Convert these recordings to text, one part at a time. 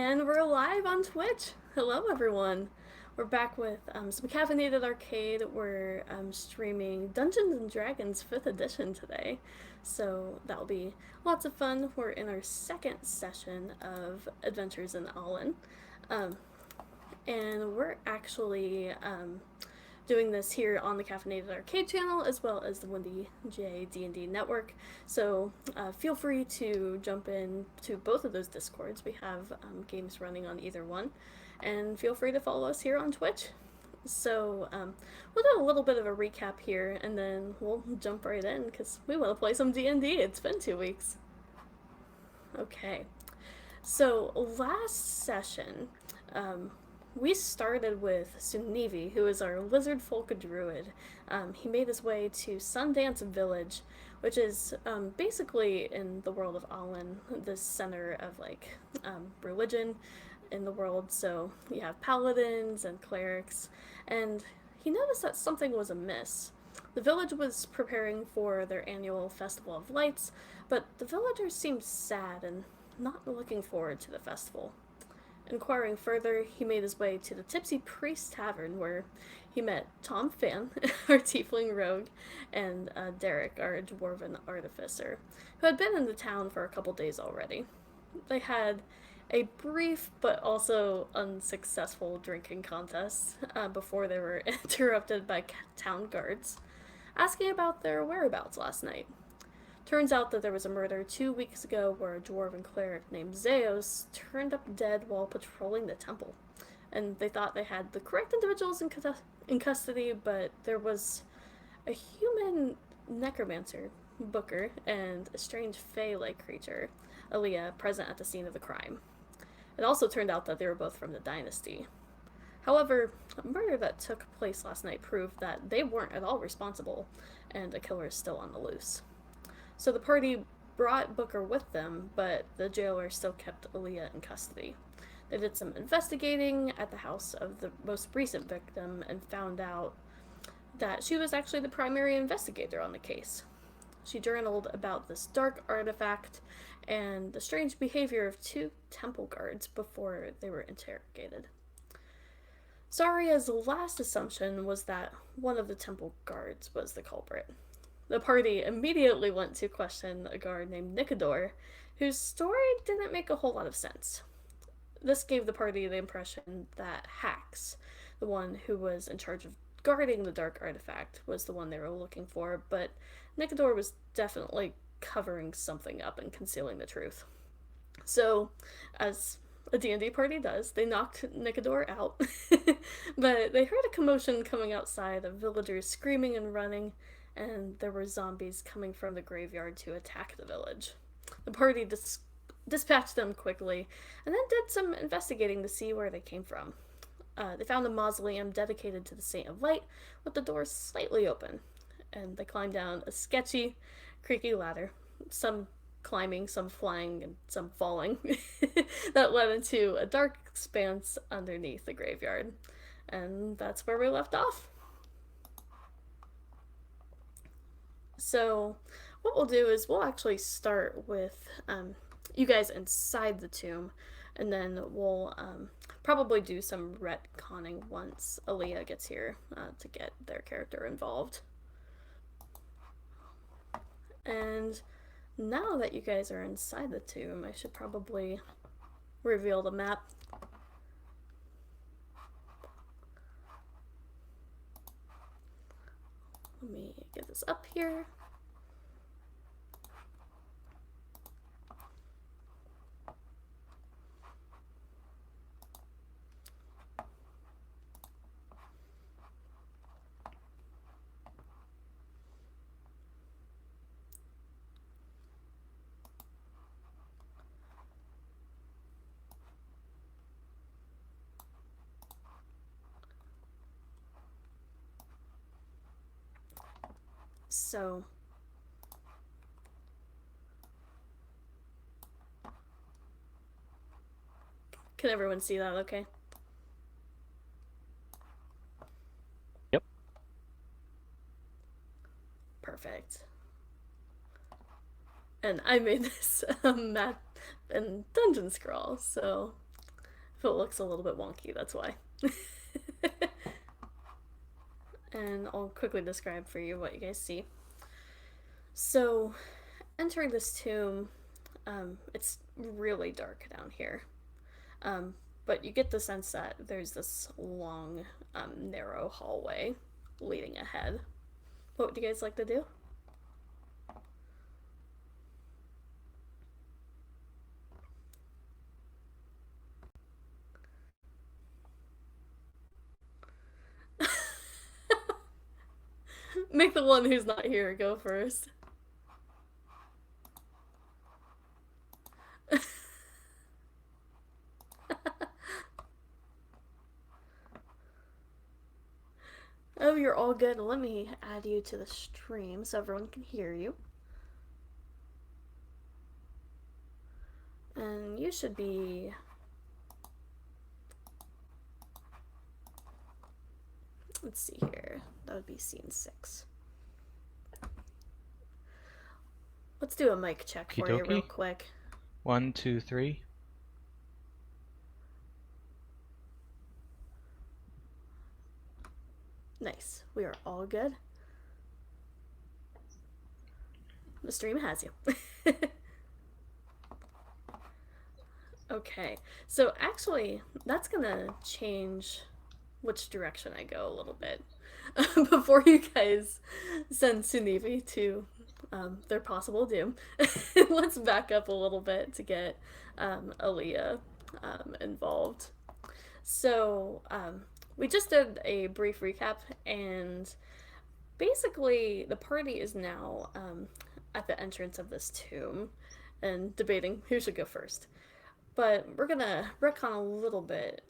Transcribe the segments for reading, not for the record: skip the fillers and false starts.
And we're live on Twitch. Hello, everyone. We're back with some Caffeinated Arcade. We're streaming Dungeons and Dragons 5th edition today. So that'll be lots of fun. We're in our second session of Adventures in Alainn. Um, and we're actually doing this here on the Caffeinated Arcade channel as well as the Wendy J D&D network. So feel free to jump in to both of those discords. We have games running on either one, and feel free to follow us here on Twitch. So we'll do a little bit of a recap here, and then we'll jump right in because we want to play some D&D. It's been 2 weeks. Okay, so last session, we started with Sunivi, who is our lizard folk druid. He made his way to Sundance Village, which is basically in the world of Alainn, the center of religion in the world. So you have paladins and clerics, and he noticed that something was amiss. The village was preparing for their annual Festival of Lights, but the villagers seemed sad and not looking forward to the festival. Inquiring further, he made his way to the Tipsy Priest Tavern, where he met Tom Fan, our tiefling rogue, and Derek, our dwarven artificer, who had been in the town for a couple days already. They had a brief but also unsuccessful drinking contest before they were interrupted by town guards, asking about their whereabouts last night. Turns out that there was a murder 2 weeks ago where a dwarven cleric named Zeos turned up dead while patrolling the temple. And they thought they had the correct individuals in custody, but there was a human necromancer, Booker, and a strange fae-like creature, Aaliyah, present at the scene of the crime. It also turned out that they were both from the dynasty. However, a murder that took place last night proved that they weren't at all responsible, and a killer is still on the loose. So the party brought Booker with them, but the jailer still kept Aaliyah in custody. They did some investigating at the house of the most recent victim and found out that she was actually the primary investigator on the case. She journaled about this dark artifact and the strange behavior of two temple guards before they were interrogated. Zaria's last assumption was that one of the temple guards was the culprit. The party immediately went to question a guard named Nicodor, whose story didn't make a whole lot of sense. This gave the party the impression that Hax, the one who was in charge of guarding the dark artifact, was the one they were looking for, but Nicodor was definitely covering something up and concealing the truth. So, as a D&D party does, they knocked Nicodor out, but they heard a commotion coming outside of villagers screaming and running, and there were zombies coming from the graveyard to attack the village. The party dispatched them quickly, and then did some investigating to see where they came from. They found a mausoleum dedicated to the Saint of Light, with the door slightly open, and they climbed down a sketchy, creaky ladder, some climbing, some flying, and some falling, that led into a dark expanse underneath the graveyard. And that's where we left off. So what we'll do is we'll actually start with you guys inside the tomb, and then we'll probably do some retconning once Aaliyah gets here to get their character involved. And now that you guys are inside the tomb, I should probably reveal the map. Let me get this up here. So can everyone see that okay? Yep. Perfect. And I made this map in Dungeon Scrawl, so If it looks a little bit wonky, that's why. And I'll quickly describe for you what you guys see. So, entering this tomb, it's really dark down here. Um, but you get the sense that there's this long, narrow hallway leading ahead. What would you guys like to do? Make the one who's not here go first. Oh, you're all good. Let me add you to the stream so everyone can hear you. And you should be. Let's see here. That would be scene 6. Let's do a mic check for you real Okie quick. 1, 2, 3. Nice. We are all good. The stream has you. Okay. So actually, that's gonna change which direction I go a little bit. Before you guys send Sunivi to their possible doom, let's back up a little bit to get Aaliyah involved. So, we just did a brief recap, and basically, the party is now at the entrance of this tomb and debating who should go first. But we're gonna retcon a little bit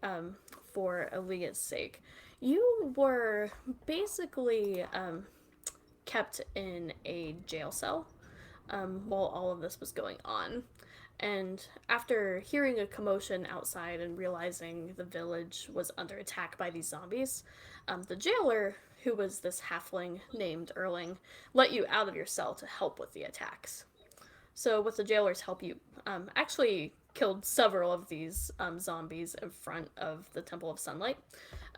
for Aaliyah's sake. You were basically kept in a jail cell while all of this was going on. And after hearing a commotion outside and realizing the village was under attack by these zombies, the jailer, who was this halfling named Erling, let you out of your cell to help with the attacks. So, with the jailer's help, you actually killed several of these zombies in front of the Temple of Sunlight.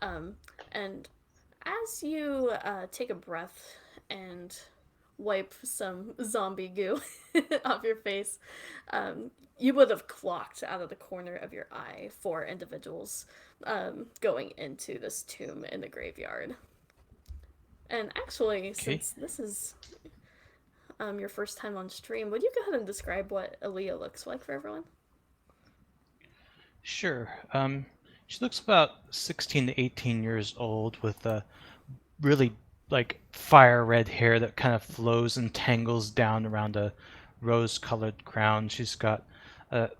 Um, and as you take a breath and wipe some zombie goo off your face, you would have clocked out of the corner of your eye 4 individuals going into this tomb in the graveyard. And actually, Okay. since this is your first time on stream, would you go ahead and describe what Aaliyah looks like for everyone? Sure. She looks about 16 to 18 years old with a really like fire red hair that kind of flows and tangles down around a rose-colored crown. She's got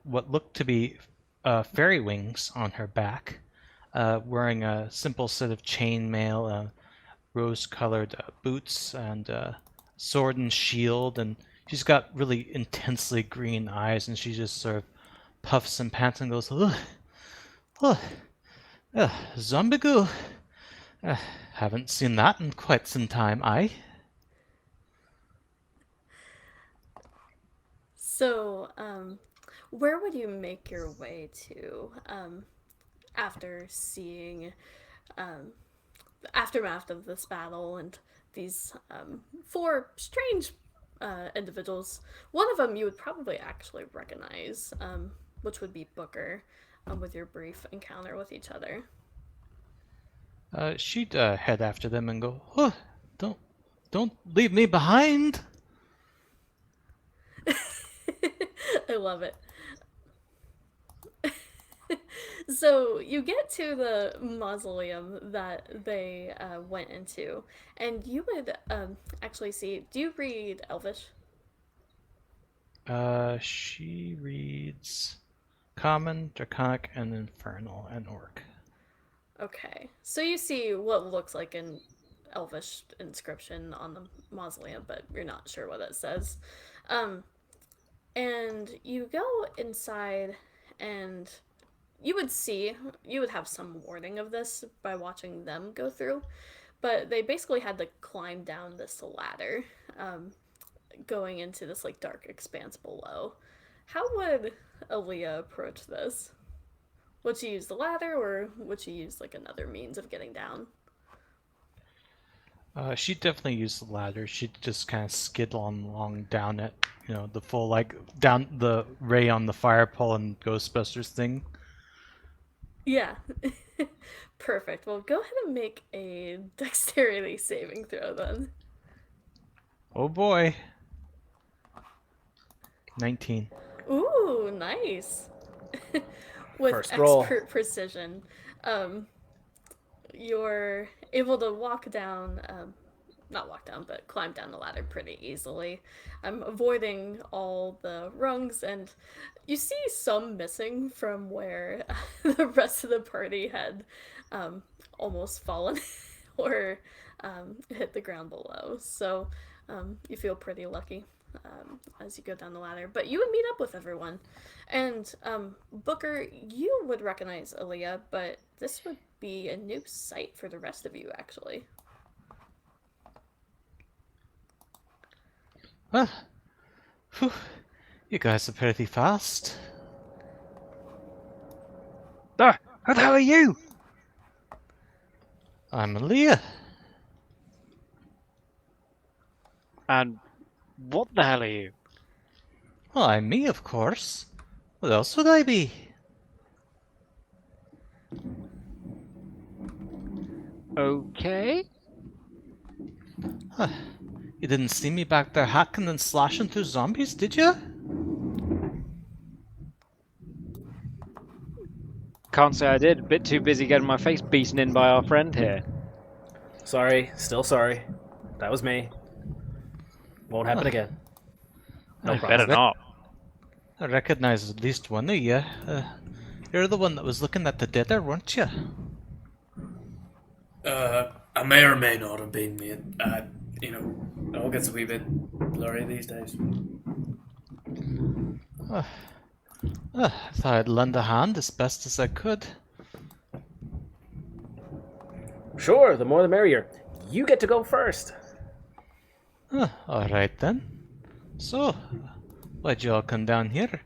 what look to be fairy wings on her back, wearing a simple set of chainmail, rose-colored boots, and sword and shield. And she's got really intensely green eyes, and she just sort of puffs and pants and goes, ugh, ugh, ugh, zombie goo. Uh, haven't seen that in quite some time, I. So, where would you make your way to after seeing the aftermath of this battle and these 4 strange individuals? One of them you would probably actually recognize, which would be Booker, with your brief encounter with each other. She'd head after them and go, oh, don't, don't leave me behind. I love it. So you get to the mausoleum that they went into, and you would actually see. Do you read Elvish? She reads Common, Draconic, and Infernal, and Orc. Okay, so you see what looks like an Elvish inscription on the mausoleum, but you're not sure what it says. Um, and you go inside, and you would see, you would have some warning of this by watching them go through, but they basically had to climb down this ladder, um, going into this like dark expanse below. How would Aaliyah approach this? Would you use the ladder, or would you use like another means of getting down? She'd definitely use the ladder. She'd just kind of skid on along down it. You know, the full like down the ray on the fire pole and Ghostbusters thing. Yeah. Perfect. Well, go ahead and make a dexterity saving throw then. Oh boy. 19. Ooh, nice. With First roll. expert precision, um, you're able to walk down, not walk down, but climb down the ladder pretty easily. I'm avoiding all the rungs, and you see some missing from where the rest of the party had um, almost fallen or hit the ground below. So you feel pretty lucky as you go down the ladder. But you would meet up with everyone. And Booker, you would recognize Aaliyah, but this would be a new sight for the rest of you, actually. Well, whew, you guys are pretty fast. Ah, who the hell are you? I'm Aaliyah. And what the hell are you? Well, I'm me, of course. What else would I be? Okay. Huh. You didn't see me back there hacking and slashing through zombies, did you? Can't say I did. A bit too busy getting my face beaten in by our friend here. Sorry, still sorry. That was me. Won't happen again. No I problem. Better not. I recognize at least one of you. You're the one that was looking at the deader, weren't you? I may or may not have been, mate. It all gets a wee bit blurry these days. I thought I'd lend a hand as best as I could. Sure, the more the merrier. You get to go first. Alright then. So, why'd you all come down here?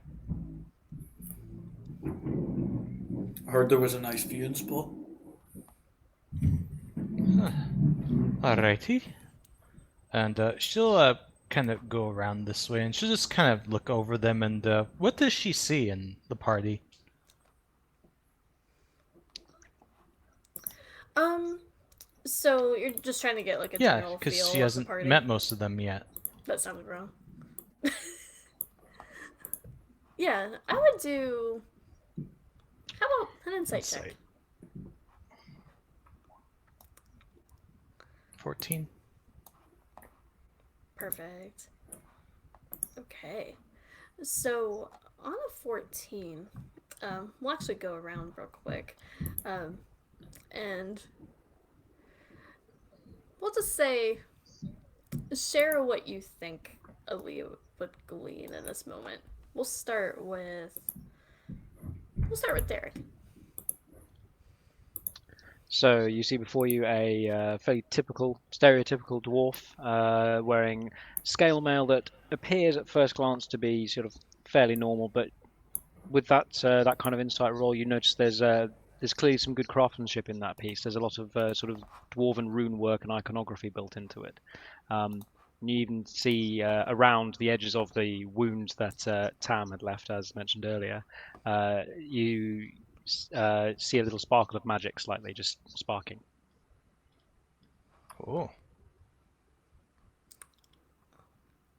Heard there was a nice viewing spot. Alrighty. And she'll kind of go around this way and she'll just kind of look over them and what does she see in the party? So you're just trying to get like a Yeah, general because feel she of the hasn't party. met most of them yet. That sounded wrong. Yeah, I would do. How about an insight check? 14. Perfect. Okay. So on a 14, we'll actually go around real quick. And we'll just say, share what you think Aaliyah would glean in this moment. We'll start with Derek. So you see before you a fairly typical, stereotypical dwarf wearing scale mail that appears at first glance to be sort of fairly normal, but with that kind of insight roll, you notice there's clearly some good craftsmanship in that piece. There's a lot of sort of dwarven rune work and iconography built into it. You even see around the edges of the wounds that Tam had left, as mentioned earlier, you see a little sparkle of magic, slightly just sparking. Oh.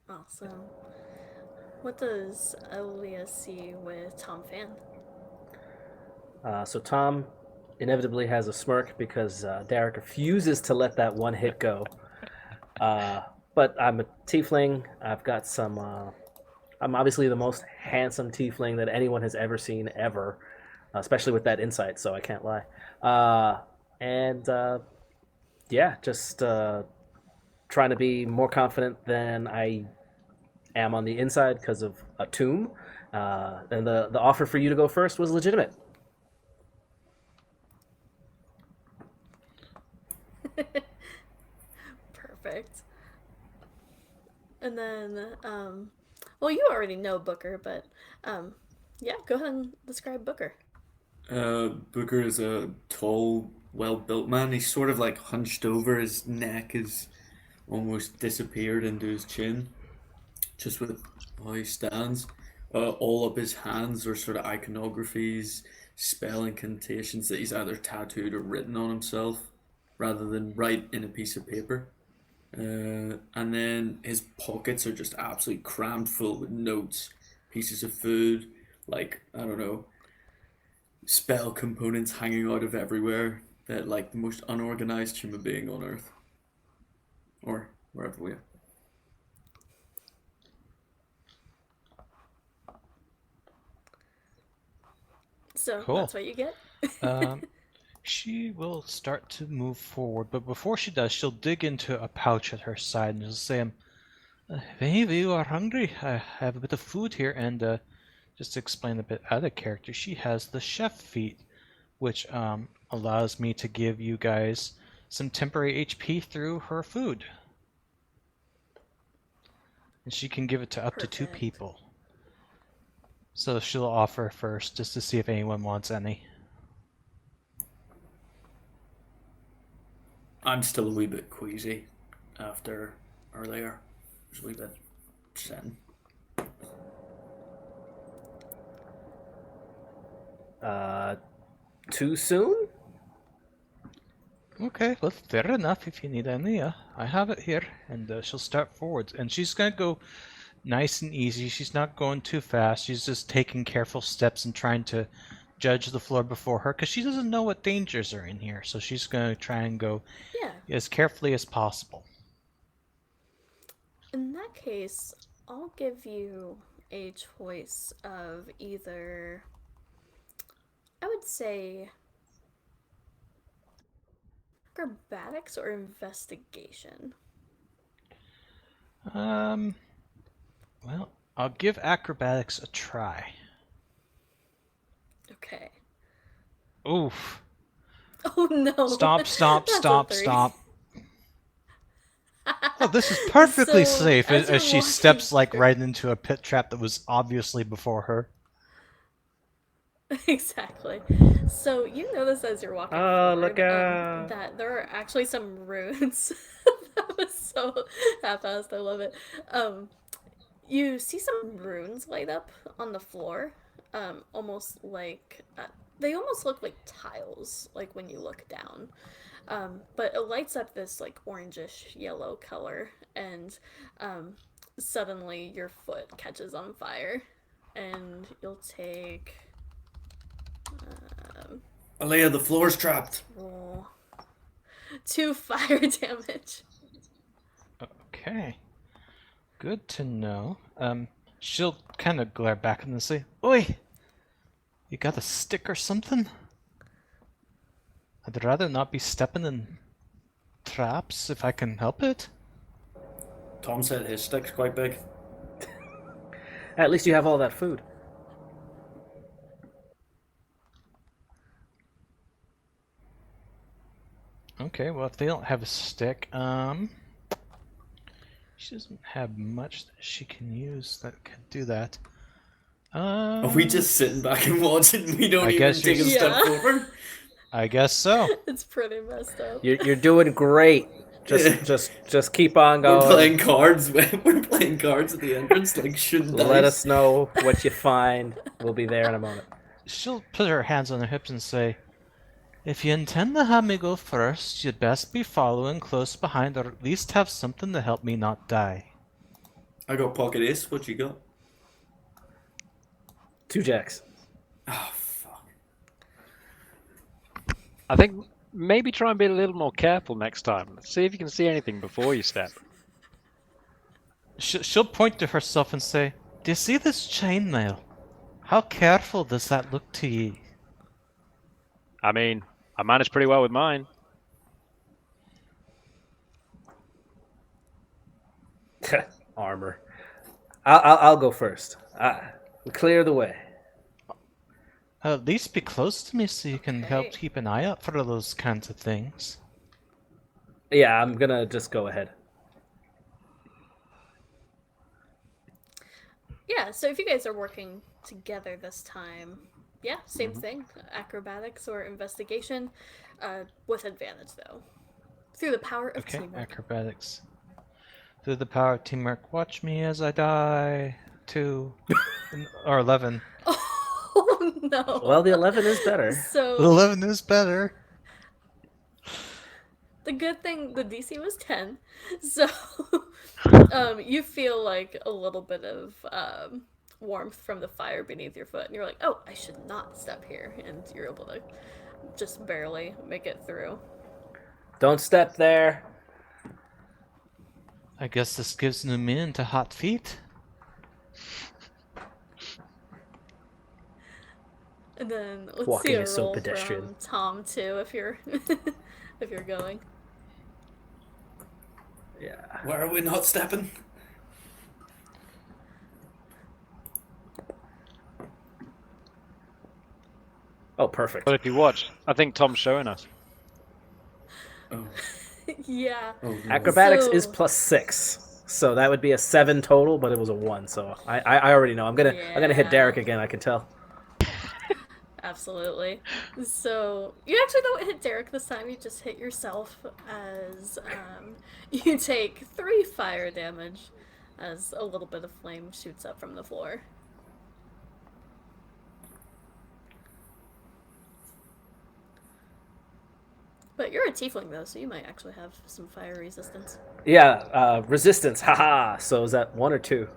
Awesome. What does Aaliyah see with Tom Fan? So Tom inevitably has a smirk because Derek refuses to let that one hit go. But I'm a tiefling. I've got some. I'm obviously the most handsome tiefling that anyone has ever seen, ever, especially with that insight. So I can't lie. Yeah, just trying to be more confident than I am on the inside because of a tomb. And the offer for you to go first was legitimate. Perfect. And then, well, you already know Booker, but yeah, go ahead and describe Booker. Booker is a tall, well-built man. He's sort of like hunched over. His neck is almost disappeared into his chin, just with how he stands. All up his hands are sort of iconographies, spell incantations that he's either tattooed or written on himself, rather than write in a piece of paper. And then his pockets are just absolutely crammed full with notes, pieces of food, like I don't know, spell components hanging out of everywhere. That like the most unorganized human being on earth, or wherever we are. So Cool. that's what you get. Um, she will start to move forward, but before she does, she'll dig into a pouch at her side and she'll say, "If any of you are hungry, I have a bit of food here." And just to explain a bit out of character, she has the chef feat, which allows me to give you guys some temporary HP through her food. And she can give it to up to 2 Perfect. people. So she'll offer first, just to see if anyone wants any. I'm still a wee bit queasy after earlier. Just a wee bit sin. Too soon? Okay, well, fair enough. If you need any, I have it here. And she'll start forwards. And she's going to go nice and easy. She's not going too fast. She's just taking careful steps and trying to judge the floor before her because she doesn't know what dangers are in here. So she's going to try and go Yeah. as carefully as possible. In that case, I'll give you a choice of either, I would say, acrobatics or investigation. Well, I'll give acrobatics a try. Okay. Oof. Oh no. Stop, That's a stop, 3. stop. Oh, this is perfectly So, safe as as you're she walking steps like through- right into a pit trap that was obviously before her. Exactly. So you notice as you're walking Oh, forward look out. that there are actually some runes. That was so half-assed. I love it. You see some runes light up on the floor, almost like they almost look like tiles, like when you look down. But it lights up this like orangish yellow color, and suddenly your foot catches on fire, and you'll take. Alea, the floor's trapped. Roll 2 fire damage. Okay. Good to know. She'll kind of glare back and say, "Oi! You got a stick or something? I'd rather not be stepping in traps if I can help it." Tom said his stick's quite big. At least you have all that food. Okay, well, if they don't have a stick, she doesn't have much that she can use that could do that. Are we just sitting back and watching? We don't I even guess take a you're- step Yeah. forward. I guess so. It's pretty messed up. You're doing great. Just keep on We're going. playing cards. We're playing cards at the entrance, like shooting dice. Let us know what you find. We'll be there in a moment. She'll put her hands on her hips and say, "If you intend to have me go first, you'd best be following close behind, or at least have something to help me not die." I got pocket ace. What you got? 2 jacks. Oh fuck. I think maybe try and be a little more careful next time. See if you can see anything before you step. She'll point to herself and say, "Do you see this chainmail? How careful does that look to ye?" I mean, I managed pretty well with mine. Armor. I'll go first. Clear the way. At least be close to me so you can help Okay. keep an eye out for those kinds of things. Yeah, I'm gonna just go ahead. Yeah, so if you guys are working together this time, yeah, same thing. Acrobatics or investigation, with advantage though, through the power of Okay, teamwork. acrobatics. Through the power of teamwork, watch me as I die. 2 or 11. Oh no! Well, the 11 is better. So 11 is better. the good thing the DC was 10, so you feel like a little bit of warmth from the fire beneath your foot, and you're like, oh, I should not step here, and you're able to just barely make it through. Don't step there. I guess this gives new meaning to hot feet. And then let's Walking see a is so roll pedestrian. from Tom too, if you're if you're going. Yeah. Where are we not stepping? Oh, perfect. But if you watch, I think Tom's showing us. Oh, Yeah. oh no. Acrobatics So- is +6, so that would be a 7 total, but it was a 1. So I already know. I'm gonna hit Yeah. Derek again. I can tell. Absolutely. So you actually don't hit Derek this time. You just hit yourself as you take 3 fire damage as a little bit of flame shoots up from the floor. But you're a tiefling though, so you might actually have some fire resistance. Yeah. Resistance. Haha. So is that 1 or 2?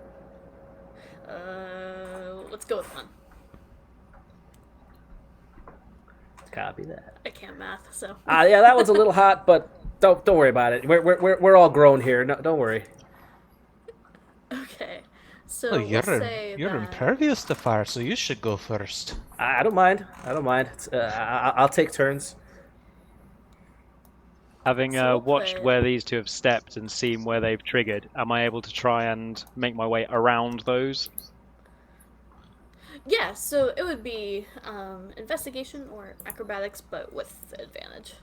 Let's go with 1. Copy that. I can't math, so. Yeah, that one's a little hot, but don't worry about it. We're all grown here. No, don't worry. Okay. So Oh, we'll say you're that... impervious to fire, so you should go first. I don't mind. I don't mind. I'll take turns. Having So we'll watched put- where these two have stepped and seen where they've triggered, am I able to try and make my way around those? Yeah, so it would be investigation or acrobatics, but with advantage.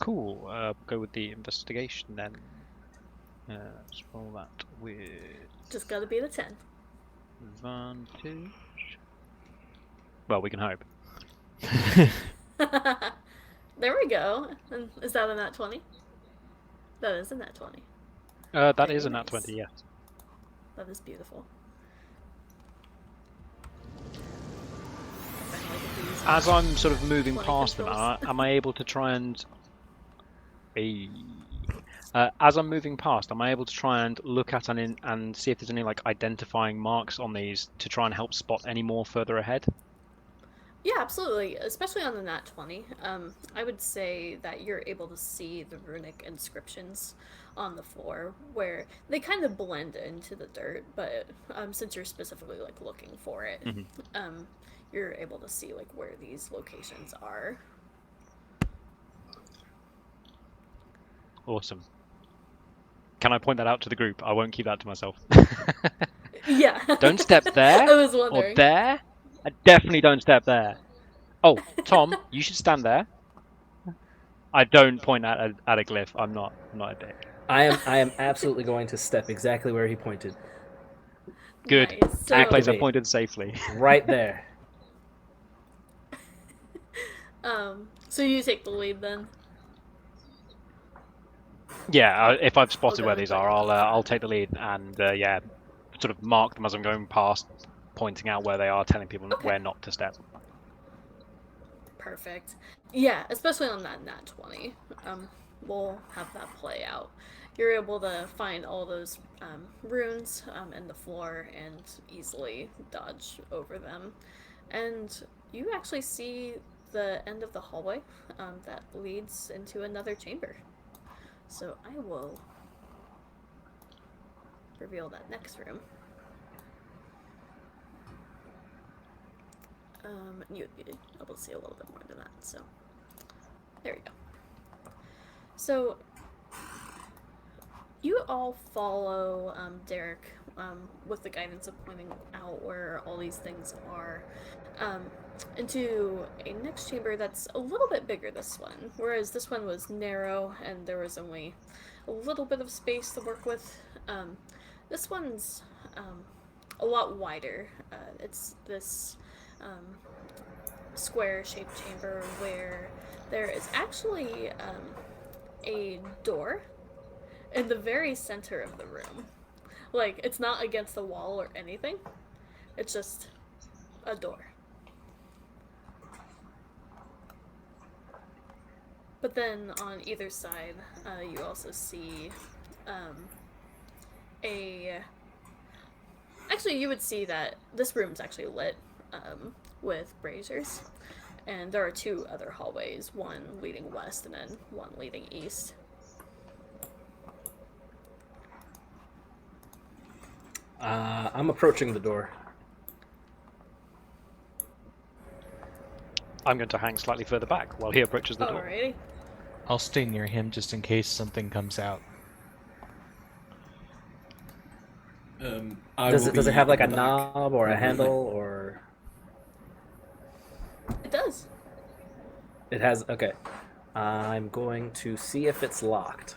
Cool. Go with the investigation then. Let's roll that with Just gotta be the 10. advantage. Well, we can hope. There we go. And is that a nat 20? That is a nat 20. That Very is a nat nice. 20, yes. That is beautiful. Finally get to use As my I'm sort of moving 20 past them, controls. am I able to try and... as I'm moving past, am I able to try and look at and see if there's any like identifying marks on these to try and help spot any more further ahead? Yeah, absolutely. Especially on the nat 20. I would say that you're able to see the runic inscriptions on the floor where they kind of blend into the dirt, but since you're specifically like looking for it, you're able to see like where these locations are. Awesome. Can I point that out to the group? I won't keep that to myself. Yeah. Don't step there I was or wondering. there. Definitely don't step there. Oh, Tom, you should stand there. I don't point at a glyph. I'm not a dick. I am absolutely going to step exactly where he pointed. Good. Nice. So, Act like I Activate. pointed safely. Right there. so you take the lead then. Yeah, if I've spotted Okay, where these okay. are, I'll take the lead and yeah, sort of mark them as I'm going past, pointing out where they are, telling people Okay. where not to step. Perfect. Yeah, especially on that nat 20. We'll have that play out. You're able to find all those runes in the floor and easily dodge over them. And you actually see the end of the hallway that leads into another chamber. So I will reveal that next room. You'd be able to see a little bit more than that. So there we go. So you all follow Derek with the guidance of pointing out where all these things are into a next chamber that's a little bit bigger, this one, whereas this one was narrow and there was only a little bit of space to work with. This one's a lot wider. It's this square-shaped chamber where there is actually a door in the very center of the room. Like, it's not against the wall or anything. It's just a door. But then on either side, you also see a... Actually, you would see that this room's actually lit with braziers. And there are two other hallways, one leading west and then one leading east. I'm approaching the door. I'm going to hang slightly further back while he approaches the door. Alrighty. I'll stay near him just in case something comes out. Does it have like a knob or a handle or? It does. It has. Okay. I'm going to see if it's locked.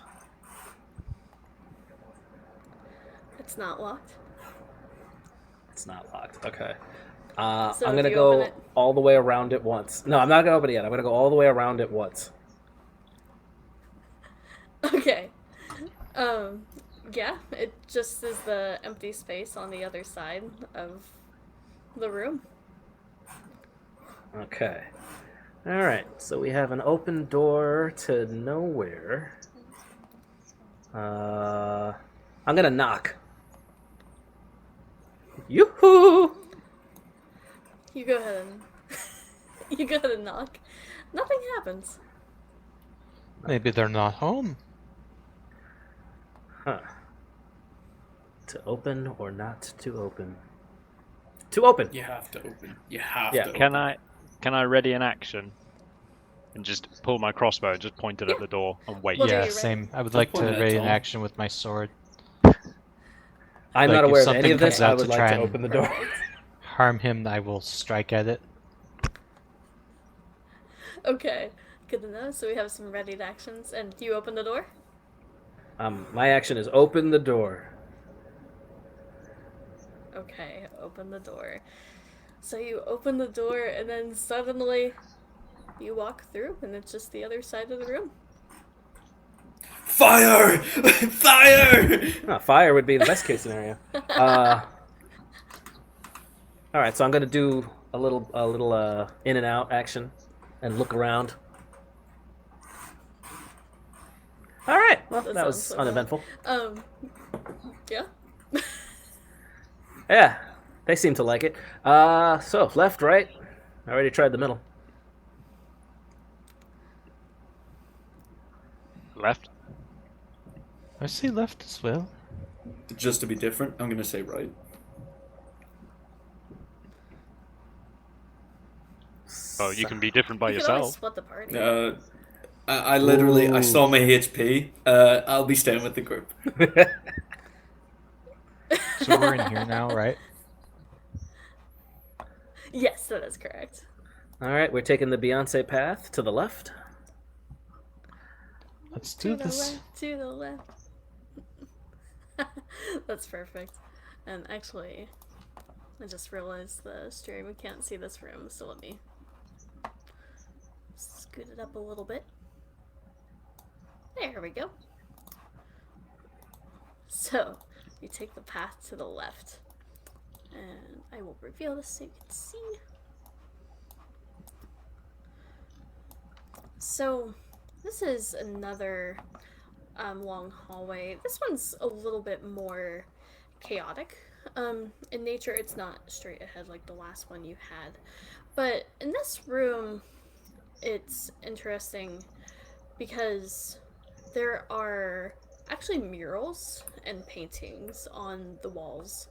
It's not locked. It's not locked. Okay. So I'm gonna do you open go it? all the way around it once. No, I'm not gonna open it yet. I'm gonna go all the way around it once. Okay. Yeah, it just is the empty space on the other side of the room. Okay. All right. So we have an open door to nowhere. I'm gonna knock. Yoo-hoo! You go ahead and you go ahead and knock. Nothing happens. Maybe they're not home. Huh. To open or not to open? To open. You have to open. You have Yeah. to. Can I ready an action and just pull my crossbow and just point it at the door and wait? Well, are Yeah, you ready? same. I would like to point it at ready an Tom. action with my sword. I'm Like, not if aware of any something of this. comes out I would to like try to and- open the door. Harm him, I will strike at it. Okay, good to know. So we have some readied actions, and do you open the door? My action is open the door. Okay, open the door. So you open the door, and then suddenly you walk through, and it's just the other side of the room. Fire! Fire! Fire would be the best case scenario. All right, so I'm gonna do a little in and out action, and look around. All right, well That that was sounds so fun. uneventful. Yeah. Yeah, they seem to like it. So left, right. I already tried the middle. Left. I see left as well. Just to be different, I'm gonna say right. Oh, you can be different by You can always yourself. split the party. I literally I Ooh. saw my HP. I'll be staying with the group. So we're in here now, right? Yes, that is correct. All right, we're taking the Beyonce path to the left. Let's To do the this. left, to the left. That's perfect. And actually, I just realized the stream can't see this room, so let me scoot it up a little bit. There we go. So, you take the path to the left. And I will reveal this so you can see. So, this is another long hallway. This one's a little bit more chaotic. In nature, it's not straight ahead like the last one you had. But in this room, it's interesting because there are actually murals and paintings on the walls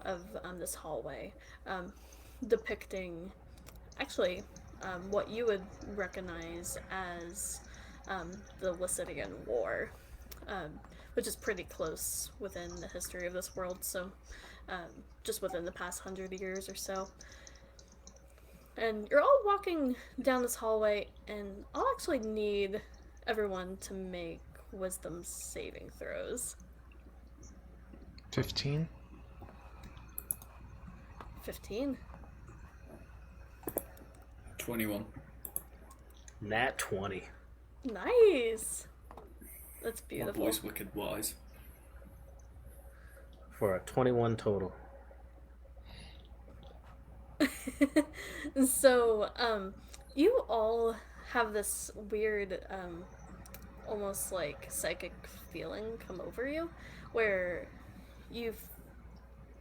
of this hallway depicting actually what you would recognize as the Lycidian War, which is pretty close within the history of this world, so just within the past 100 years or so. And you're all walking down this hallway, and I'll actually need everyone to make wisdom saving throws. 15. 15. 21. Nat 20. Nice. That's My beautiful. boy's wicked wise. For a 21 total. So, you all have this weird, almost like psychic feeling come over you, where you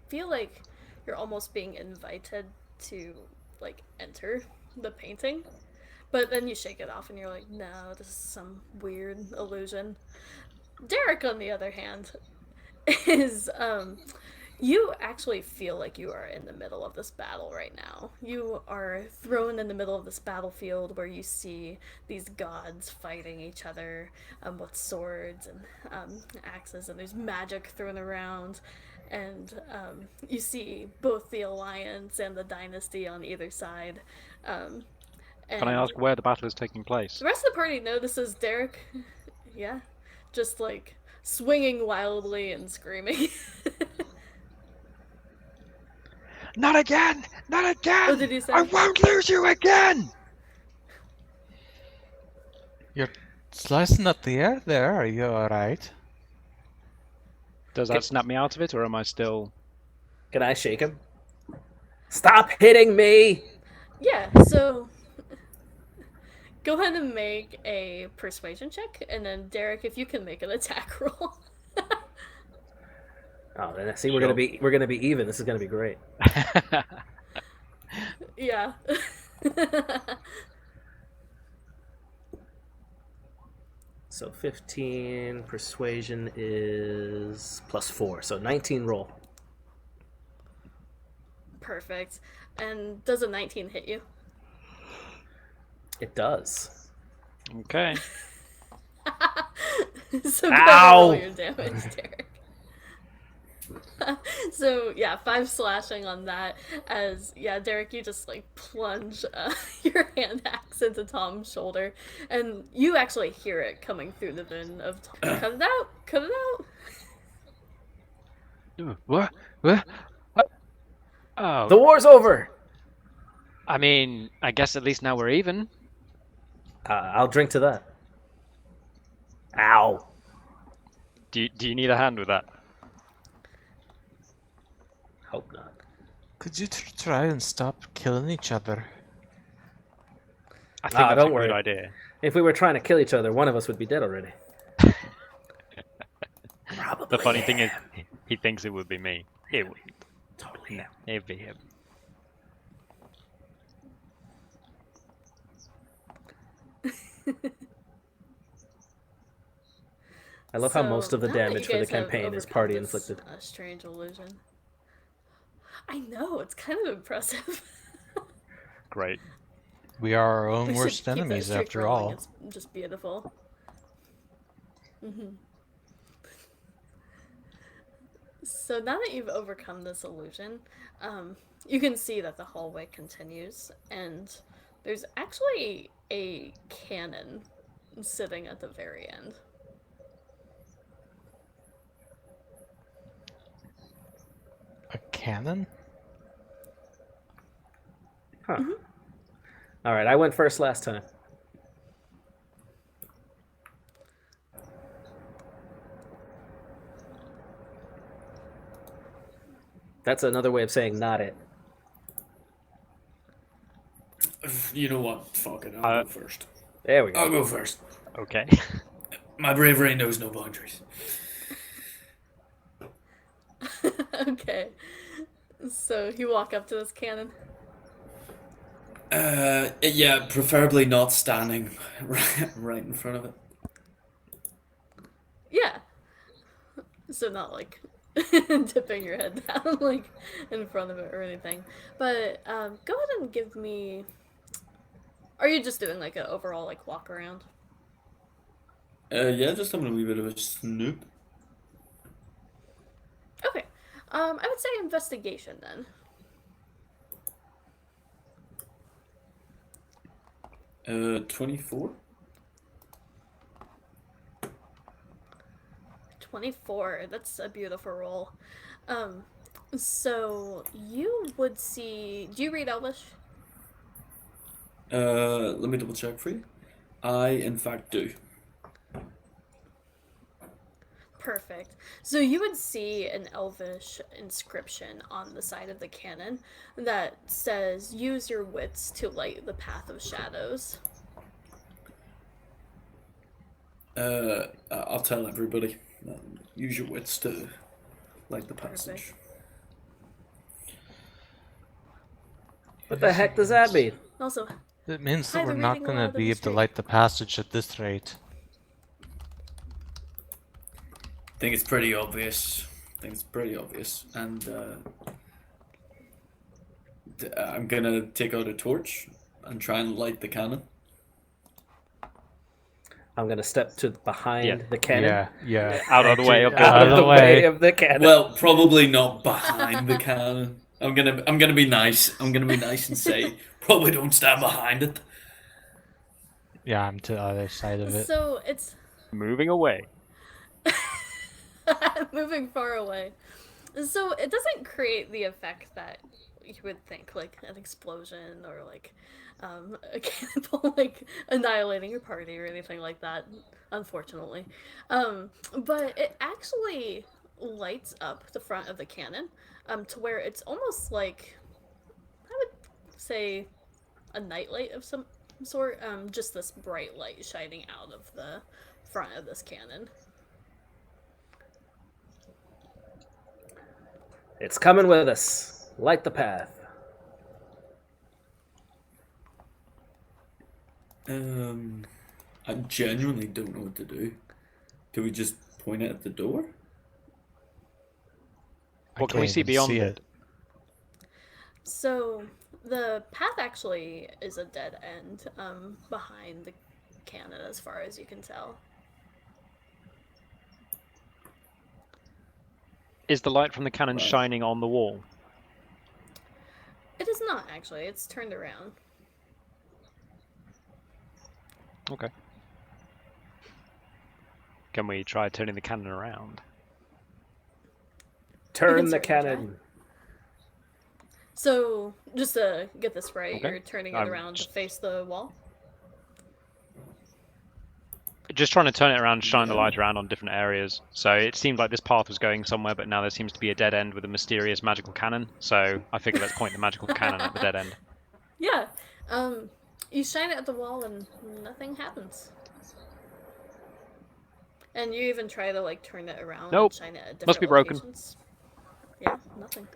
feel like you're almost being invited to, like, enter the painting. But then you shake it off and you're like, no, this is some weird illusion. Derek, on the other hand, is you actually feel like you are in the middle of this battle right now. You are thrown in the middle of this battlefield where you see these gods fighting each other with swords and axes, and there's magic thrown around. And you see both the Alliance and the Dynasty on either side. Can I And ask where the battle is taking place? the rest of the party notices Derek, yeah, just like swinging wildly and screaming. Not again! Not again! What did he say? I won't lose you again! You're slicing up the air there. Are you alright? Does that snap me out of it, or am I still... Can I shake him? Stop hitting me! Yeah, so go ahead and make a persuasion check, and then Derek, if you can make an attack roll. Oh, then I see we're gonna be even. This is gonna be great. Yeah. So 15 persuasion is +4, so 19 roll. Perfect. And does a 19 hit you? It does. Okay. So go ahead and Ow! roll your damage, Derek. So yeah, 5 slashing on that. As yeah, Derek, you just like plunge your hand axe into Tom's shoulder, and you actually hear it coming through the vein of Tom. Cut it out! Cut it out! What? Oh, The war's over! I mean, I guess at least now we're even. I'll drink to that. Ow! Do you need a hand with that? Hope not. Could you try and stop killing each other? I think that's don't a worry. good idea. If we were trying to kill each other, one of us would be dead already. Probably. The funny thing is, he thinks it would be me. It wouldn't. Totally. No, it'd be him. I love how So, most of the now that damage you for the guys have campaign is overcome party this, inflicted. strange illusion. I know, it's kind of impressive. Great. We are our own We should worst keep that enemies streak after rolling. all. It's just beautiful. So now that you've overcome this illusion, you can see that the hallway continues, and there's actually a cannon sitting at the very end. A cannon? Huh. Alright, I went first last time. That's another way of saying not it. You know what? Fuck it. I'll go first. There we go. I'll go first. Okay. My bravery knows no boundaries. Okay. So you walk up to this cannon. Yeah, preferably not standing right in front of it. Yeah. So not like tipping your head down like in front of it or anything. But go ahead and give me. Are you just doing like an overall like walk around? Yeah, just having a wee bit of a snoop. Okay. I would say investigation then. 24. 24. That's a beautiful roll. So you would see. Do you read Elvish? Let me double check for you. I, in fact, do. Perfect. So you would see an Elvish inscription on the side of the cannon that says, "Use your wits to light the path of shadows." I'll tell everybody. Use your wits to light the passage. Perfect. What the heck does that mean? Also, It means that hi, we're they're not reading going to aloud in be the able to street. light the passage at this rate. I think it's pretty obvious. And I'm gonna take out a torch and try and light the cannon. I'm gonna step to behind Yeah. the cannon. Yeah. Out of the way of the Out of the way. of the cannon. Well, probably not behind the cannon. I'm gonna be nice. I'm gonna be nice and say probably don't stand behind it. Yeah, I'm to the other side of it. So it's Moving away. moving far away. So it doesn't create the effect that you would think, like an explosion or like a cannonball like annihilating your party or anything like that, unfortunately. But it actually lights up the front of the cannon to where it's almost like, I would say, a nightlight of some sort. Just this bright light shining out of the front of this cannon. It's coming with us. Light the path. I genuinely don't know what to do. Do we just point it at the door? What can we see beyond it? So the path actually is a dead end behind the cannon, as far as you can tell. Is the light from the cannon Right. shining on the wall? It is not actually. It's turned around. Okay. Can we try turning the cannon around? Turn the certainly try. cannon. So just to get this right, Okay. you're turning it I'm around to just- face the wall. Just trying to turn it around, shine the Yeah. light around on different areas. So it seemed like this path was going somewhere, but now there seems to be a dead end with a mysterious magical cannon. So I figured let's point the magical cannon at the dead end. Yeah. You shine it at the wall and nothing happens. And you even try to like turn it around Nope. and shine it at different Must be broken. locations. Yeah, nothing.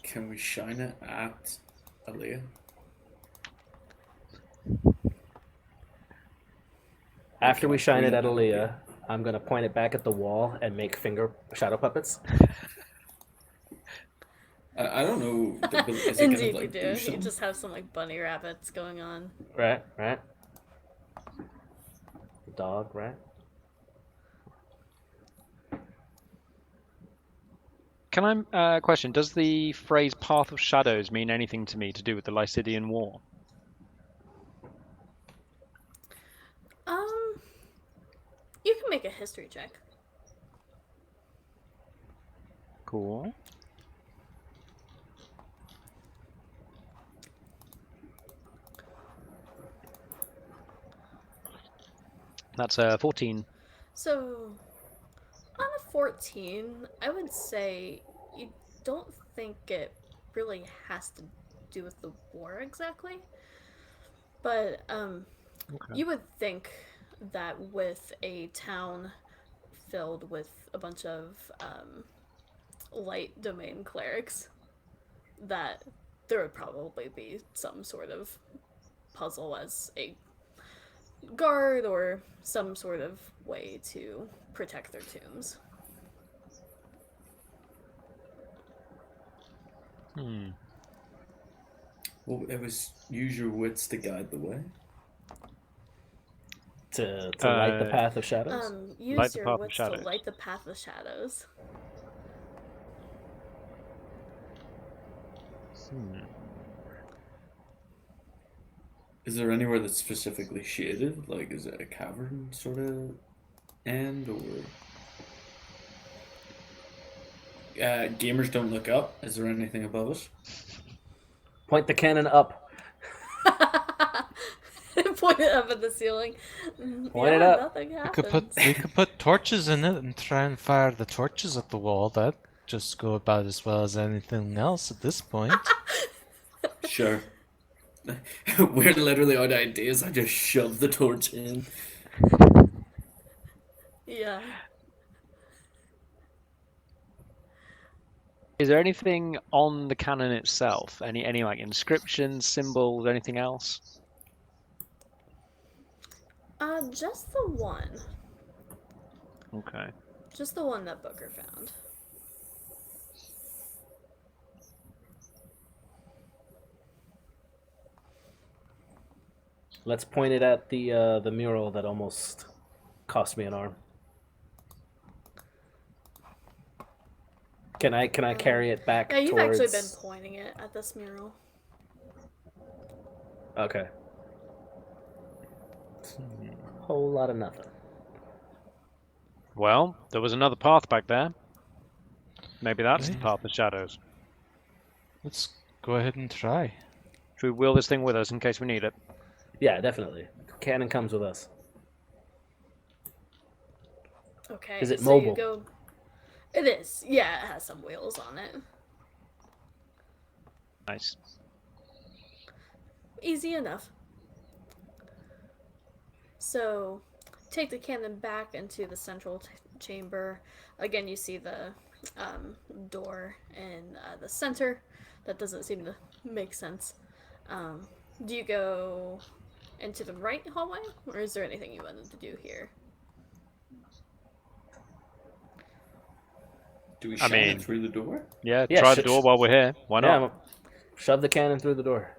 Can we shine it at Alainn? After we shine it at Green. Aaliyah, I'm gonna point it back at the wall and make finger shadow puppets. I don't know. Is it Indeed, gonna, like, you do do. You something? just have some like bunny rabbits going on. Right. Dog, right? Can I question? Does the phrase "Path of Shadows" mean anything to me to do with the Lycidian War? You can make a history check. Cool. That's 14. So, on a 14, I would say you don't think it really has to do with the war exactly. But Okay. you would think that with a town filled with a bunch of light domain clerics, that there would probably be some sort of puzzle as a guard or some sort of way to protect their tombs. Well, it was use your wits to guide the way. To light the path of shadows. Light Use the your path of wits to shadows. light the path of shadows. Is there anywhere that's specifically shaded? Like, is it a cavern sort of end, or gamers don't look up. Is there anything above us? Point the cannon up. Point it up at the ceiling. Point it up. Nothing We happens. could put torches in it and try and fire the torches at the wall. That just go about as well as anything else at this point. Sure. We're literally out of ideas. I just shove the torch in. Yeah. Is there anything on the cannon itself? Any like inscriptions, symbols, anything else? Just the one. Okay. Just the one that Booker found. Let's point it at the mural that almost cost me an arm. Can I carry it back Yeah, you've towards... actually been pointing it at this mural. Okay. Whole lot of nothing. Well, there was another path back there. Maybe that's the Yeah. path of shadows. Let's go ahead and try. Should we wheel this thing with us in case we need it? Yeah, definitely. Cannon comes with us. Okay. Is it so mobile? You go... It is. Yeah, it has some wheels on it. Nice. Easy enough. So, take the cannon back into the central chamber. Again, you see the door in the center. That doesn't seem to make sense. Do you go into the right hallway, or is there anything you wanted to do here? Do we I shove mean- it through the door? Yeah, Yeah, try the door while we're here. Why not? Yeah, shove the cannon through the door.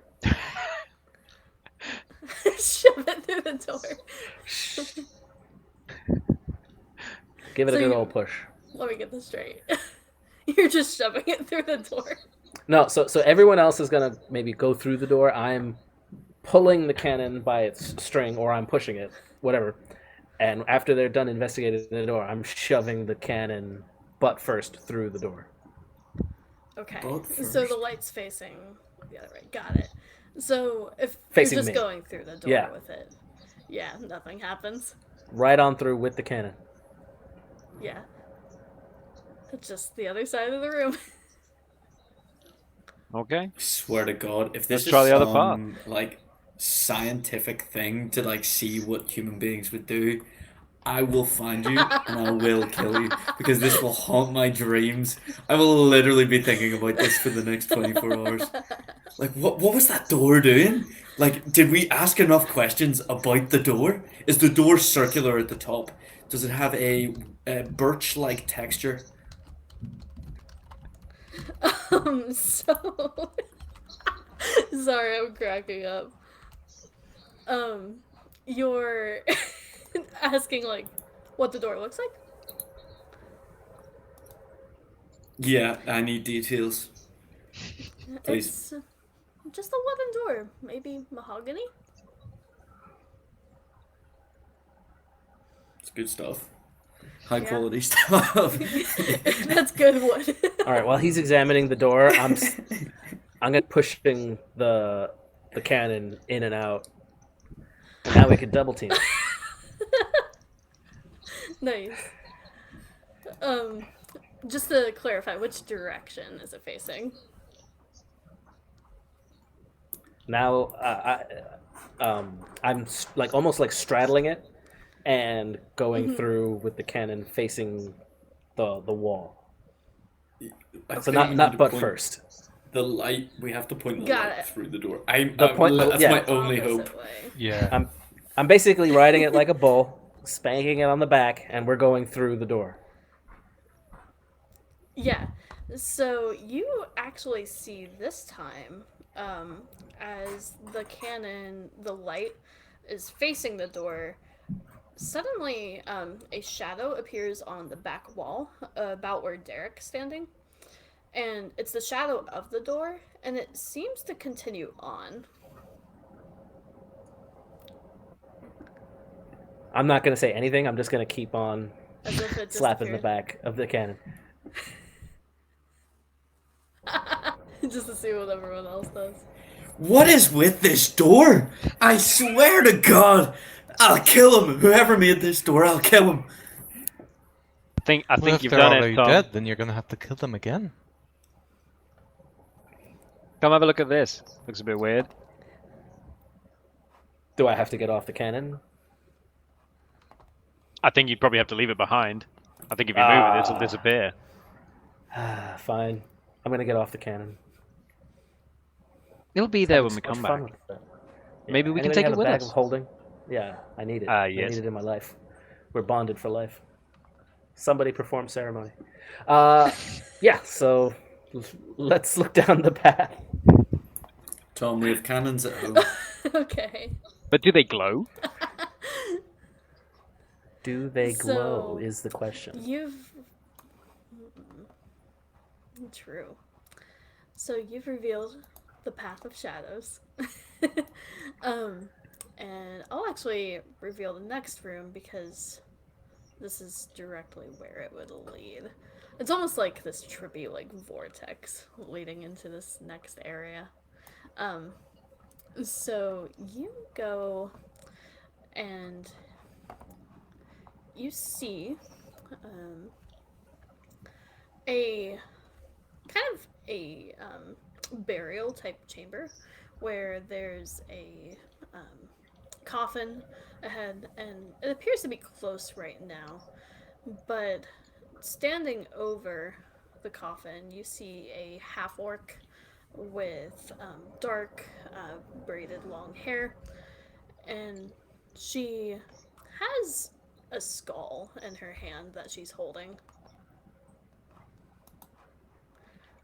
Shove it through the door. Give it So a good you- old push. Let me get this straight. You're just shoving it through the door. No, so everyone else is gonna maybe go through the door. I'm pulling the cannon by its string, or I'm pushing it, whatever. And after they're done investigating the door, I'm shoving the cannon butt first through the door. Okay. Both So the first. light's facing the other way. Got it. So if Facing you're just me. going through the door Yeah. with it, yeah, nothing happens. Right on through with the cannon. Yeah. It's just the other side of the room. Okay. Swear to God, if Let's this is try the other some like scientific thing to like see what human beings would do, I will find you and I will kill you because this will haunt my dreams. I will literally be thinking about this for the next 24 hours. Like, what was that door doing? Like, did we ask enough questions about the door? Is the door circular at the top? Does it have a birch-like texture? So sorry, I'm cracking up. You're asking like what the door looks like? Yeah, I need details. Please. It's just a wooden door, maybe mahogany. It's good stuff. High Yeah. quality stuff. That's good wood. All right. While he's examining the door, I'm gonna pushing the cannon in and out. Now we can double team. Nice. Just to clarify, which direction is it facing? Now I'm like almost like straddling it and going through with the cannon facing the wall. I So think not you not need to butt point first. The light. We have to point the Got light it. through the door. The That's yeah. my only hope. Opposite way. Yeah. I'm basically riding it like a bull, spanking it on the back, and we're going through the door. Yeah. So you actually see this time, as the cannon, the light is facing the door. Suddenly, a shadow appears on the back wall, about where Derek's standing, and it's the shadow of the door, and it seems to continue on. I'm not gonna say anything. I'm just gonna keep on As if it slapping the disappeared. back of the cannon. Just to see what everyone else does. What is with this door? I swear to God, I'll kill him. Whoever made this door, I'll kill him. I Well, think if you've they're done already it, Tom. dead, then you're gonna have to kill them again. Come have a look at this. Looks a bit weird. Do I have to get off the cannon? I think you'd probably have to leave it behind. I think if you move it, it'll disappear. Fine. I'm gonna get off the cannon. It'll be there Having when we so much come fun back. with it. Maybe we can Anybody take have it a with bag us. of holding? Yeah, I need it. I Yes. need it in my life. We're bonded for life. Somebody perform ceremony. Yeah. So let's look down the path. Tom, we have cannons at home. Okay. But do they glow? Do they glow? So, Is the question. True. So you've revealed the path of shadows. And I'll actually reveal the next room because this is directly where it would lead. It's almost like this trippy like vortex leading into this next area. So you go and you see a kind of a burial type chamber where there's a coffin ahead, and it appears to be close right now, but standing over the coffin you see a half orc with dark braided long hair, and she has a skull in her hand that she's holding.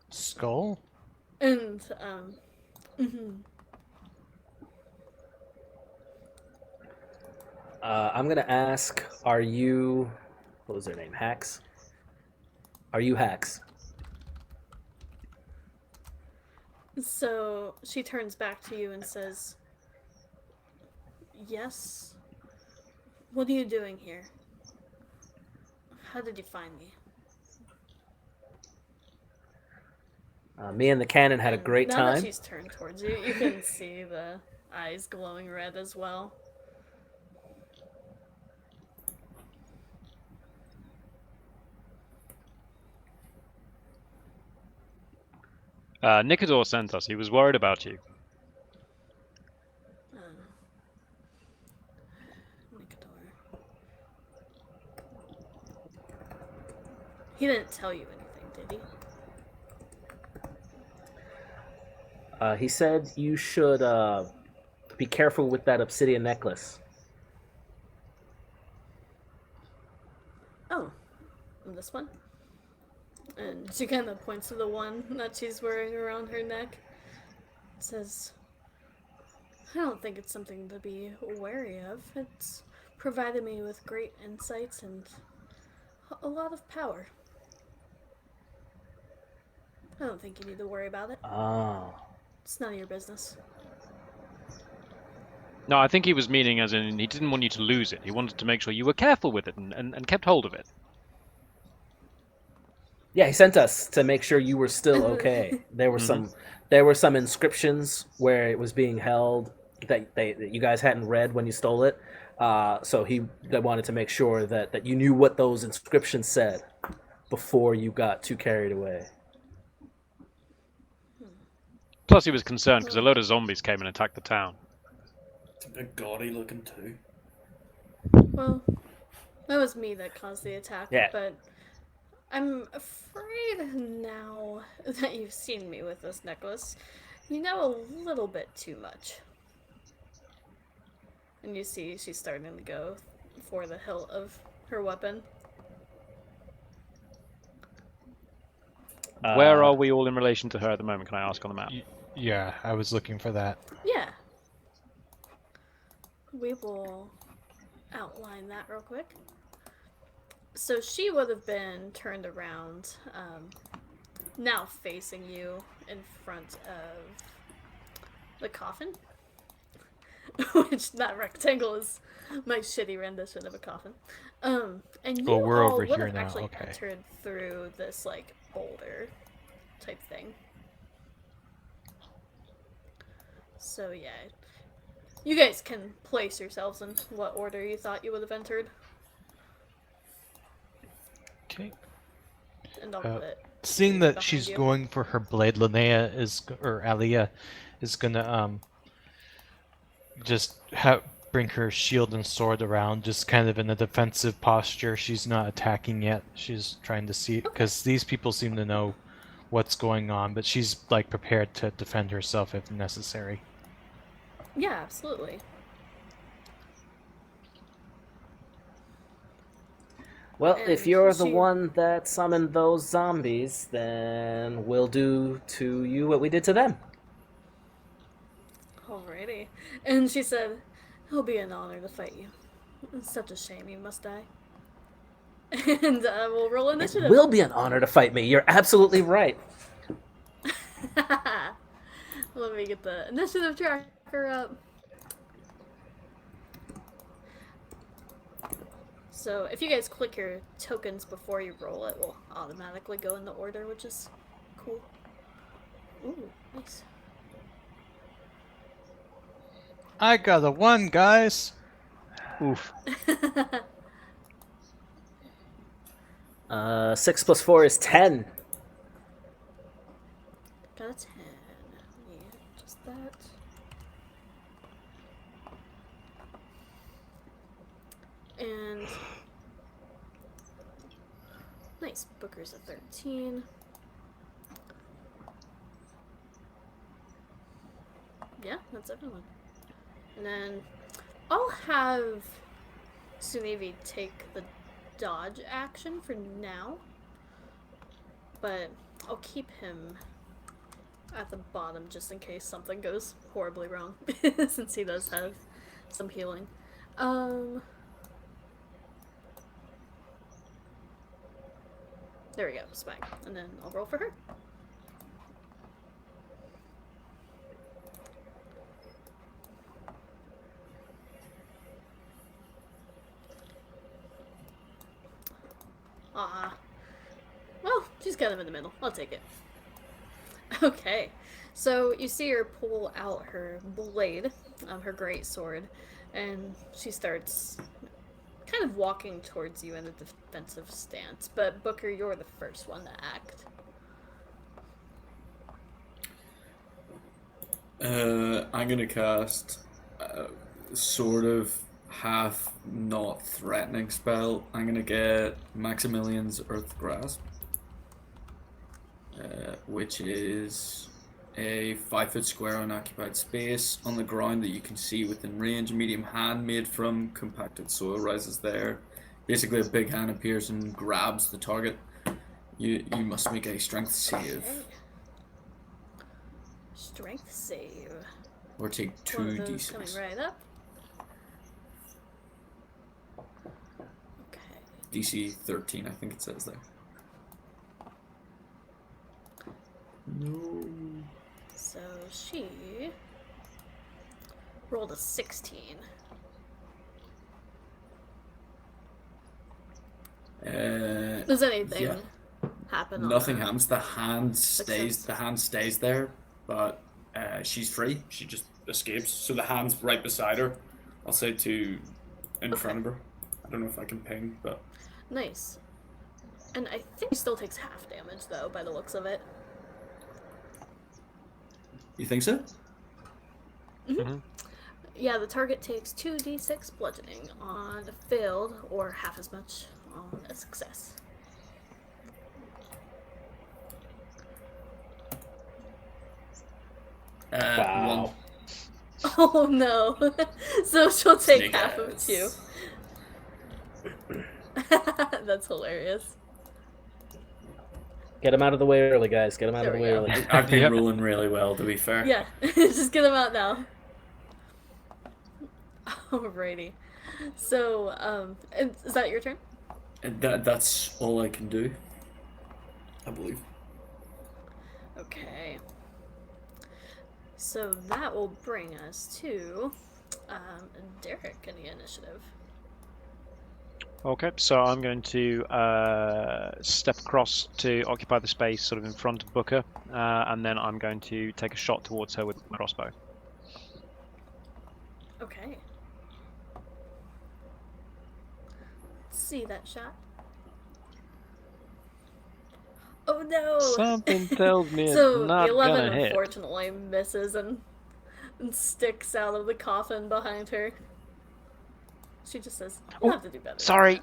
Skull? And I'm gonna ask: Are you? What was their name? Hacks. Are you Hacks? so she turns back to you and says, "Yes. What are you doing here? How did you find me?" Me and the cannon had a And great now time. that she's turned towards you, you can see the eyes glowing red as well. Nicodor sent us. He was worried about you. Nicodor. He didn't tell you anything, did he? He said you should be careful with that obsidian necklace. Oh, this one? And she kind of points to the one that she's wearing around her neck. Says, "I don't think it's something to be wary of. It's provided me with great insights and a lot of power. I don't think you need to worry about it. Oh. It's none of your business." No, I think he was meaning as in he didn't want you to lose it. He wanted to make sure you were careful with it and kept hold of it. Yeah, he sent us to make sure you were still okay. There were some inscriptions where it was being held that you guys hadn't read when you stole it. So they wanted to make sure that you knew what those inscriptions said before you got too carried away. Plus, he was concerned because a load of zombies came and attacked the town. It's a bit gaudy looking too. Well, that was me that caused the attack, Yeah. but I'm afraid now that you've seen me with this necklace, you know a little bit too much. And you see she's starting to go for the hilt of her weapon. Where are we all in relation to her at the moment? Can I ask on the map? Yeah, I was looking for that. Yeah. We will outline that real quick. So she would have been turned around, now facing you in front of the coffin. Which, that rectangle is my shitty rendition of a coffin. And you we're all over would here have now, actually okay. entered through this, like, boulder type thing. So yeah, you guys can place yourselves in what order you thought you would have entered, Okay. and I'll Uh, put Seeing Navy that behind she's you. going for her blade, Aliyah is gonna just bring her shield and sword around, just kind of in a defensive posture. She's not attacking yet. She's trying to see Okay. because these people seem to know what's going on, but she's like prepared to defend herself if necessary. Yeah, absolutely. Well, if And you're the she one that summoned those zombies, then we'll do to you what we did to them. Alrighty. And she said, it'll be an honor to fight you. It's such a shame you must die. And we'll roll It initiative. will be an honor to fight me. You're absolutely right. Let me get the initiative tracker up. So if you guys click your tokens before you roll, it will automatically go in the order, which is cool. Ooh, nice. I got a 1, guys. Oof. 6 plus 4 is 10. Got a 10. Yeah, just that. And nice. Booker's a 13. Yeah, that's everyone. And then I'll have Sunevi take the dodge action for now. But I'll keep him at the bottom just in case something goes horribly wrong. Since he does have some healing. There we go, Spag. And then I'll roll for her. Ah. Well, she's kind of in the middle. I'll take it. Okay. So you see her pull out her blade, her great sword, and she starts kind of walking towards you in a defensive stance. But Booker, you're the first one to act. I'm gonna cast sort of half not threatening spell. I'm gonna get Maximilian's Earth Grasp, which is a 5 foot square unoccupied space on the ground that you can see within range. A medium hand made from compacted soil rises there. Basically, a big hand appears and grabs the target. You must make a strength save. Okay. Strength save. Or take One of 2 those coming d6. right up. Okay. DC 13, I think it says there. No. So she rolled a 16. Does anything yeah. happen on Nothing that? happens. The hand stays. Success. The hand stays there, but she's free. She just escapes. So the hand's right beside her. I'll say in front of her. I don't know if I can ping, but Nice. And I think she still takes half damage, though, by the looks of it. you think so? Yeah, the target takes 2d6 bludgeoning on a failed, or half as much on a success. Wow. 1. Oh no! So she'll take Snake half of eyes. 2. That's hilarious. Get him out of the way early, guys. Get him out There of the we way go. early. I've been Yep. rolling really well, to be fair. Yeah, just get them out now. Alrighty. So, is that your turn? And that's all I can do, I believe. Okay. So that will bring us to Derek in the initiative. Okay, so I'm going to step across to occupy the space sort of in front of Booker, and then I'm going to take a shot towards her with my crossbow. Okay. See that shot. Oh no! Something tells me it's So the not 11 gonna hit. unfortunately misses and sticks out of the coffin behind her. She just says, "You'll Oh, have to do better." than sorry.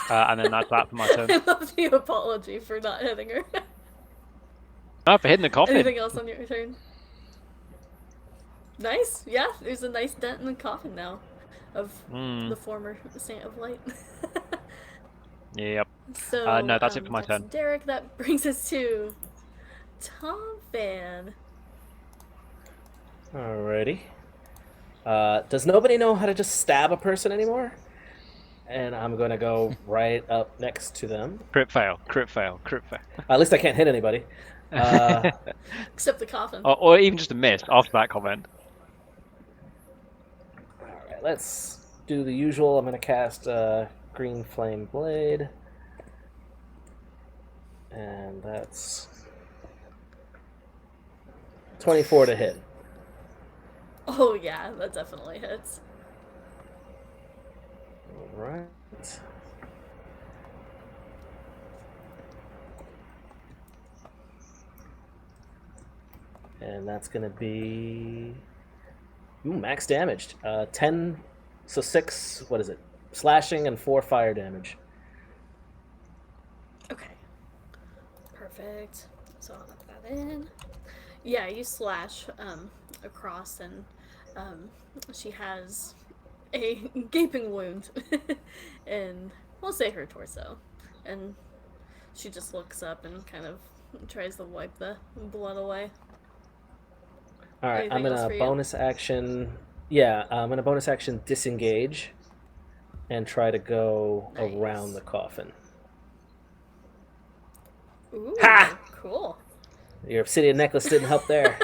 that." And then that's that for my turn. I love the apology for not hitting her. Oh, for hitting the coffin. Anything else on your turn? Nice. Yeah, there's a nice dent in the coffin now of the former Saint of Light. Yep. So No, that's it for my that's turn. Derek. That brings us to Tom Van. Alrighty. Does nobody know how to just stab a person anymore? And I'm gonna go right up next to them. Crit fail. Crit fail. Crit fail. At least I can't hit anybody. Except the coffin. Or even just a miss after that comment. Alright, let's do the usual. I'm gonna cast Green Flame Blade. And that's 24 to hit. Oh yeah, that definitely hits. Alright. And that's gonna be max damaged. 10, so 6, what is it? Slashing and 4 fire damage. Okay. Perfect. So I'll knock that in. Yeah, you slash across, and she has a gaping wound in, we'll say, her torso. And she just looks up and kind of tries to wipe the blood away. Alright, I'm Anything else gonna for you? bonus action. Yeah, I'm gonna bonus action disengage and try to go Nice. around the coffin. Ooh, Ha! cool. Your obsidian necklace didn't help there.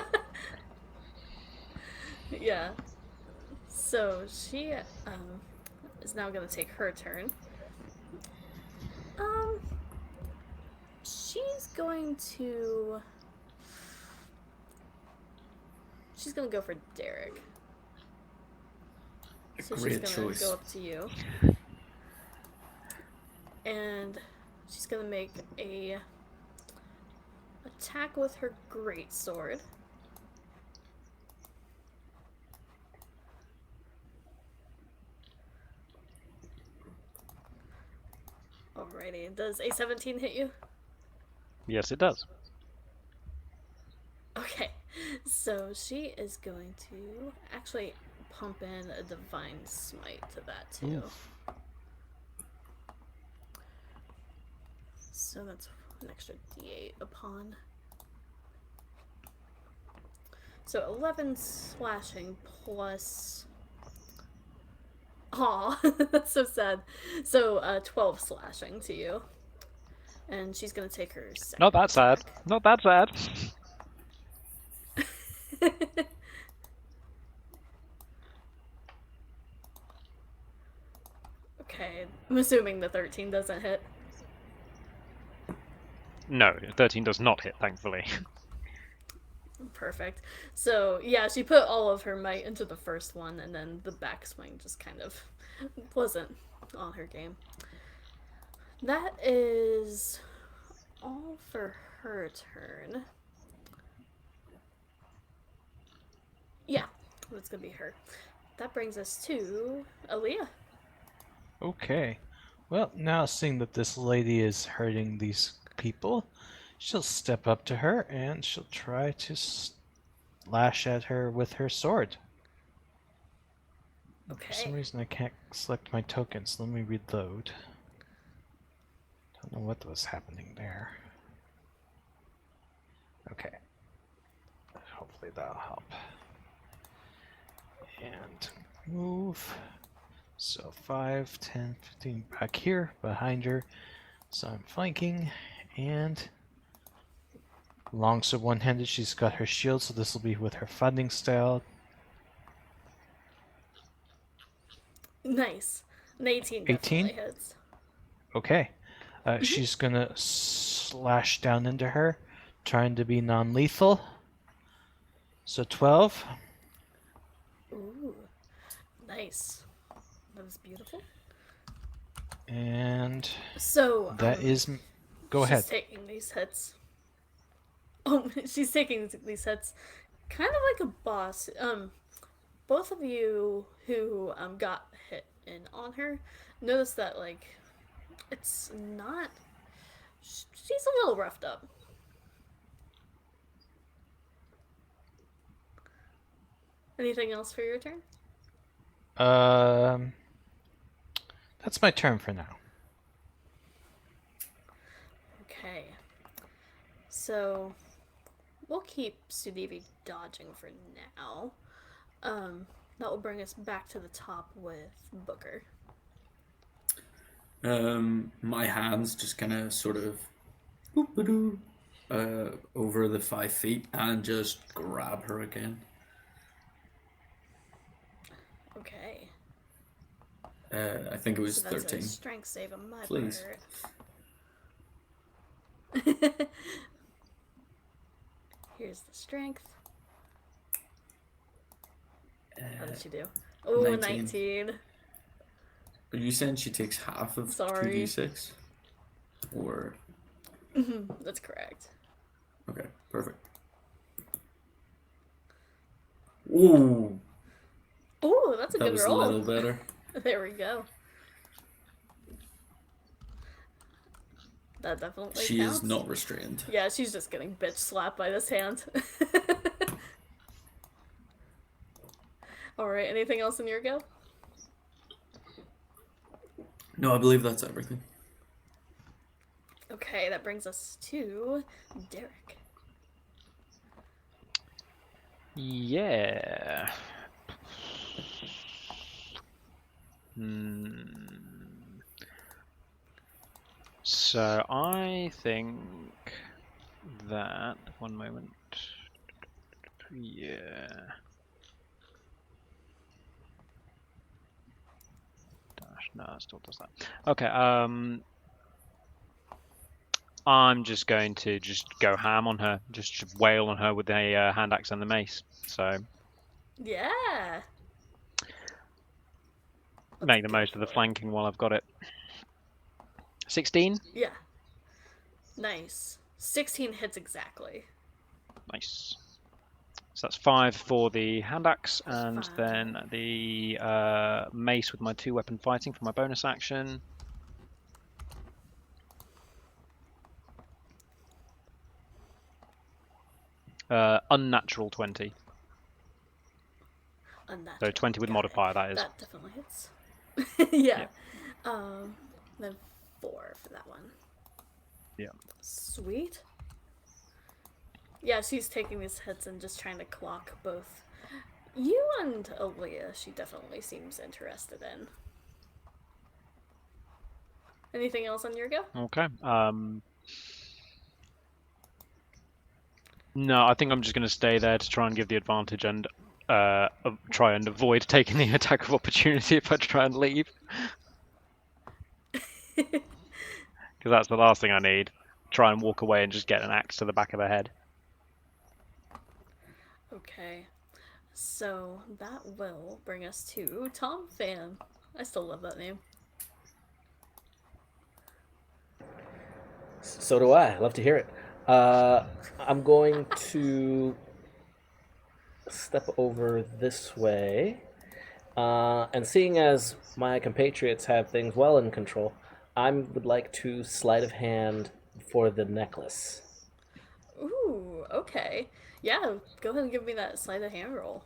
Yeah. So she is now gonna take her turn. She's going to. She's gonna go for Derek. So she's Great gonna choice. go up to you. And she's gonna make a attack with her great sword. Alrighty, does a 17 hit you? Yes, it does. Okay, so she is going to actually pump in a divine smite to that too. So that's an extra d8 upon. So 11 slashing plus. Aw, that's so sad. So 12 slashing to you. And she's gonna take her second. Not that sad. attack. Not that sad. Okay, I'm assuming the 13 doesn't hit. No, 13 does not hit, thankfully. Perfect. So yeah, she put all of her might into the first one, and then the backswing just kind of wasn't on her game. That is all for her turn. Yeah, that's gonna be her. That brings us to Aaliyah. Okay. Well, now seeing that this lady is hurting these people, she'll step up to her and she'll try to slash at her with her sword. For some Okay. reason I can't select my tokens. Let me reload. Don't know what was happening there. Okay. Hopefully that'll help. And move. So 5, 10, 15 back here behind her. So I'm flanking and longsword one-handed. She's got her shield, so this will be with her fighting style. Nice. An 18 18? definitely hits. Okay. She's gonna slash down into her, trying to be non-lethal. So 12. Ooh, nice. That was beautiful. And So, that is. Go she's ahead. taking these hits. Oh, she's taking these hits, kind of like a boss. Both of you who got hit in on her, notice that like it's not. She's a little roughed up. Anything else for your turn? Um, that's my turn for now. Okay. So we'll keep Sudevi dodging for now. That will bring us back to the top with Booker. My hands just kind of sort of boop-a-doo, over the 5 feet and just grab her again. Okay. I think it was So that's 13. a strength save on my Please. part. Here's the strength. How did she do? Oh, 19. 19. Are you saying she takes half of Sorry. 2d6? Or That's correct. okay, perfect. Ooh, Oh, that's a that good was a roll. little better. There we go. That definitely She counts. is not restrained. Yeah, she's just getting bitch slapped by this hand. Alright, anything else in your go? No, I believe that's everything. Okay, that brings us to Derek. Yeah. So I think that 1 moment. Yeah. Dash. No, it still does that. Okay. I'm just going to go ham on her, just wail on her with the hand axe and the mace. So Yeah. make the most of the flanking while I've got it. 16. Yeah. Nice. 16 hits exactly. Nice. So that's 5 for the hand axe, and 5. then the mace with my 2-weapon fighting for my bonus action. Unnatural 20. Unnatural. So 20 with Got modifier, it. that is. That definitely hits. Yeah. Yeah. Then 4 for that one. Yeah. Sweet. Yeah, she's taking these hits and just trying to clock both you and Aaliyah. She definitely seems interested in. Anything else on your go? Okay. No, I think I'm just going to stay there to try and give the advantage and try and avoid taking the attack of opportunity if I try and leave. Because that's the last thing I need. Try and walk away and just get an axe to the back of the head. Okay. So that will bring us to Tom Fan. I still love that name. So do I. Love to hear it. I'm going to step over this way. And seeing as my compatriots have things well in control, I would like to sleight of hand for the necklace. Ooh, okay. Yeah, go ahead and give me that sleight of hand roll.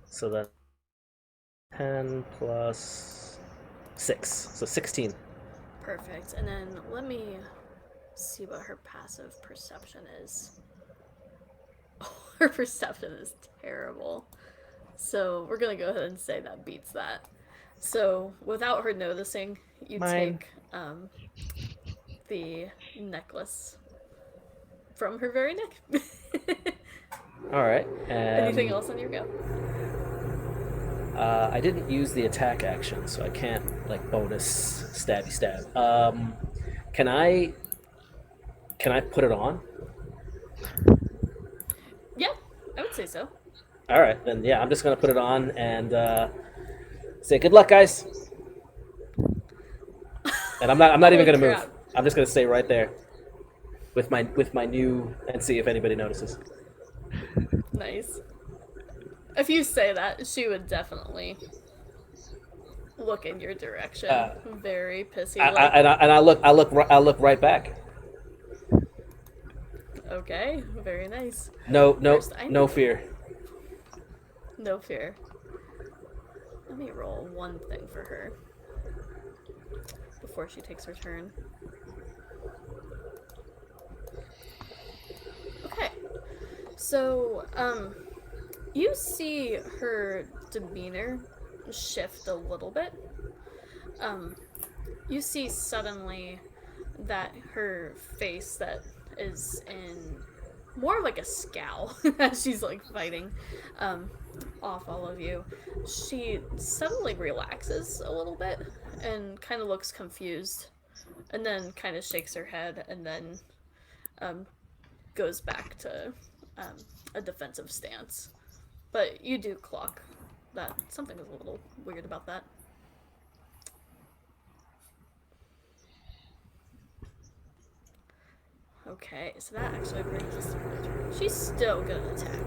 So that 10 plus 6, so 16. Perfect. And then let me see what her passive perception is. Oh, her perception is terrible. So we're gonna go ahead and say that beats that. So without her noticing, you Mine. take the necklace from her very neck. All right. Anything else on your go? I didn't use the attack action, so I can't like bonus stabby stab. Can I put it on? Yeah, I would say so. All right, then yeah, I'm just gonna put it on and say good luck, guys. And I'm not even Holy gonna move. crap. I'm just gonna stay right there with my new and see if anybody notices. Nice. If you say that, she would definitely look in your direction. Uh, Very pissy I, like. and I look right back. Okay, very nice. No First, I no need fear. no fear. Let me roll one thing for her before she takes her turn. Okay. So, you see her demeanor shift a little bit. You see suddenly that her face that is in more of like a scowl as she's like fighting off all of you. She suddenly relaxes a little bit and kind of looks confused, and then kind of shakes her head, and then um, goes back to um, a defensive stance. But you do clock that something is a little weird about that. Okay, so that actually brings us to my turn. She's still gonna attack.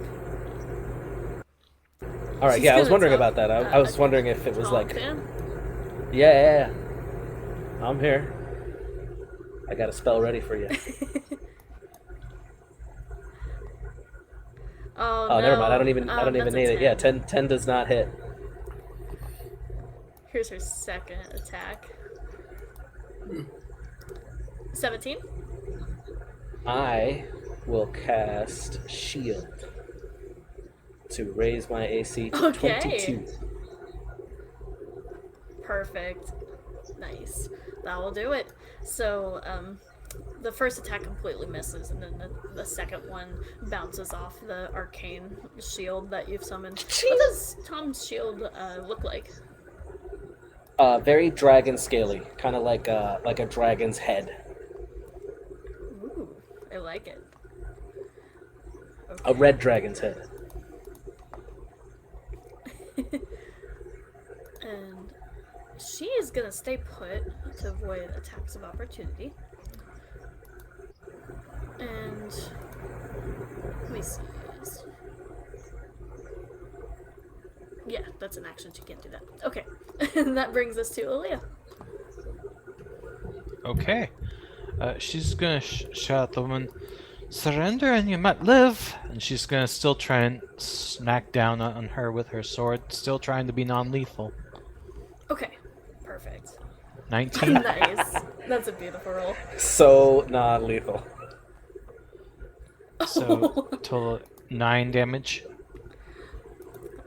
All right, She's yeah, I was gonna wondering tell, about that. I was wondering if it was Tom like, fan. yeah, I'm here. I got a spell ready for you. Oh Oh, never mind. no. I don't even That's a need it. Yeah, 10. 10 does not hit. Here's her second attack. 17? I will cast shield to raise my AC to Okay. 22. Perfect. Nice. That will do it. So, the first attack completely misses, and then the second one bounces off the arcane shield that you've summoned. What does Tom's shield look like? Very dragon scaly, kind of like a dragon's head. Ooh, I like it. Okay. A red dragon's head. And she is gonna stay put to avoid attacks of opportunity. And let me see. Yeah, that's an action. She can't do that. Okay, and that brings us to Aaliyah. Okay. She's gonna shout at the woman, "Surrender and you might live!" And she's gonna still try and smack down on her with her sword, still trying to be non-lethal. Okay, perfect. 19. Nice. That's a beautiful roll. So not lethal. So total 9 damage.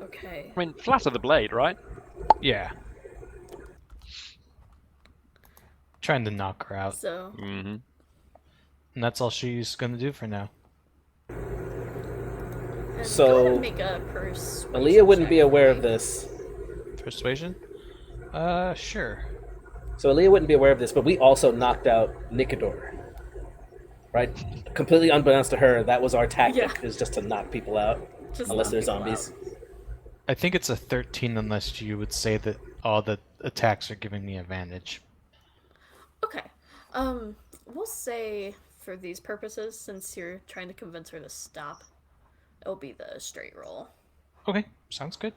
Okay. I mean, flat of the blade, right? Yeah. Trying to knock her out. So Mm-hmm. And that's all she's gonna do for now. and So, go ahead and make a persuasion Aaliyah wouldn't check be for aware me. of this. Persuasion? Sure. So Aaliyah wouldn't be aware of this, but we also knocked out Nicodor. Right? Completely unbeknownst to her, that was our tactic, Yeah. is just to knock people out. Just Unless knock they're people zombies. out. I think it's a 13 unless you would say that all the attacks are giving me advantage. Okay. We'll say for these purposes, since you're trying to convince her to stop, it'll be the straight roll. Okay, sounds good.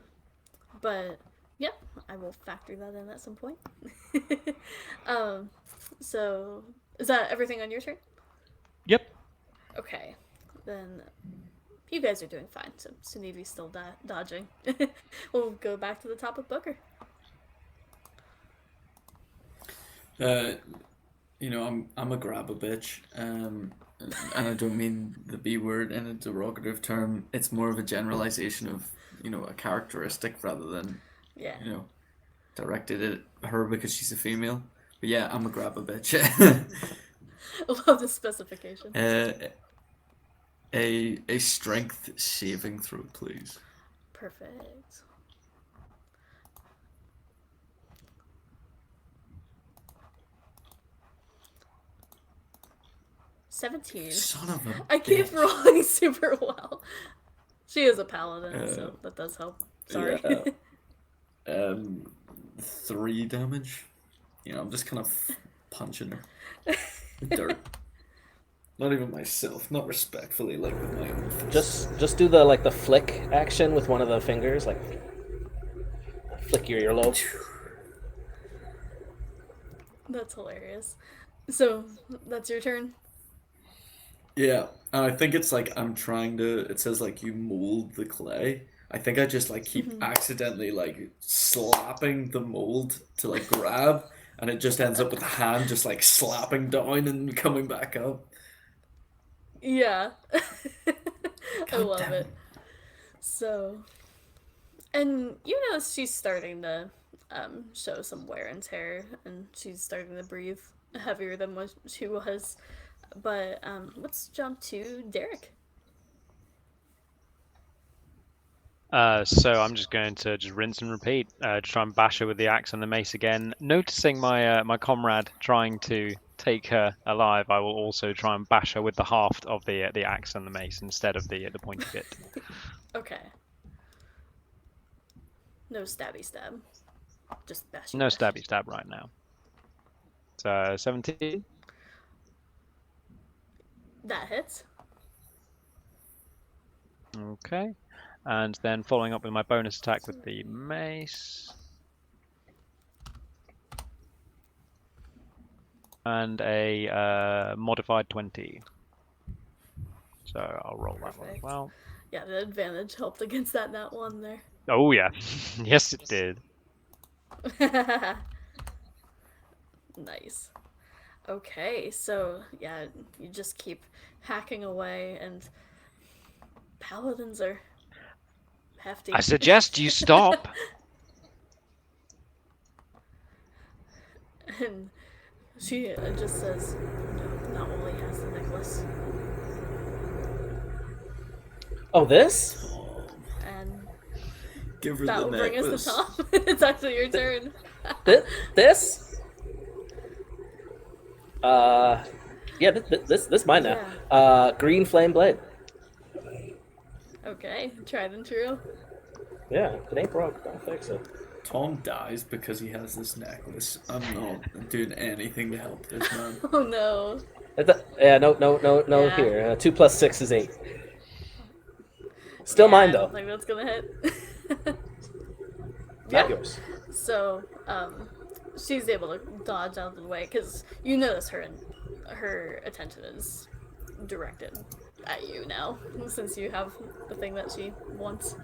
But yeah, I will factor that in at some point. So is that everything on your turn? Yep. Okay, then you guys are doing fine. So Sunevi's still dodging. We'll go back to the top of Booker. I'm a grab a bitch, and I don't mean the B word in a derogative term. It's more of a generalization of a characteristic rather than Yeah. directed at her because she's a female. But yeah, I'm a grab a bitch. I love the specification. A strength saving throw, please. Perfect. 17. Son of a I keep bitch. rolling super well. She is a paladin, so that does help. Sorry. Yeah. 3 damage. You know, I'm just kind of punching her. Dirt. Not even myself. Not respectfully, like with my own fist. Just do the flick action with one of the fingers, like flick your earlobe. That's hilarious. So, that's your turn? Yeah, and I think it's like I'm trying to. It says like you mold the clay. I think I just like keep accidentally like slapping the mold to like grab, and it just ends up with the hand just like slapping down and coming back up. Yeah. I God love damn it. it. So, and you notice she's starting to show some wear and tear, and she's starting to breathe heavier than what she was. But let's jump to Derek. So I'm just going to just rinse and repeat. Just try and bash her with the axe and the mace again. Noticing my my comrade trying to take her alive, I will also try and bash her with the haft of the axe and the mace instead of the pointy bit. Okay. No stabby stab. Just bashy No bash. stabby stab right now. So 17. That hits. Okay. And then following up with my bonus attack with the mace. And a modified 20. So I'll roll that one as Perfect. well. Yeah, the advantage helped against that nat one there. Oh yeah, yes it did. Nice. Okay, so yeah, you just keep hacking away, and paladins are hefty. I suggest you stop. And she just says, no, not only has the necklace, Oh, this? and Give her that the will bring us necklace. to Tom. It's actually your turn. This? Yeah, this mine now. Green flame blade. Okay, tried and true. Yeah, if it ain't broke, don't fix it. Tom dies because he has this necklace. I'm not doing anything to help this man. Oh no. Yeah, no, Yeah. here. 2 plus 6 is 8. Still Yeah, mine, I though. don't think that's gonna hit. Not yours. So, she's able to dodge out of the way because you notice her attention is directed at you now since you have the thing that she wants.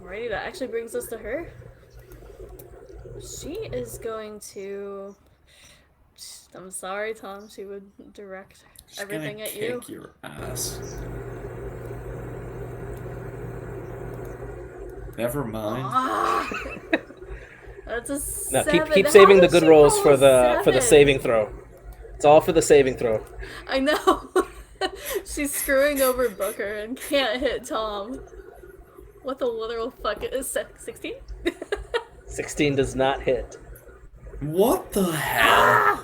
Alrighty, that actually brings us to her. She is going to. I'm sorry, Tom. She would direct She's everything gonna at you. kick your ass. Never mind. Ah! That's a No, 7. keep How saving the did good she rolls roll for a the 7? saving throw. It's all for the saving throw. I know. She's screwing over Booker and can't hit Tom. What the literal fuck is 16? 16 does not hit. What the hell?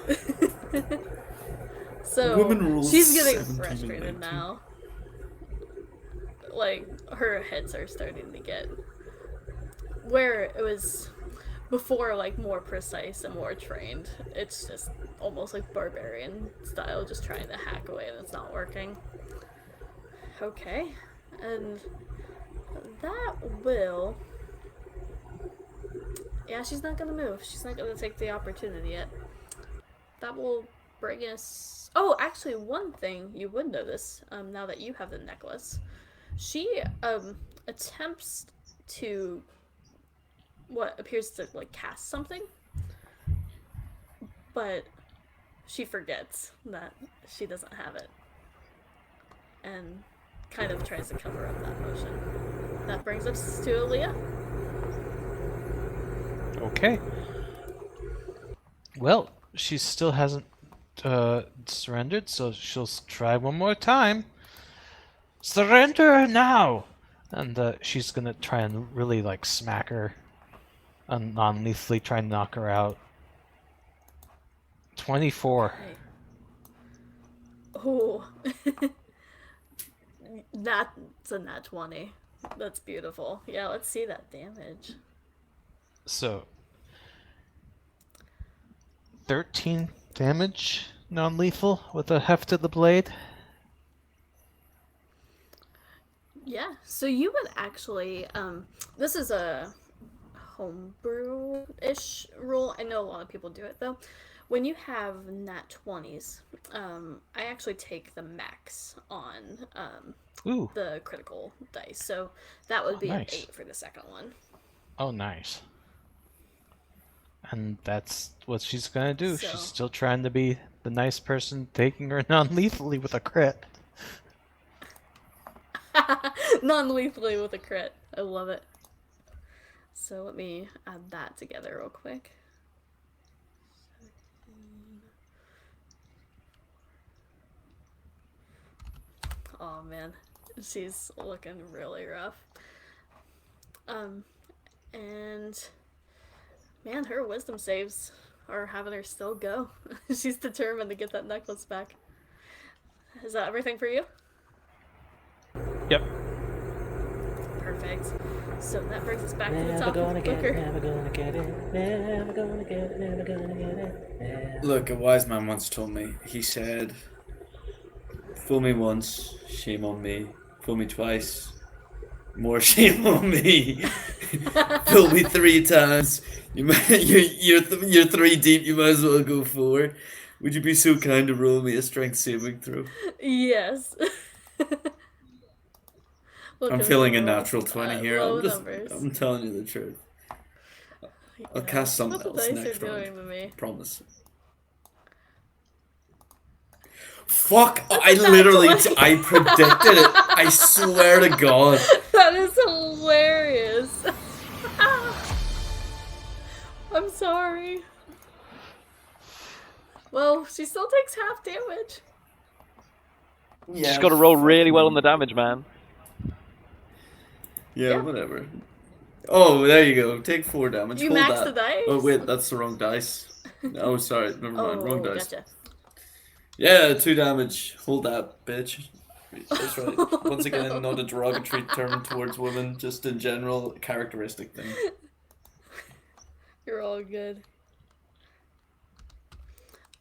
So Woman rolls she's getting 17 and frustrated 19. now. Like her hits are starting to get where it was before, like more precise and more trained. It's just almost like barbarian style, just trying to hack away and it's not working. Okay, and that will. Yeah, she's not gonna move. She's not gonna take the opportunity yet. That will bring us. Oh, actually, one thing you would notice now that you have the necklace, she attempts to what appears to like cast something, but she forgets that she doesn't have it, and kind of tries to cover up that motion. That brings us to Aaliyah. Okay. Well, she still hasn't surrendered, so she'll try one more time. Surrender now! And she's gonna try and really like smack her, and non-lethally try and knock her out. 24. Okay. Oh, that's a nat 20. That's beautiful. Yeah, let's see that damage. So 13 damage, non-lethal with a heft of the blade. Yeah, so you would actually, this is a homebrew-ish rule. I know a lot of people do it though. When you have nat 20s, I actually take the max on Ooh, the critical dice. So that would be an nice. 8 for the second one. Oh, nice. And that's what she's gonna do. So- She's still trying to be the nice person, taking her non-lethally with a crit. Non-lethally with a crit. I love it. So let me add that together real quick. Oh man, she's looking really rough. And man, her wisdom saves are having her still go. She's determined to get that necklace back. Is that everything for you? Yep. Perfect. So that brings us back to the Never top gonna of the get booker. it, never gonna get it, never gonna get it, never gonna get it. Never. Look, a wise man once told me, he said, fool me once, shame on me. Fool me twice, more shame on me. Fool me 3 times, you're 3 deep, you might as well go 4. Would you be so kind to roll me a strength saving throw? Yes. Look I'm at feeling the a roll. natural 20 here. Low numbers. I'm telling you the truth. I'll Yeah, cast see something what the else dice next are round. doing to me. Promise. Fuck! That's I a nat literally, 20. I predicted it. I swear to God. That is hilarious. I'm sorry. Well, she still takes half damage. Yeah, She's got to roll really well on fucking- the damage, man. Yeah, Yeah. whatever. Oh, there you go. Take 4 damage. You Hold max that. the dice? Oh wait, that's the wrong dice. Oh, sorry. Never mind. Wrong Oh, dice. gotcha. Yeah, 2 damage. Hold that, bitch. That's right. Oh, Once again, no. not a derogatory term towards women, just in general, a characteristic thing. You're all good.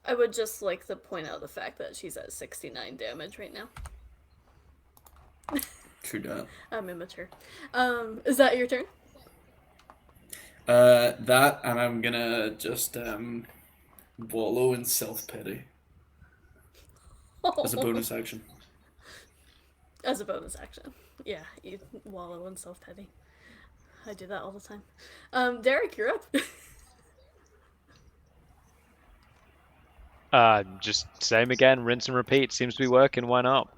I would just like to point out the fact that she's at 69 damage right now. True that. I'm immature. Is that your turn? That, and I'm gonna just wallow in self-pity as a bonus action. As a bonus action. Yeah, you wallow in self-pity. I do that all the time. Derek, you're up. Just same again, rinse and repeat. Seems to be working. Why not?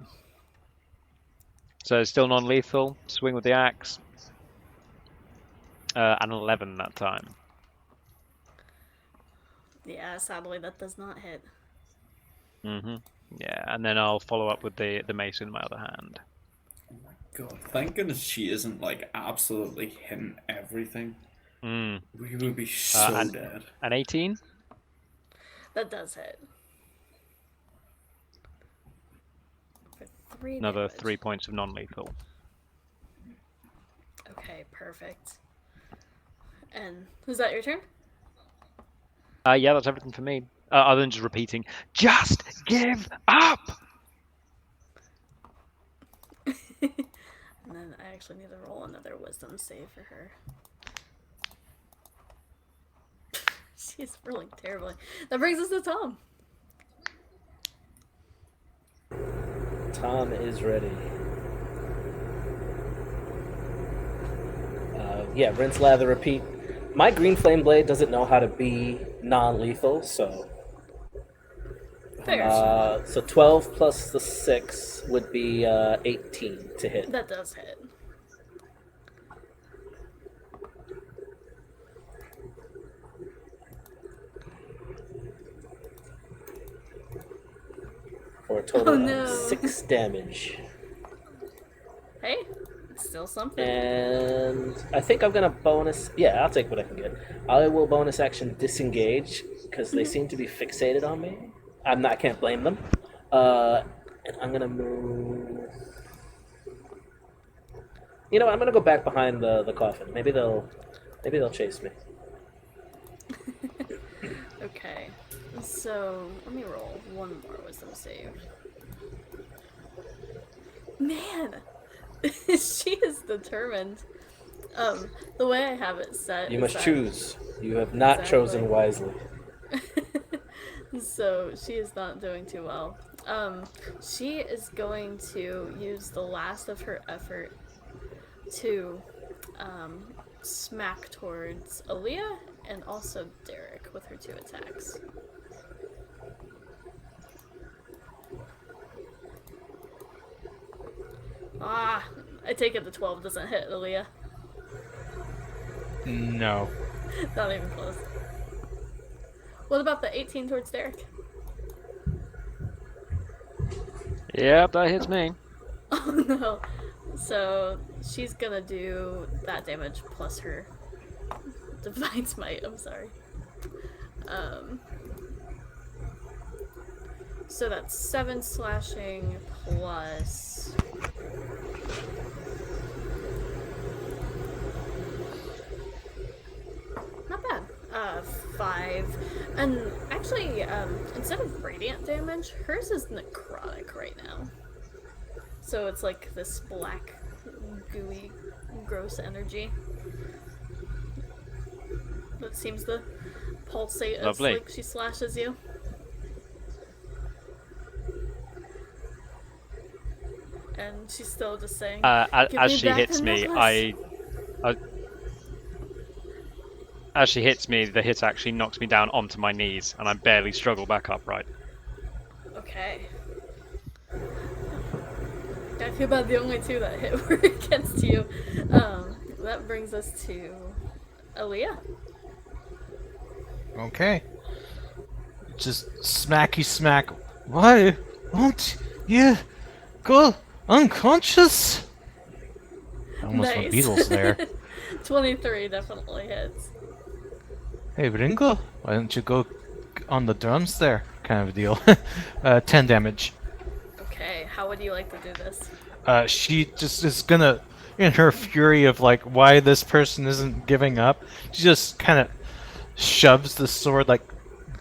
So still non-lethal. Swing with the axe. An 11 that time. Yeah, sadly that does not hit. Yeah, and then I'll follow up with the mace in my other hand. God, thank goodness she isn't like absolutely hitting everything. Mm. We would be so dead. An 18. That does hit. For 3 Another damage. 3 points of non-lethal. Okay, perfect. And is that your turn? Yeah, that's everything for me. Other than just repeating, just give up. And then I actually need to roll another wisdom save for her. She's rolling terribly. That brings us to Tom. Tom is ready. Yeah, rinse, lather, repeat. My green flame blade doesn't know how to be non-lethal, so Fair. so 12 plus the 6 would be 18 to hit. That does hit. For a total no. of 6 damage. Hey, it's still something. And I think I'm gonna bonus. Yeah, I'll take what I can get. I will bonus action disengage because they seem to be fixated on me. I can't blame them. And I'm gonna move. You know, I'm gonna go back behind the coffin. Maybe they'll chase me. Okay. So let me roll one more wisdom save. Man, she is determined. The way I have it set. You is must that- choose. You have not chosen wisely. So she is not doing too well. She is going to use the last of her effort to smack towards Aaliyah and also Derek with her 2 attacks. Ah, I take it the 12 doesn't hit Aaliyah. No. Not even close. What about the 18 towards Derek? Yep, that hits me. Oh no. So she's gonna do that damage plus her Divine Smite, I'm sorry. So that's 7 slashing plus. Not bad. 5. And actually, instead of radiant damage, hers is necrotic right now. So it's like this black, gooey, gross energy that seems to pulsate as Lovely. like she slashes you. And she's still just saying, "Give As me she back hits the me, necklace." as she hits me, the hit actually knocks me down onto my knees, and I barely struggle back upright. Okay. I feel bad the only 2 that hit were against you. That brings us to Aaliyah. Okay. Just smacky smack. Why won't you go unconscious? I almost went Beatles there. 23 definitely hits. Hey, Ringo, why don't you go on the drums there? Kind of a deal. 10 damage. Okay, how would you like to do this? She just is gonna, in her fury of like why this person isn't giving up, she just kind of shoves the sword like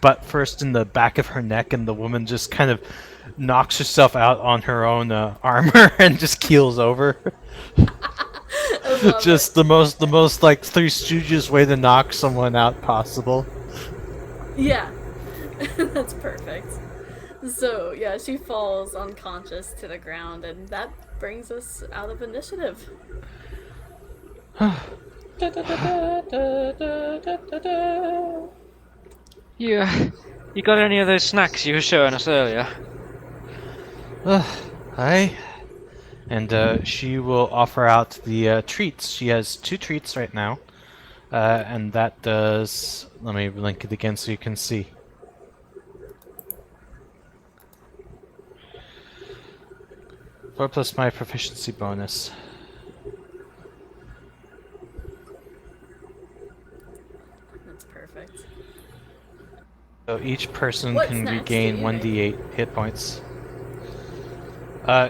butt first in the back of her neck, and the woman just kind of knocks herself out on her own armor and just keels over. I love Just it. the most like Three Stooges way to knock someone out possible. Yeah, that's perfect. So, yeah, she falls unconscious to the ground, and that brings us out of initiative. You got any of those snacks you were showing us earlier? Hi. And she will offer out the treats. She has 2 treats right now. And that does... Let me link it again so you can see. Four plus my proficiency bonus. That's perfect. So each person What can snacks do regain you 1d8 hit points.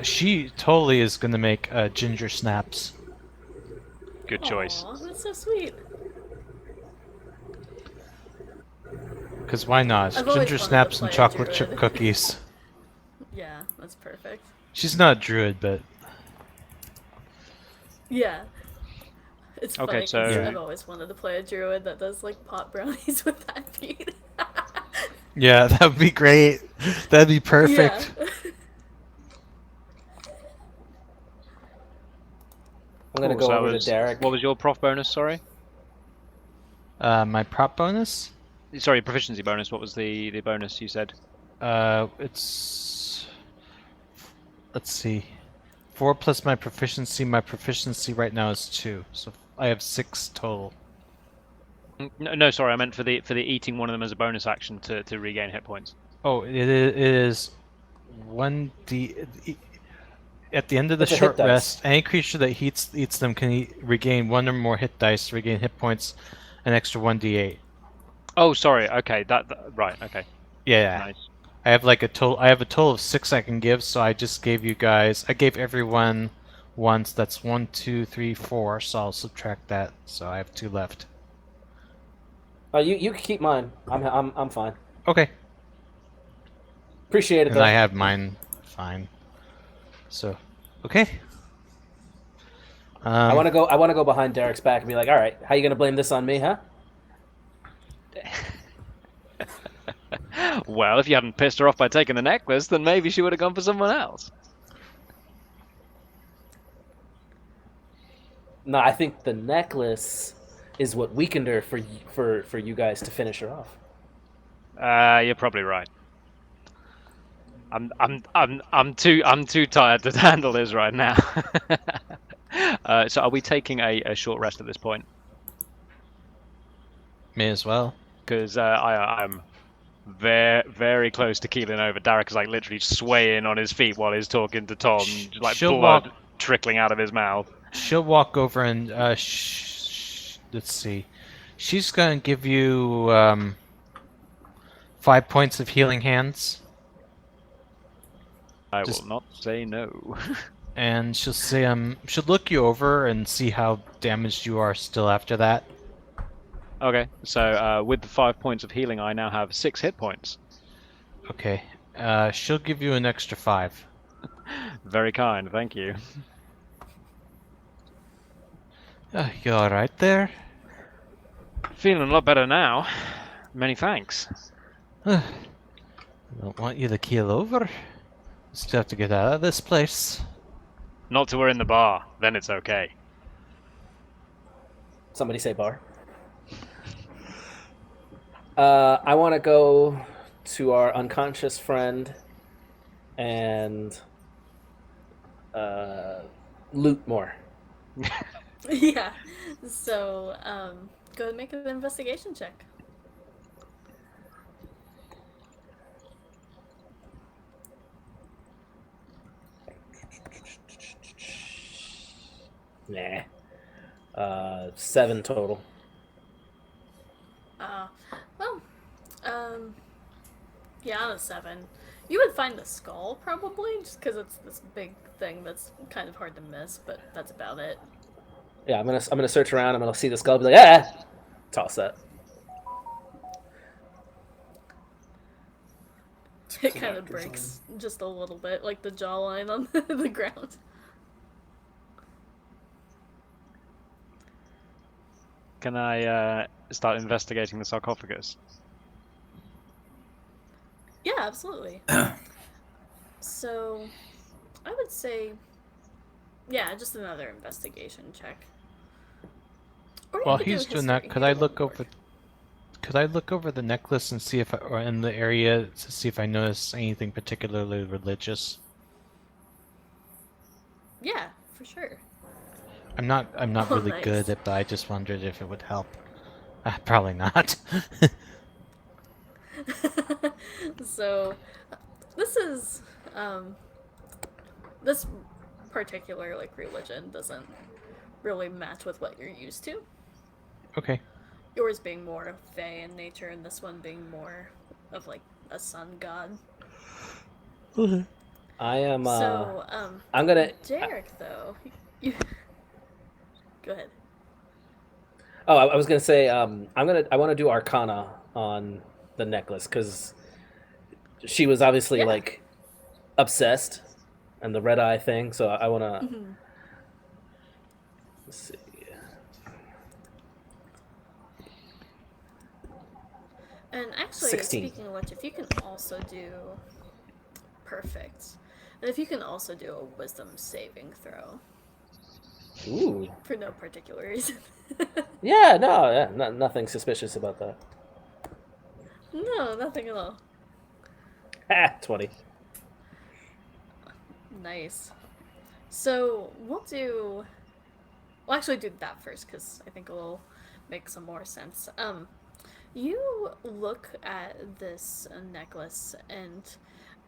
She totally is gonna make ginger snaps. Good choice. Aw, that's so sweet. Because why not? I've always Ginger wanted to snaps and play a chocolate chip druid. cookies. Yeah, that's perfect. She's not a druid, but Yeah. It's Okay, funny 'cause so- I've always wanted to play a druid that does like pot brownies with that feed. yeah, that would be great. That'd be perfect. Yeah. I'm gonna Cool, go so that over was- to Derek. What was your prof bonus, sorry? My prop bonus? Sorry, proficiency bonus. What was the bonus you said? It's... Let's see. 4 plus my proficiency. My proficiency right now is 2. So I have 6 total. No, sorry, I meant for the eating one of them as a bonus action to regain hit points. Oh, it is 1d... At the end of the It's a hit short dice. rest, any creature that eats them can regain 1 or more hit dice to regain hit points, an extra 1d8. Oh, sorry. Okay, that right. Okay, Yeah. nice. I have like a total. I have a total of 6 I can give, so I just gave you guys. I gave everyone once. That's 1, 2, 3, 4. So I'll subtract that. So I have 2 left. You can keep mine. I'm fine. Okay. Appreciate it And I though. have mine. Fine. So, okay. I want to go. I want to go behind Derek's back and be like, "All right, how you gonna blame this on me, huh?" Well, if you hadn't pissed her off by taking the necklace, then maybe she would have gone for someone else. No, I think the necklace is what weakened her for you guys to finish her off. You're probably right. I'm too tired to handle this right now. So are we taking a short rest at this point? May as well. Because I'm very close to keeling over. Derek is like literally swaying on his feet while he's talking to Tom, like she'll blood trickling out of his mouth. She'll walk over and let's see. She's gonna give you 5 points of healing hands, I Just- will not say no. and she'll say she'll look you over and see how damaged you are still after that. Okay, so with the 5 points of healing, I now have 6 hit points. Okay. She'll give you an extra 5. Very kind, thank you. You all right there? Feeling a lot better now. Many thanks. I don't want you to keel over. Just have to get out of this place. Not till we're in the bar, then it's okay. Somebody say bar. I want to go to our unconscious friend and loot more. Yeah. So, go ahead and make an investigation check. Nah. 7 total. Well, yeah, on a 7. You would find the skull, probably, just because it's this big thing that's kind of hard to miss, but that's about it. Yeah, I'm gonna search around. I'm gonna see the skull. Be like, ah, toss that. It kind of breaks just a little bit, like the jawline on the ground. Can I start investigating the sarcophagus? Yeah, absolutely. So, I would say, yeah, just another investigation check. Or you While could do he's doing history. that, could Either I one look would over? work. Could I look over the necklace and see if, or in the area, to see if I notice anything particularly religious? Yeah, for sure. I'm not Oh, really nice. good at it, but I just wondered if it would help. Probably not. So, this is, this particular, like, religion doesn't really match with what you're used to. Okay. Yours being more of Fae in nature, and this one being more of, like, a sun god. I am. So, I'm gonna. Jarek, though, you... Go ahead. Oh, I was gonna say. I want to do Arcana on the necklace because she was obviously Yeah. like obsessed, and the red eye thing. So I want to. Mhm. Let's see. And actually, 16. speaking of which, if you can also do... Perfect. And if you can also do a wisdom saving throw, Ooh. for no particular reason. Yeah. No. Yeah. Nothing suspicious about that. No, nothing at all. 20. Nice. So, we'll actually do that first, because I think it'll make some more sense. You look at this necklace, and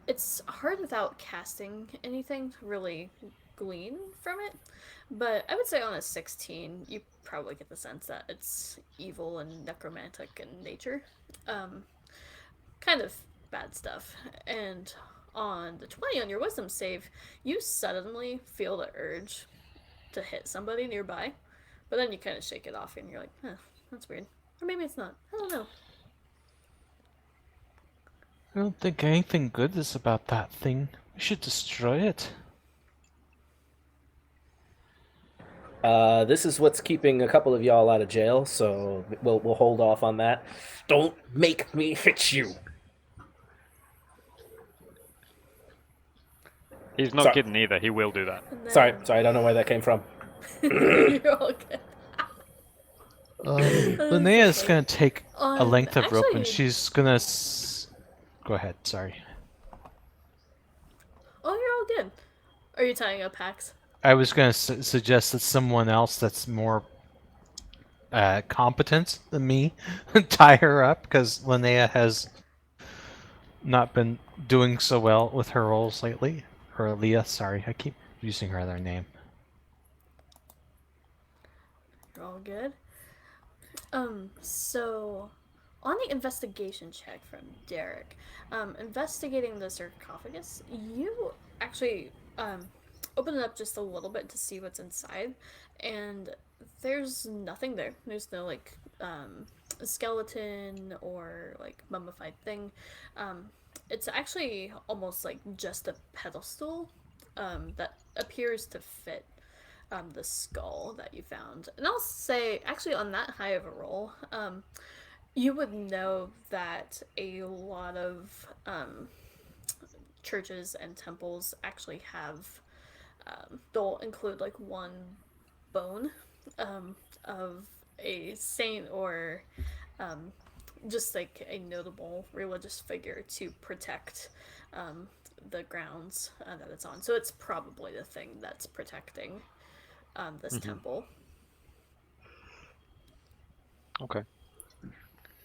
it's hard without casting anything to really glean from it. But I would say on a 16, you probably get the sense that it's evil and necromantic in nature. Kind of bad stuff. And on the 20 on your wisdom save, you suddenly feel the urge to hit somebody nearby, but then you kind of shake it off and you're like, huh, that's weird. Or maybe it's not. I don't know. I don't think anything good is about that thing. We should destroy it. This is what's keeping a couple of y'all out of jail, so we'll hold off on that. Don't make me hit you. He's not Sorry. kidding either. He will do that. And then... Sorry, I don't know where that came from. You're all good. Linnea's gonna take a length of rope and actually- she's gonna. Go ahead. Sorry. Oh, you're all good. Are you tying up Pax? I was gonna suggest that someone else that's more competent than me tie her up, because Linnea has not been doing so well with her roles lately. Or Leah, sorry, I keep using her other name. You're all good. So on the investigation check from Derek, investigating the sarcophagus, you actually open it up just a little bit to see what's inside, and there's nothing there. There's no like skeleton or like mummified thing. It's actually almost like just a pedestal that appears to fit the skull that you found. And I'll say, actually, on that high of a roll, you would know that a lot of churches and temples actually have, they'll include like one bone of a saint or just like a notable religious figure to protect the grounds that it's on. So it's probably the thing that's protecting this temple. Okay.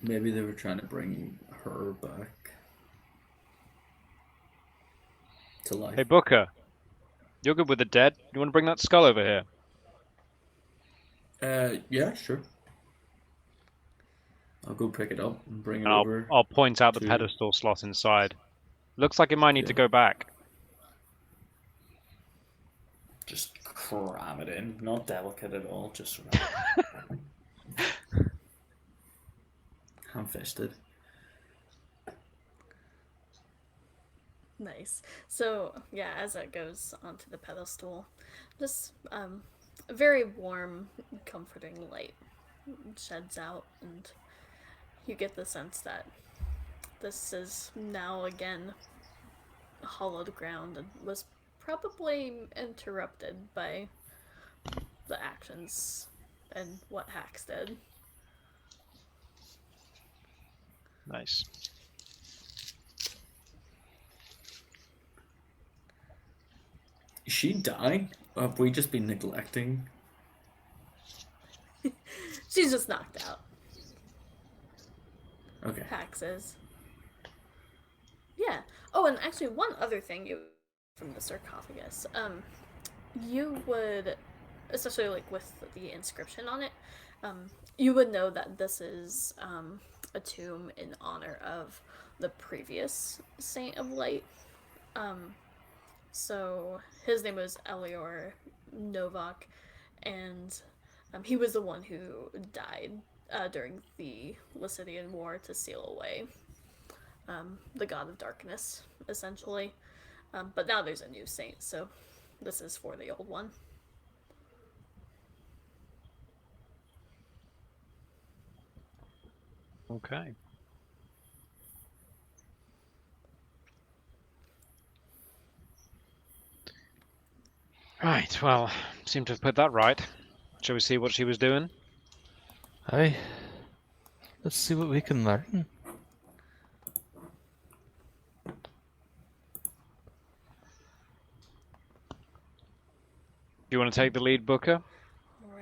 Maybe they were trying to bring her back to life. Hey, Booker. You're good with the dead. You want to bring that skull over here? Yeah, sure. I'll go pick it up and bring it And over. I'll point out the to- pedestal slot inside. Looks like it might need to Yeah. go back. Just cram it in. Not delicate at all. Just ham-fisted. Nice. So, yeah, as it goes onto the pedestal, just a very warm, comforting light sheds out, and you get the sense that this is now again hollowed ground and was probably interrupted by the actions and what Hax did. Nice. Is she dying? Have we just been neglecting? She's just knocked out. Okay. Hax is. Yeah. Oh, and actually, one other thing you from the sarcophagus, you would, especially like with the inscription on it, you would know that this is a tomb in honor of the previous Saint of Light. So his name was Elior Novak, and he was the one who died during the Lycidian War to seal away the god of darkness, essentially. But now there's a new saint, so this is for the old one. Okay. Right, well, seem to have put that right. Shall we see what she was doing? Aye. Let's see what we can learn. Do you want to take the lead, Booker?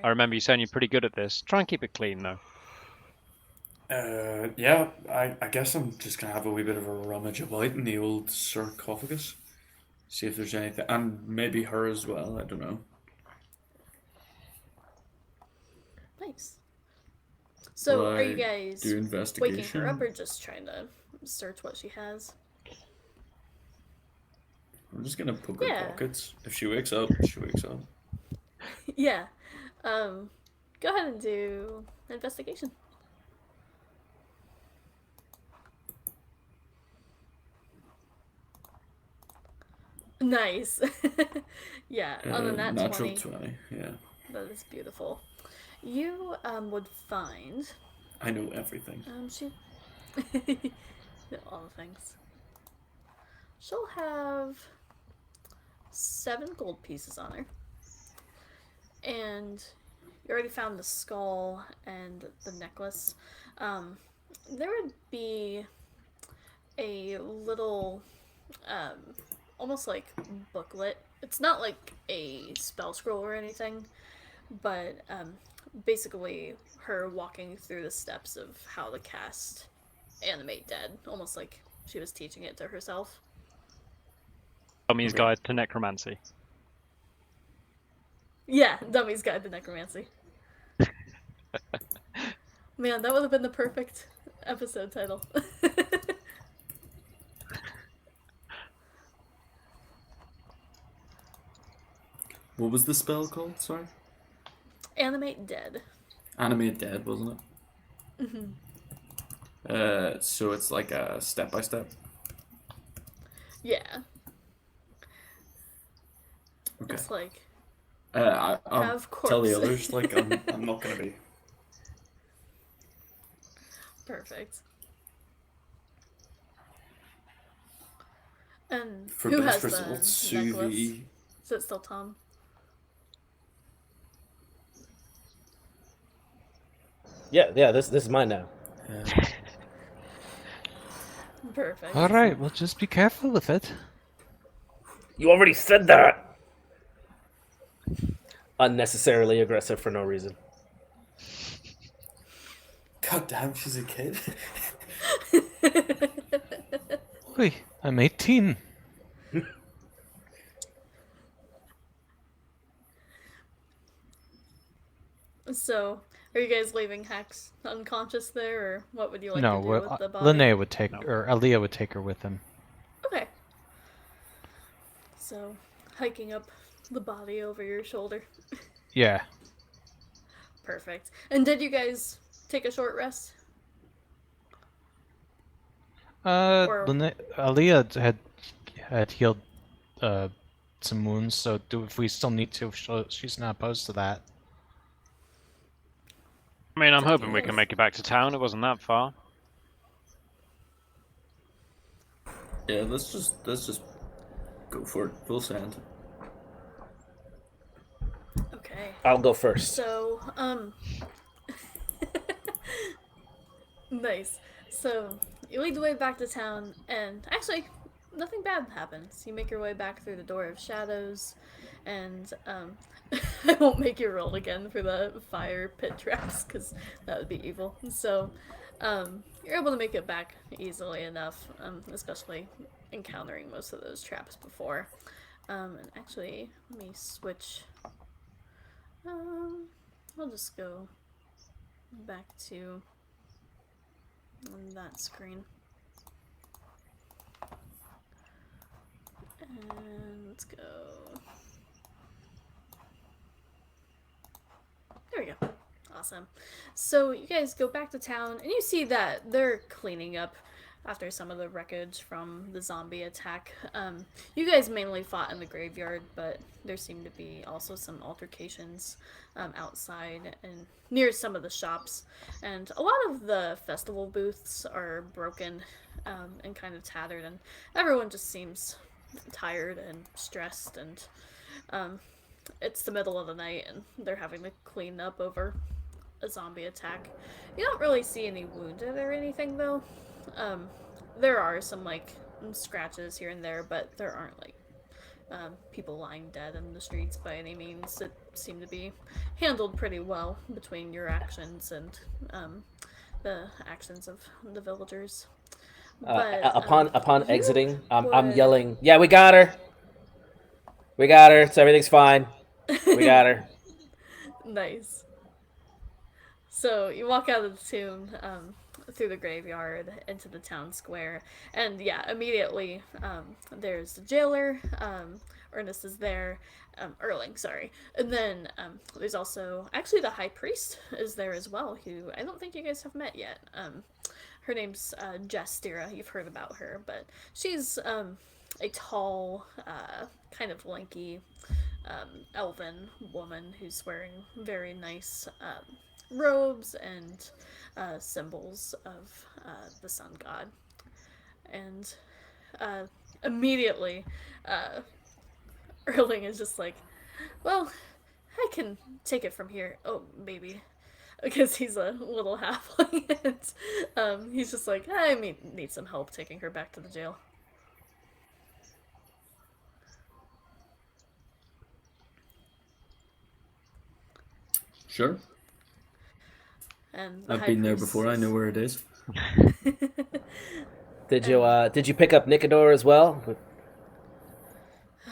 I remember you saying you're pretty good at this. Try and keep it clean, though. Yeah, I guess I'm just gonna have a wee bit of a rummage about in the old sarcophagus. See if there's anything, and maybe her as well, I don't know. Nice. So, Will are you I guys do waking investigation? her up or just trying to search what she has. I'm just gonna poke Yeah. her pockets. If she wakes up, she wakes up. Yeah. Go ahead and do investigation. Nice. Yeah, on a nat Natural 20. 20, yeah. That is beautiful. You would find I know everything. she all the things. She'll have 7 gold pieces on her. And you already found the skull and the necklace. There would be a little, almost like booklet. It's not like a spell scroll or anything, but basically her walking through the steps of how to cast Animate Dead, almost like she was teaching it to herself. Dummy's Okay. Guide to Necromancy. Yeah, Dummy's Guide to Necromancy. Man, that would have been the perfect episode title. What was the spell called? Sorry? Animate Dead. Animate Dead, wasn't it? So it's like a step by step. Yeah. Okay. It's like I'll have tell the corpse. others. Like I'm not gonna be. Perfect. And For who best has result, the sous necklace? vide. Is it still Tom? Yeah. This is mine now. Perfect. All right, well, just be careful with it. You already said that. Unnecessarily aggressive for no reason. God damn, she's a kid. Oi, I'm 18. So, are you guys leaving Hex unconscious there, or what would you like No, to do with the body? Linnea would take, No. or Aaliyah would take her with him. Okay. So, hiking up the body over your shoulder. Yeah. Perfect. And did you guys take a short rest? Or- Aaliyah had healed some wounds, so if we still need to, she's not opposed to that. I mean, I'm It's up to hoping we you. can make it back to town. It wasn't that far. Yeah, let's just go for it. Full send. Okay. I'll go first. So, nice. So, you lead the way back to town, and actually, nothing bad happens. You make your way back through the Door of Shadows, and, I won't make you roll again for the fire pit traps, because that would be evil. So, you're able to make it back easily enough, especially encountering most of those traps before. And actually, let me switch. I'll just go back to on that screen. And let's go. There we go. Awesome. So you guys go back to town and you see that they're cleaning up after some of the wreckage from the zombie attack. You guys mainly fought in the graveyard, but there seemed to be also some altercations outside and near some of the shops. And a lot of the festival booths are broken and kind of tattered, and everyone just seems tired and stressed, and it's the middle of the night and they're having to clean up over a zombie attack. You don't really see any wounded or anything though. There are some like scratches here and there, but there aren't like people lying dead in the streets by any means. It seemed to be handled pretty well between your actions and the actions of the villagers. But Upon you exiting, I'm would- yelling, "Yeah, we got her! We got her! So everything's fine. We got her." Nice. So you walk out of the tomb. through the graveyard into the town square. And yeah, immediately there's the jailer. Ernest is there. Erling, sorry. And then there's also actually the high priest is there as well, who I don't think you guys have met yet. Her name's Jess Stira. You've heard about her, but she's a tall, kind of lanky, elven woman who's wearing very nice robes and symbols of the sun god. And immediately, uh, Erling is just like, well, I can take it from here. Oh, maybe. Because he's a little halfling. And he's just like, I need some help taking her back to the jail. Sure. And the I've high been there priest before. I is- know where it is. Did you pick up Nicodor as well?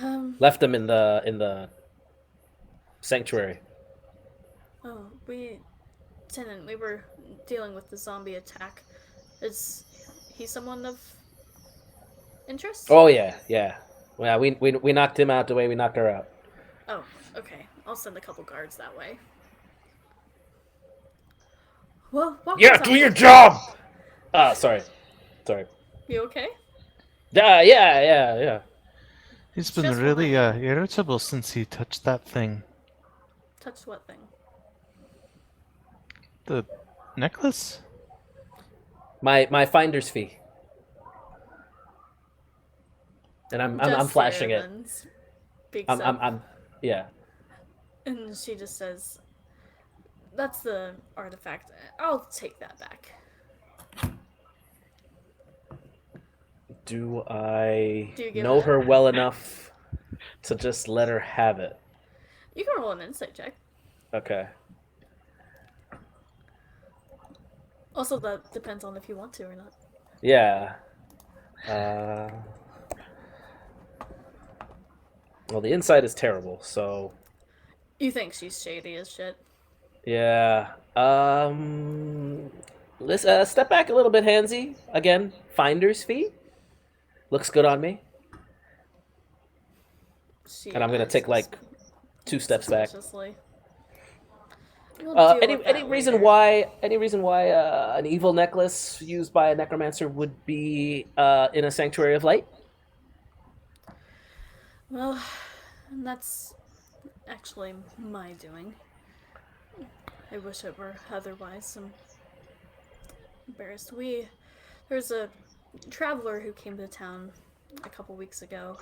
um, Left him in the sanctuary. oh, we were dealing with the zombie attack. Is he someone of interest? Oh yeah, yeah. Well, we knocked him out the way we knocked her out. Oh, okay. I'll send a couple guards that way. Well, walk Yeah, us out. do your job. Sorry. You okay? Yeah. He's been Just really fine. irritable since he touched that thing. Touched what thing? The necklace? My finder's fee. And I'm Just flashing it. then speaks I'm up, yeah. and she just says, "That's the artifact. I'll take that back." Do I Do you give know it? her well enough to just let her have it? You can roll an insight check. Okay. Also, that depends on if you want to or not. Yeah. Well, the inside is terrible, so You think she's shady as shit. yeah. Let's step back a little bit, Hansy. Again, finder's fee. Looks good on me. She And I'm gonna eyes take this like 2 steps back. suspiciously. We'll deal Any with that any reason later. why an evil necklace used by a necromancer would be in a sanctuary of light? Well, that's actually my doing. I wish it were otherwise. I'm embarrassed. There's a traveler who came to town a couple weeks ago,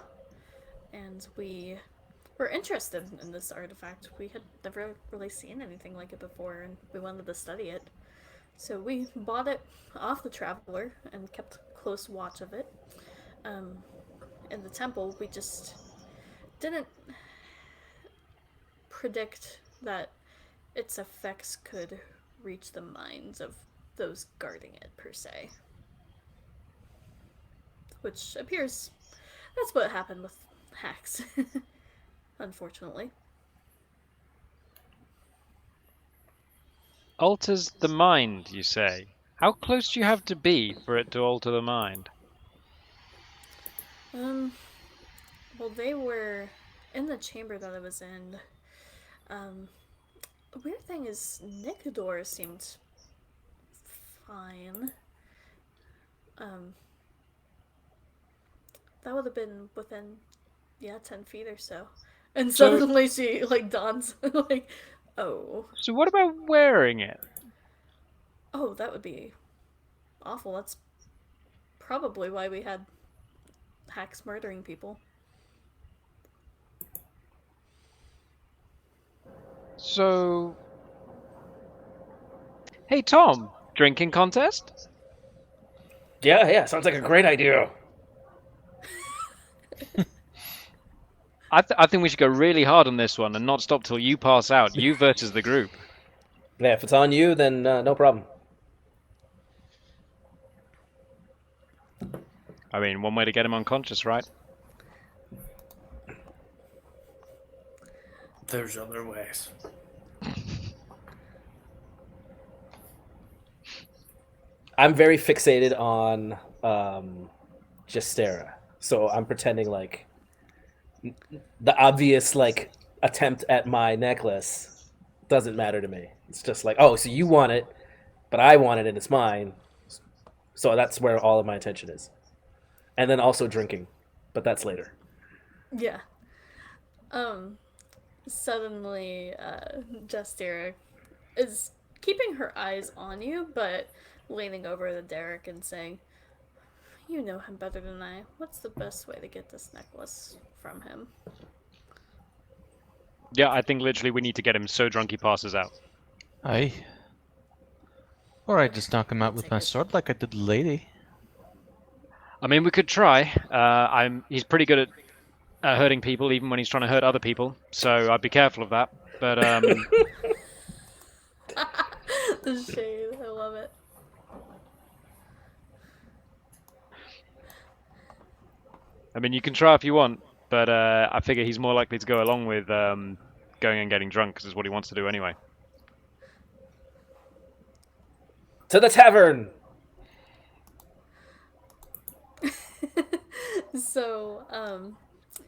and we were interested in this artifact. We had never really seen anything like it before, and we wanted to study it. So we bought it off the traveler and kept close watch of it. In the temple, we just didn't predict that its effects could reach the minds of those guarding it, per se. Which appears that's what happened with hacks, unfortunately. Alters the mind, you say? How close do you have to be for it to alter the mind? Well, they were in the chamber that I was in. The weird thing is, Nicodor seemed fine. That would have been within, 10 feet or so. And So- suddenly she, dawns, oh. So what about wearing it? Oh, that would be awful. That's probably why we had hacks murdering people. So... Hey, Tom, drinking contest? Yeah. Sounds like a great idea. I think we should go really hard on this one and not stop till you pass out. You versus the group. Yeah, if it's on you, then no problem. I mean, one way to get him unconscious, right? There's other ways. I'm very fixated on Gestera, so I'm pretending like the obvious like attempt at my necklace doesn't matter to me. It's just like, oh, so you want it, but I want it and it's mine. So that's where all of my attention is. And then also drinking, but that's later. Yeah. Suddenly, Justira is keeping her eyes on you, but leaning over to Derek and saying, "You know him better than I. What's the best way to get this necklace from him?" Yeah, I think literally we need to get him so drunk he passes out. Aye. Or I just knock him out I'll with take my it. sword like I did the lady. I mean, we could try. He's pretty good at hurting people, even when he's trying to hurt other people. So I'd be careful of that. But The shade, I love it. I mean, you can try if you want. But I figure he's more likely to go along with going and getting drunk because it's what he wants to do anyway. To the tavern! So,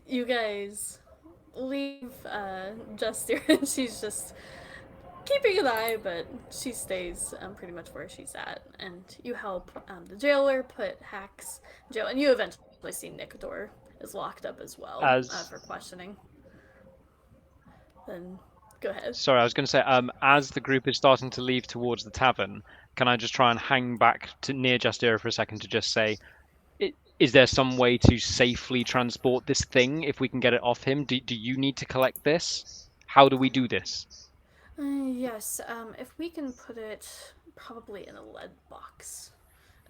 you guys leave Justira, and she's just keeping an eye, but she stays pretty much where she's at. And you help the jailer put Hacks in jail, and you eventually see Nicodor is locked up as well As for questioning. Then go ahead. Sorry, I was going to say, as the group is starting to leave towards the tavern, can I just try and hang back to near Justira for a second to just say, is there some way to safely transport this thing if we can get it off him? Do you need to collect this? How do we do this? Yes, if we can put it probably in a lead box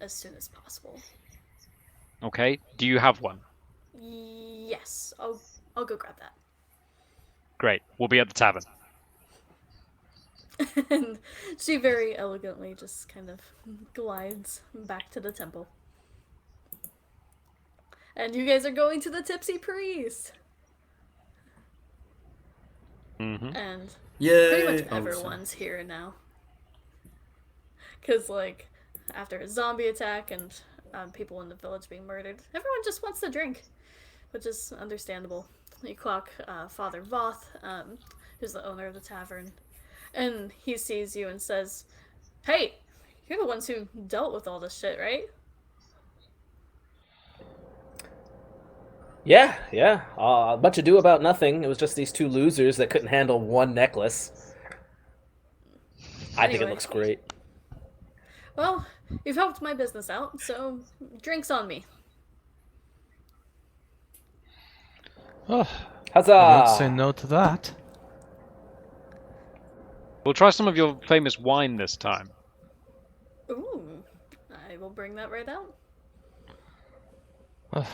as soon as possible. Okay, do you have one? Yes, I'll go grab that. Great, we'll be at the tavern. And she very elegantly just kind of glides back to the temple. And you guys are going to the Tipsy Priest. Mm-hmm. And Yay! pretty much Oh, sorry. everyone's here now. Because, like, after a zombie attack and people in the village being murdered, everyone just wants to drink, which is understandable. You clock Father Voth, who's the owner of the tavern, and he sees you and says, "Hey, you're the ones who dealt with all this shit, right?" Yeah. Much ado about nothing. It was just these two losers that couldn't handle one necklace. I think it Anyway. looks great. Well, you've helped my business out, so drinks on me. Oh, Huzzah! I won't say no to that. We'll try some of your famous wine this time. Ooh, I will bring that right out. Oh,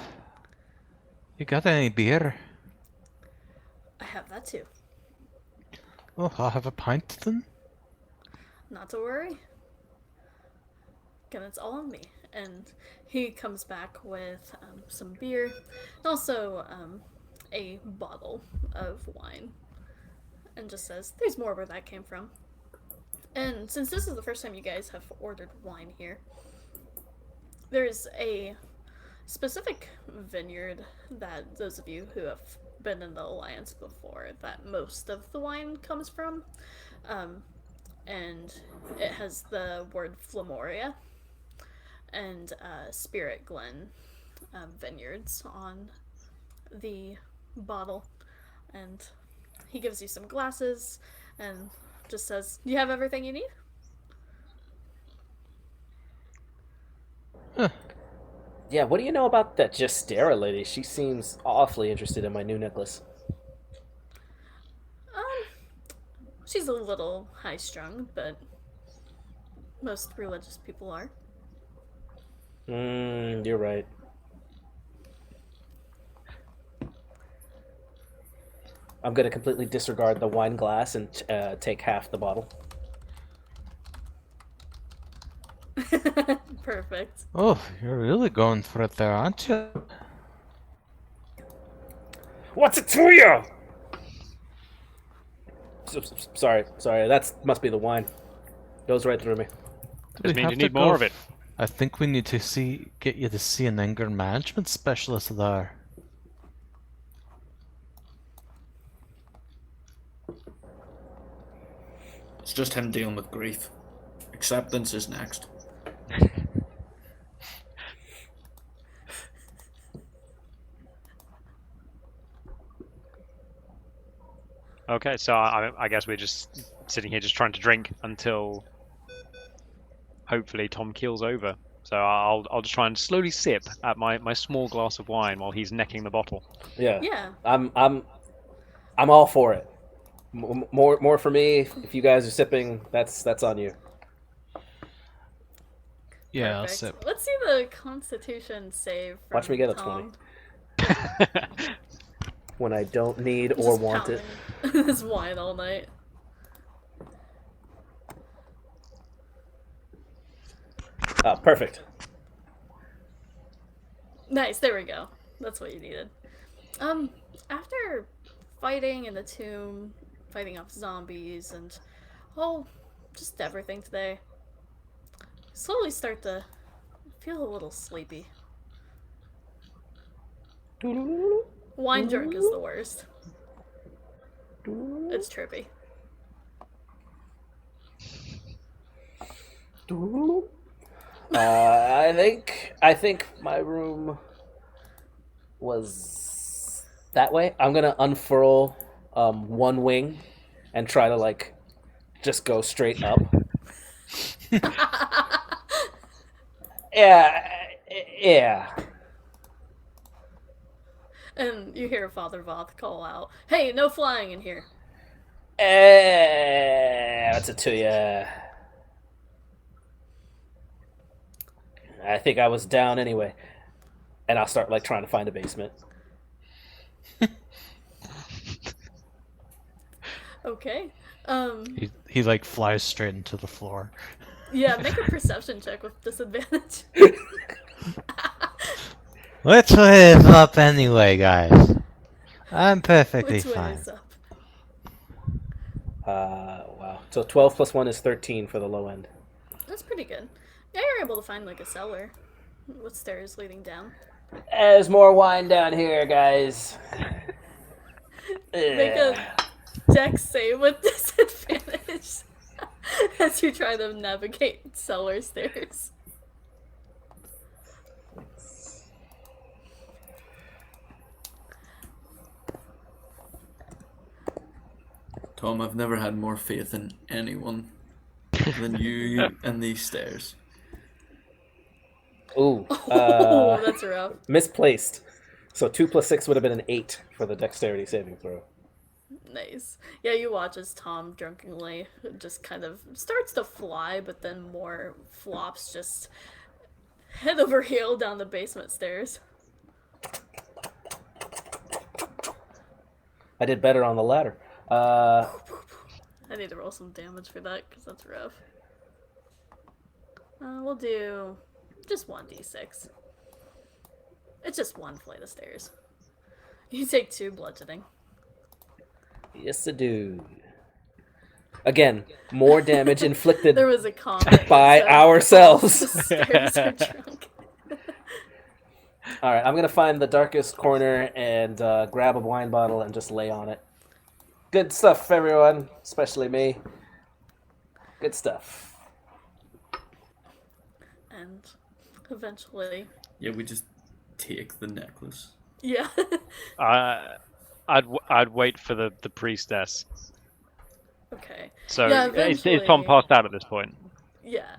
you got any beer? I have that too. Oh, I'll have a pint then. Not to worry. Again, it's all on me. And he comes back with some beer and also a bottle of wine and just says, "There's more where that came from." And since this is the first time you guys have ordered wine here, there's a specific vineyard that those of you who have been in the Alliance before, that most of the wine comes from. And it has the word Flamoria and Spirit Glen vineyards on the bottle. And he gives you some glasses and just says, "Do you have everything you need?" Yeah, what do you know about that Justera lady? She seems awfully interested in my new necklace. She's a little high strung, but most religious people are. You're right. I'm gonna completely disregard the wine glass and take half the bottle. Perfect. Oh, you're really going for it there, aren't you? What's it to you? Sorry. That must be the wine. Goes right through me. Do we Just means have you to need more of it. I think we need to get you to see an anger management specialist there. It's just him dealing with grief. Acceptance is next. Okay, so I guess we're just sitting here just trying to drink until hopefully Tom keels over. So I'll just try and slowly sip at my small glass of wine while he's necking the bottle. Yeah. Yeah. I'm all for it. More for me. If you guys are sipping, that's on you. Yeah, I'll Perfect. sip. Let's see the Constitution save from Watch me get a Tom. 20. When I don't need or Just want it. pounding this wine all night. Perfect. Nice, there we go. That's what you needed. After fighting in the tomb, fighting off zombies, and just everything today, slowly start to feel a little sleepy. Wine drunk is the worst. It's trippy. I think my room was that way. I'm gonna unfurl one wing and try to like just go straight up. Yeah. And you hear Father Voth call out, "Hey, no flying in here." What's it to ya? I think I was down anyway, and I'll start like trying to find a basement. Okay. He like flies straight into the floor. Yeah, make a perception check with disadvantage. Which way is up anyway, guys? I'm perfectly Which way fine. is up? Wow. So 12 plus 1 is 13 for the low end. That's pretty good. Yeah, you're able to find like a cellar with stairs leading down. There's more wine down here, guys. Make a dex save with disadvantage as you try to navigate cellar stairs. Tom, I've never had more faith in anyone than you and these stairs. Ooh. Oh, that's rough. Misplaced. So 2 plus 6 would have been an 8 for the dexterity saving throw. Nice. Yeah, you watch as Tom drunkenly just kind of starts to fly, but then more flops just head over heel down the basement stairs. I did better on the ladder. I need to roll some damage for that because that's rough. We'll do just 1d6. It's just one flight of stairs. You take 2 bludgeoning. Yes, I do. Again, more damage inflicted There was a comment by that said, ourselves. "The stairs are drunk." All right, I'm gonna find the darkest corner and grab a wine bottle and just lay on it. Good stuff, everyone, especially me. Good stuff. And eventually, Yeah, we just take the necklace. yeah. I'd wait for the priestess. Okay. So Yeah, is Tom eventually- passed out at this point? Yeah.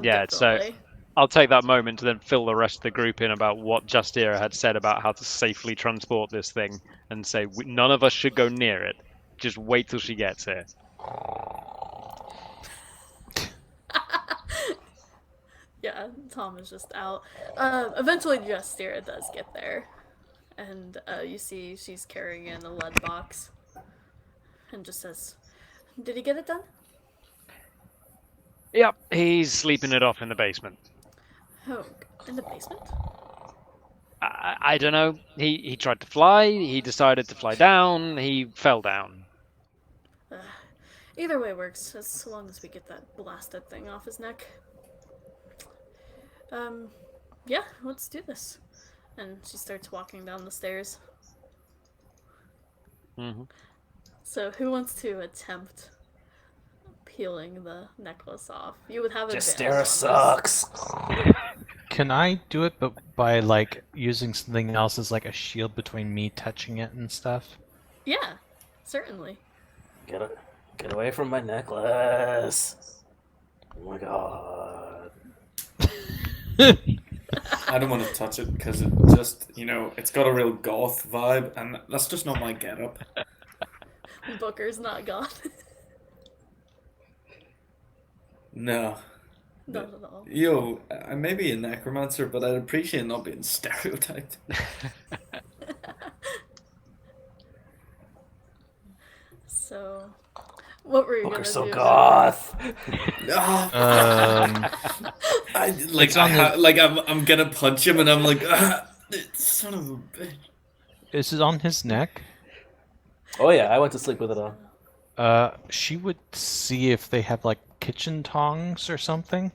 Yeah, so- Definitely. I'll take that moment to then fill the rest of the group in about what Justira had said about how to safely transport this thing, and say none of us should go near it. Just wait till she gets here. Yeah, Tom is just out. Eventually, Justira does get there, and you see she's carrying in a lead box, and just says, "Did he get it done?" Yep, he's sleeping it off in the basement. Oh, in the basement? I don't know. He tried to fly. He decided to fly down. He fell down. Either way works, as long as we get that blasted thing off his neck. Yeah, let's do this. And she starts walking down the stairs. Hmm. So who wants to attempt peeling the necklace off? You would have advantage on Justera this. sucks. Can I do it, but by like using something else as like a shield between me touching it and stuff? Yeah, certainly. Get away from my necklace. Oh my god. I don't want to touch it because it just, it's got a real goth vibe, and that's just not my getup. Booker's not goth. No. Not at all. Yo, I may be a necromancer, but I'd appreciate not being stereotyped. So, what were you Booker's gonna so do? goth. Ah, It's on I'm gonna punch him, and I'm like, son of a bitch. Is it on his neck? Oh yeah, I went to sleep with it on. She would see if they have like kitchen tongs or something.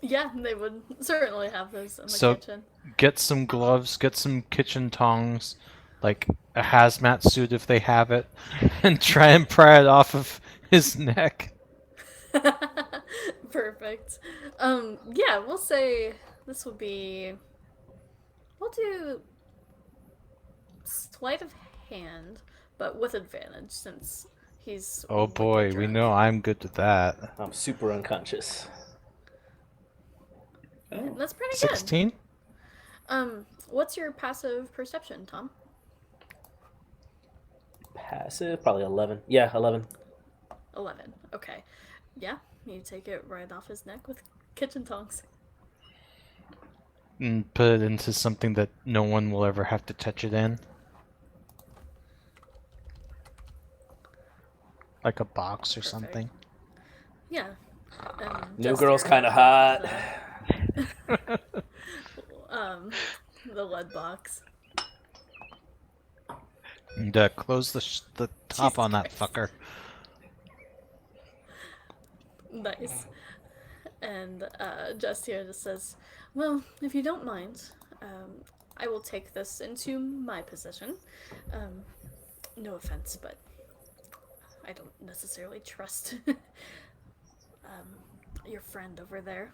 Yeah, they would certainly have those in the So- kitchen. Get some gloves, get some kitchen tongs, like a hazmat suit if they have it, and try and pry it off of his neck. Perfect. Yeah, we'll say this will be. We'll do sleight of hand, but with advantage since he's. Oh wicked boy, we drunk. know I'm good at that. I'm super unconscious. Oh, That's pretty good. 16? What's your passive perception, Tom? Passive, probably 11. Yeah, 11. 11. Okay. Yeah, you take it right off his neck with kitchen tongs. And put it into something that no one will ever have to touch it in. Like a box or Perfect. something. Yeah. New Just girl's your- kind of hot. The lead box. And close the top Jesus on that Christ. fucker. Nice. And Just here just says, well, if you don't mind, I will take this into my possession. No offense, but I don't necessarily trust your friend over there.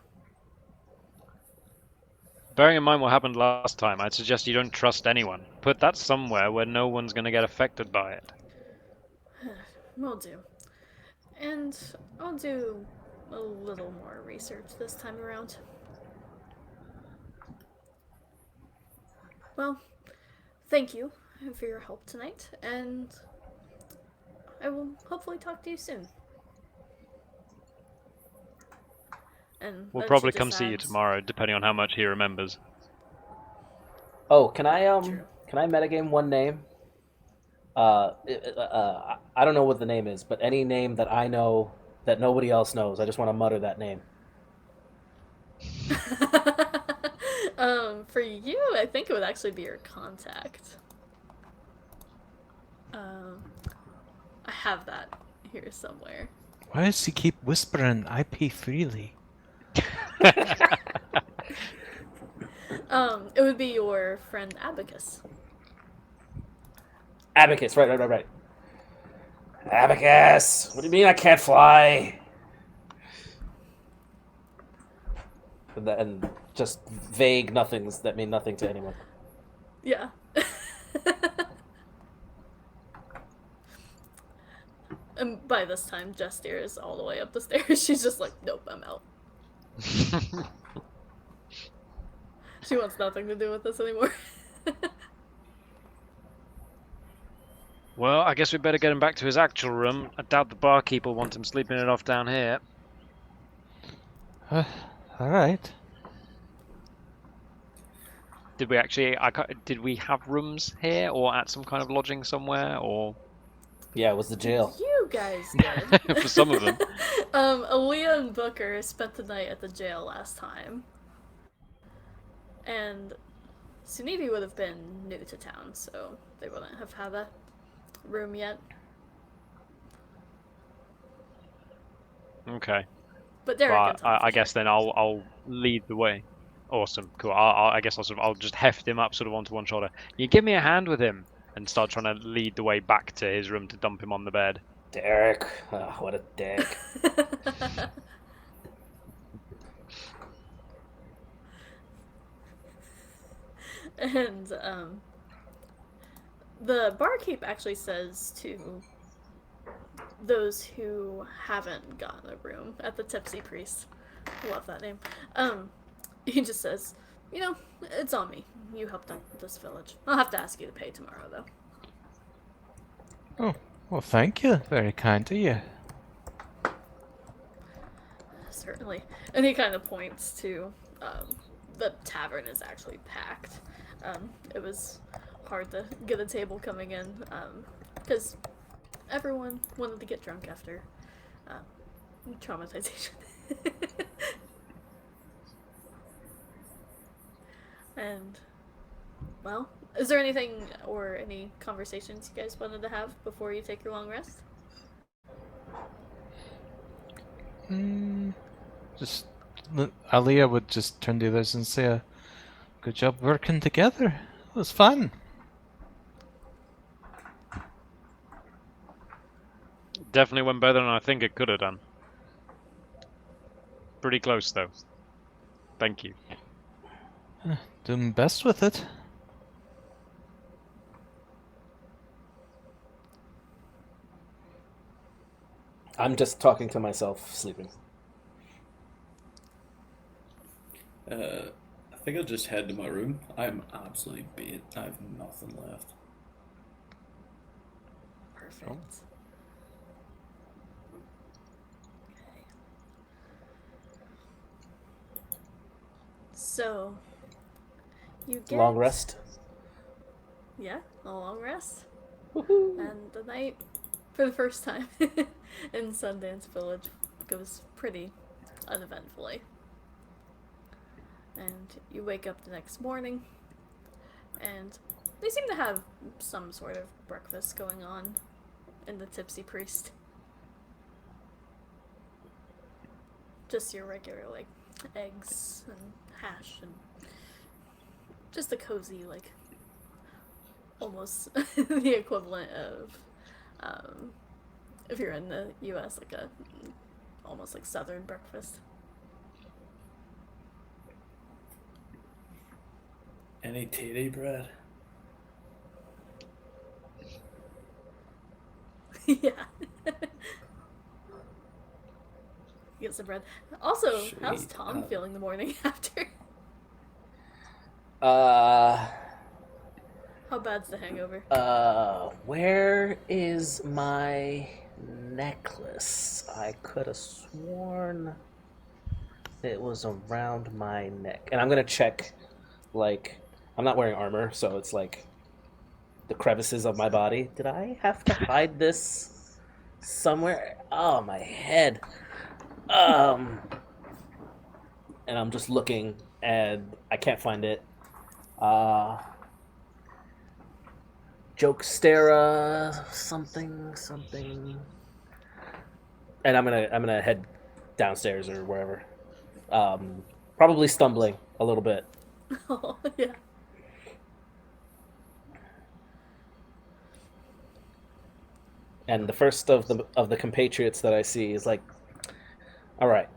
Bearing in mind what happened last time, I'd suggest you don't trust anyone. Put that somewhere where no one's going to get affected by it. Will do. And I'll do a little more research this time around. Well, thank you for your help tonight, and I will hopefully talk to you soon. And We'll then probably she come just see you adds, tomorrow, depending on how much he remembers. Oh, True. can I metagame one name? I don't know what the name is, but any name that I know that nobody else knows, I just want to mutter that name. For you, I think it would actually be your contact. I have that here somewhere. Why does he keep whispering, I pay freely? It would be your friend Abacus. Abacus, right. Abacus! What do you mean I can't fly? And just vague nothings that mean nothing to anyone. Yeah. And by this time, Justier is all the way up the stairs. She's just like, nope, I'm out. She wants nothing to do with this anymore. Well, I guess we better get him back to his actual room. I doubt the barkeep will want him sleeping it off down here. Alright. Did we actually? Did we have rooms here, or at some kind of lodging somewhere, or Yeah, it was the jail. You guys did. for some of them? Aaliyah and Booker spent the night at the jail last time. And Suniti would have been new to town, so they wouldn't have had a room yet. Okay. But Derek can But tell for I guess sure. then I'll lead the way. Awesome, cool. I guess I'll just heft him up sort of onto one shoulder. You give me a hand with him, and start trying to lead the way back to his room to dump him on the bed. Derek, what a dick. And the barkeep actually says to those who haven't gotten a room at the Tipsy Priest, love that name, he just says, you know, it's on me. You helped out this village. I'll have to ask you to pay tomorrow, though. Oh, well, thank you. Very kind of you. Certainly. And he kind of points to the tavern is actually packed. It was hard to get a table coming in because everyone wanted to get drunk after traumatization. And, well, is there anything or any conversations you guys wanted to have before you take your long rest? Just Aliyah would just turn to the others and say, "Good job working together. It was fun." Definitely went better than I think it could have done. Pretty close though. Thank you. Doing best with it. I'm just talking to myself, sleeping. I think I'll just head to my room. I'm absolutely beat. I have nothing left. Perfect. Oh. Okay. So, you get Long rest. Yeah, a long rest. Woohoo! And the night, for the first time in Sundance Village, goes pretty uneventfully. And you wake up the next morning, and they seem to have some sort of breakfast going on in the Tipsy Priest. Just your regular, like, eggs and hash and just a cozy, like, almost the equivalent of, if you're in the U.S., like a almost like Southern breakfast. Any titty bread? Yeah. Get some bread. Also, how's Sweet. Tom feeling the morning after? How bad's the hangover? Where is my necklace? I could have sworn it was around my neck. And I'm gonna check, like, I'm not wearing armor, so it's like the crevices of my body. Did I have to hide this somewhere? Oh, my head. And I'm just looking, and I can't find it. Jokestera, something. And I'm gonna head downstairs or wherever. Probably stumbling a little bit. Oh, yeah. And the first of the compatriots that I see is like, all right,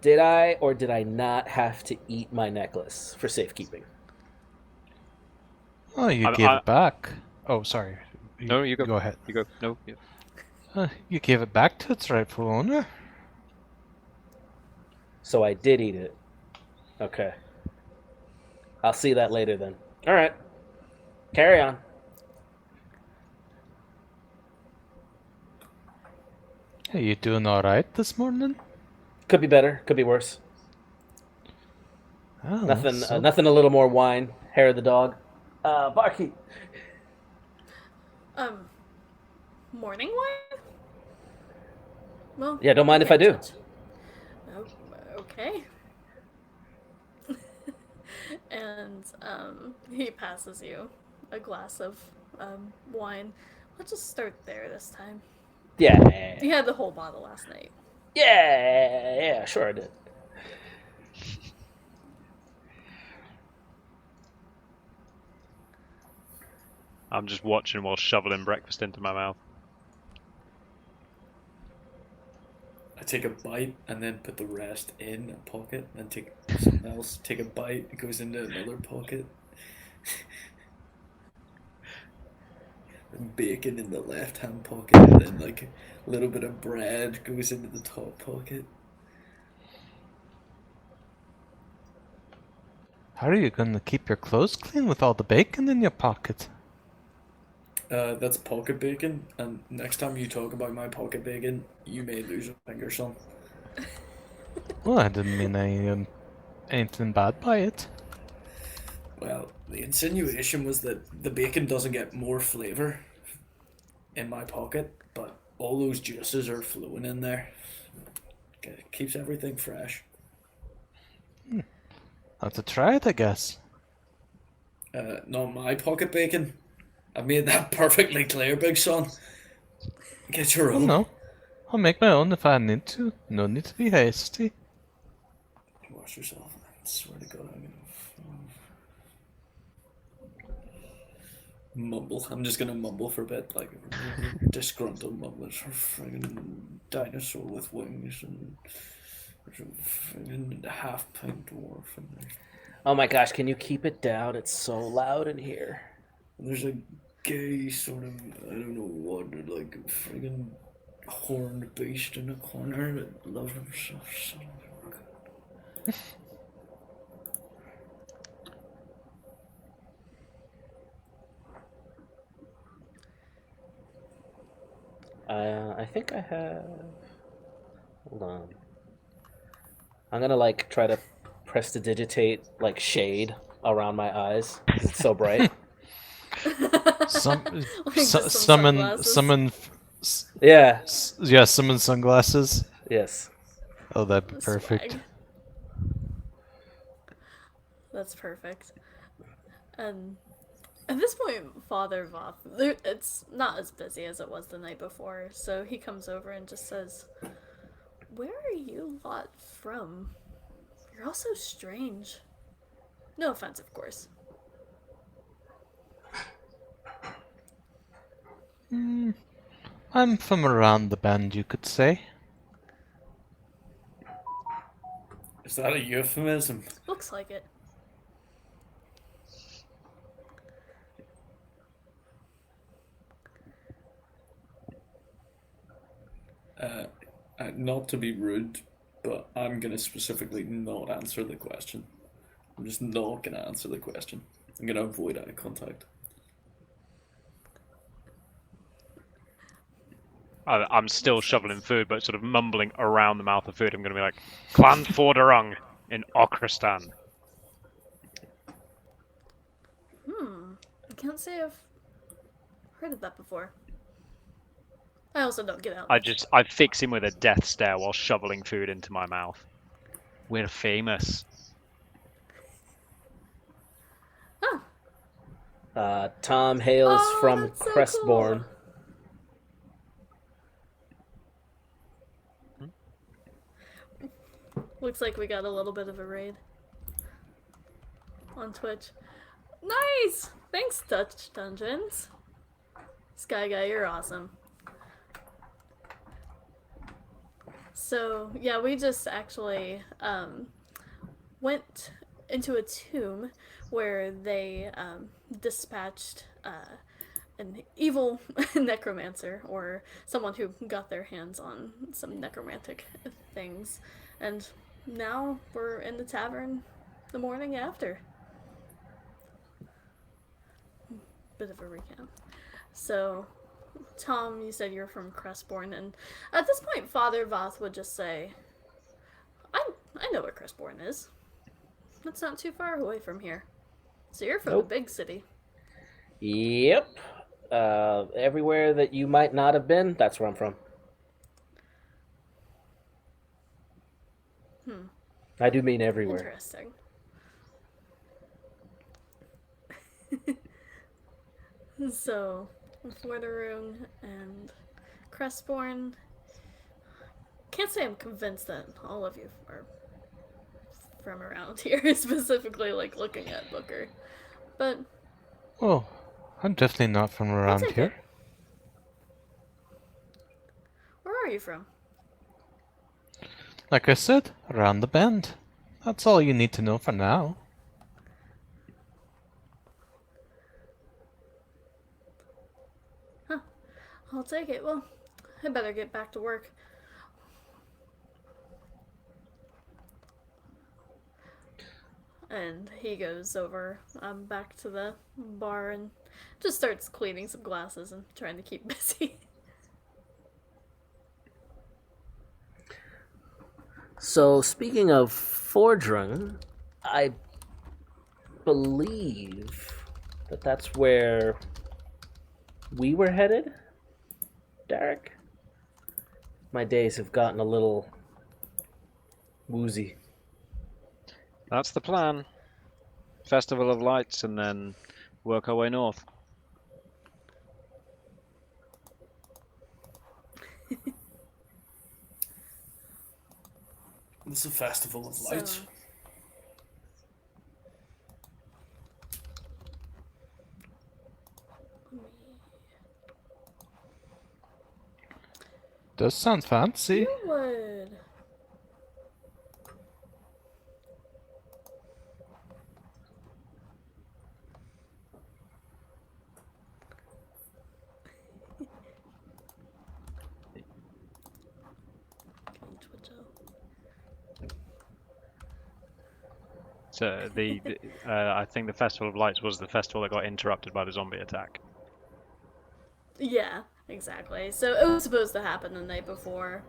did I or did I not have to eat my necklace for safekeeping? Oh, you I- gave I- it back. Oh, sorry. No, you go. Go ahead. You go. No. Yeah. You gave it back to its rightful owner. So I did eat it. Okay. I'll see that later then. All right. Carry on. Hey, you doing all right this morning? Could be better. Could be worse. Oh, Nothing. so- Nothing. A little more wine. Hair of the dog. Barkeep. Morning wine? Well, Yeah, don't mind if I do. Oh, okay. And he passes you a glass of wine. Let's just start there this time. Yeah. You had the whole bottle last night. Yeah, sure I did. I'm just watching while shoveling breakfast into my mouth. I take a bite and then put the rest in a pocket, then take something else, take a bite, it goes into another pocket. And bacon in the left hand pocket, and then like a little bit of bread goes into the top pocket. How are you gonna keep your clothes clean with all the bacon in your pocket? That's pocket bacon, and next time you talk about my pocket bacon, you may lose a finger, son. Well, I didn't mean anything bad by it. Well, the insinuation was that the bacon doesn't get more flavor in my pocket, but all those juices are flowing in there. It keeps everything fresh. Have to try it, I guess. Not my pocket bacon. I've made that perfectly clear, big son. Get your Oh own. no. I'll make my own if I need to. No need to be hasty. Wash yourself. I swear to God, I'm gonna mumble. I'm just gonna mumble for a bit, like disgruntled mumblers for friggin' dinosaur with wings and there's a friggin' half-pint dwarf and Oh my gosh, can you keep it down? It's so loud in here. there's a gay sort of I don't know what like friggin' horned beast in a corner that loves himself so much. I think I have. Hold on. I'm gonna like try to prestidigitate like shade around my eyes because it's so bright. Some Like just some summon sunglasses. Yeah. yeah, summon sunglasses. Yes. Oh, that'd be perfect. Swag. That's perfect. And at this point, Father Voth, it's not as busy as it was the night before, so he comes over and just says, "Where are you lot from? You're all so strange. No offense, of course." I'm from around the bend, you could say. Is that a euphemism? Looks like it. Not to be rude, but I'm gonna specifically not answer the question. I'm just not gonna answer the question. I'm gonna avoid eye contact. I'm still Makes shoveling sense. food, but sort of mumbling around the mouth of food. I'm going to be like, Clan Forderung in Okristan. I can't say I've heard of that before. I also don't get out. I fix him with a death stare while shoveling food into my mouth. We're famous. Huh. Tom hails Oh, from that's so Crestbourne. Looks like we got a little bit of a raid on Twitch. Nice! Thanks, Dutch Dungeons. Sky Guy, you're awesome. So, yeah, we just actually went into a tomb where they dispatched an evil necromancer or someone who got their hands on some necromantic things. And now we're in the tavern the morning after. Bit of a recap. So, Tom, you said you're from Crestbourne, and at this point, Father Voth would just say, I know where Crestbourne is. That's not too far away from here. So you're from Nope. the big city. Yep. Everywhere that you might not have been, that's where I'm from. I do mean everywhere. Interesting. So, Forderung and Crestbourne, can't say I'm convinced that all of you are from around here, specifically like looking at Booker. But Oh, I'm definitely not from I'll around take it. here. Where are you from? Like I said, around the bend. That's all you need to know for now. Huh. I'll take it. Well, I better get back to work. And he goes over back to the bar and just starts cleaning some glasses and trying to keep busy. So, speaking of Fordrung, I believe that that's where we were headed, Derek. My days have gotten a little woozy. That's the plan. Festival of Lights, and then work our way north. It's a festival of lights. So, Does sound fancy. you would. Twitch out. So I think the Festival of Lights was the festival that got interrupted by the zombie attack. Yeah, exactly. So it was supposed to happen the night before,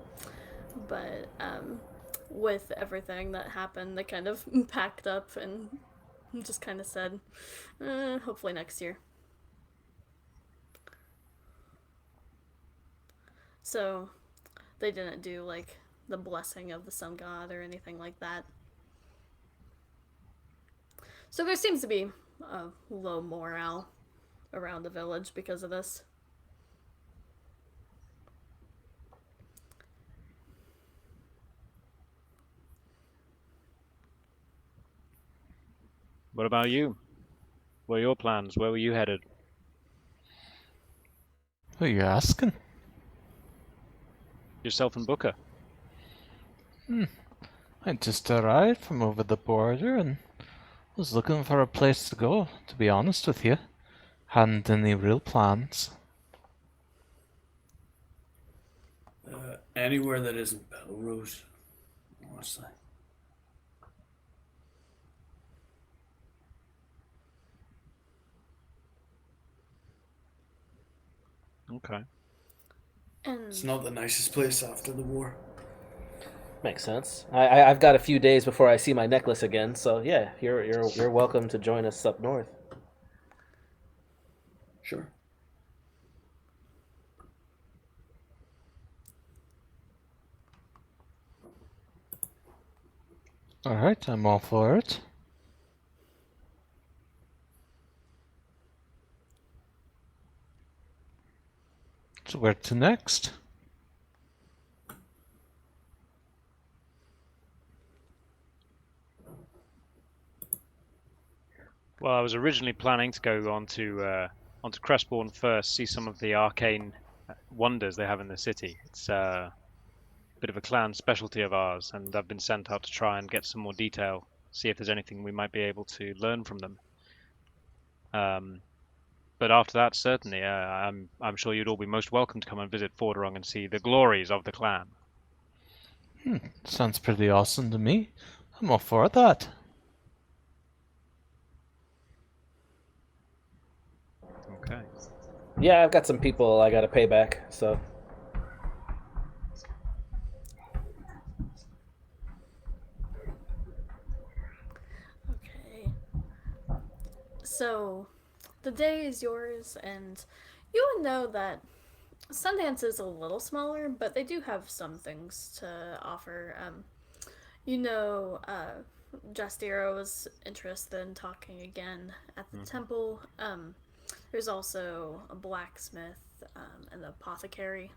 but with everything that happened, they kind of packed up and just kind of said, hopefully next year. So they didn't do like the blessing of the sun god or anything like that. So there seems to be a low morale around the village because of this. What about you? What are your plans? Where were you headed? Who are you asking? Yourself and Booker. I just arrived from over the border and was looking for a place to go, to be honest with you. Hadn't any real plans. Anywhere that isn't Belrose, honestly. Okay. And It's not the nicest place after the war. Makes sense. I've got a few days before I see my necklace again, so yeah, you're welcome to join us up north. Sure. Alright, I'm all for it. So where to next? Well, I was originally planning to go onto Crestbourne first, see some of the arcane wonders they have in the city. It's a bit of a clan specialty of ours, and I've been sent out to try and get some more detail, see if there's anything we might be able to learn from them. But after that, certainly, I'm sure you'd all be most welcome to come and visit Forderung and see the glories of the clan. Sounds pretty awesome to me. I'm all for that. Okay. Yeah, I've got some people I got to pay back, so okay. So the day is yours, and you would know that Sundance is a little smaller, but they do have some things to offer. Justiro was interested in talking again at the temple. There's also a blacksmith, an apothecary.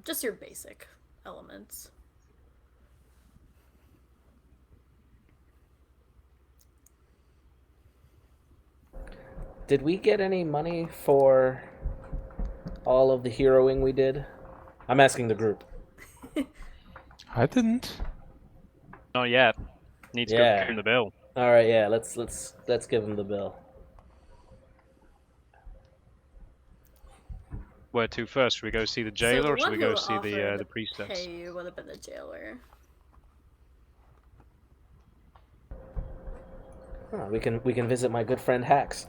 Just your basic elements. Did we get any money for all of the heroing we did? I'm asking the group. I didn't. Not yet. Need to go Yeah. give him the bill. All right. Yeah. Let's give him the bill. Where to first? Should we go see the So jailer, the or should one we who go see offered the to priestess? pay you would have been the jailer. Huh, we can visit my good friend Hax.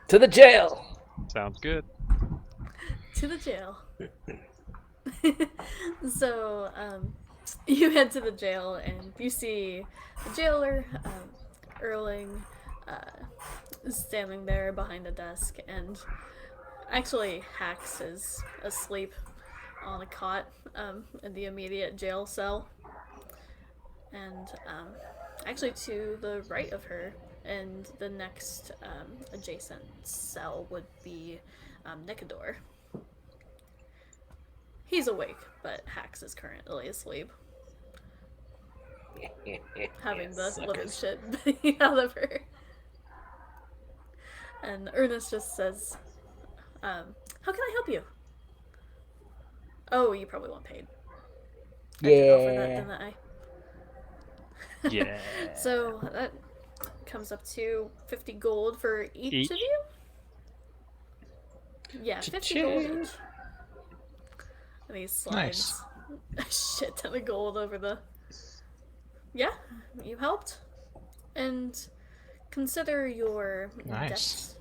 To the jail. Sounds good. To the jail. So, you head to the jail and you see the jailer, Erling, standing there behind a desk, and actually Hax is asleep on a cot in the immediate jail cell. And actually, to the right of her, and the next adjacent cell would be Nicodor. He's awake, but Hax is currently asleep, having the living shit beat out of her. And Ernest just says, "How can I help you?" Oh, you probably want paid. I did offer that, didn't I? Yeah. So that comes up to 50 gold for each of you? Yeah, 50 gold each. And he slides a shit ton of gold over the... Yeah, you helped. And consider your debts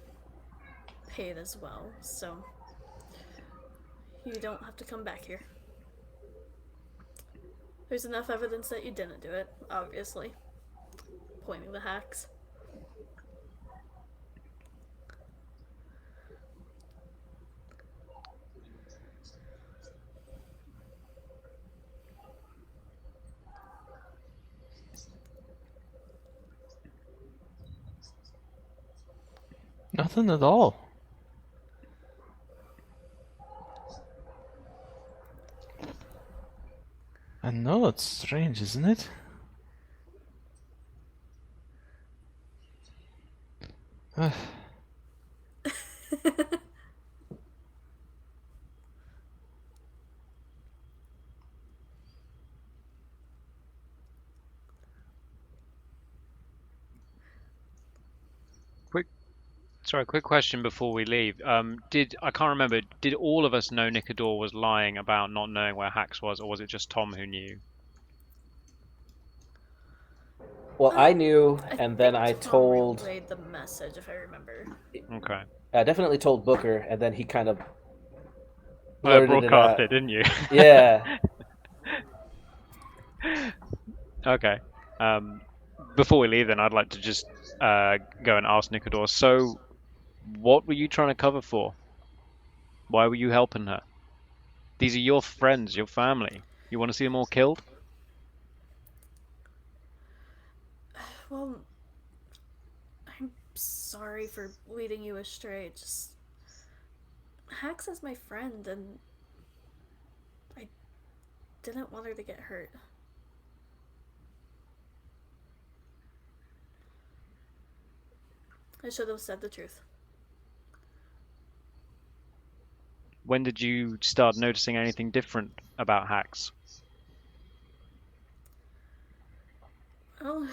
paid as well, so you don't have to come back here. There's enough evidence that you didn't do it, obviously. Pointing the Hax. Nothing at all. I know it's strange, isn't it? Quick question before we leave. I can't remember. Did all of us know Nicodor was lying about not knowing where Hax was, or was it just Tom who knew? Well, I knew, and then I Tom told. relayed the message, if I remember. Okay. I definitely told Booker, and then he kind of blurted it Broadcast out. it, didn't you? Yeah. Okay. Before we leave, then I'd like to just go and ask Nicodor. So, what were you trying to cover for? Why were you helping her? These are your friends, your family. You want to see them all killed? Well, I'm sorry for leading you astray. Just Hax is my friend, and I didn't want her to get hurt. I should have said the truth. When did you start noticing anything different about Hax? Well,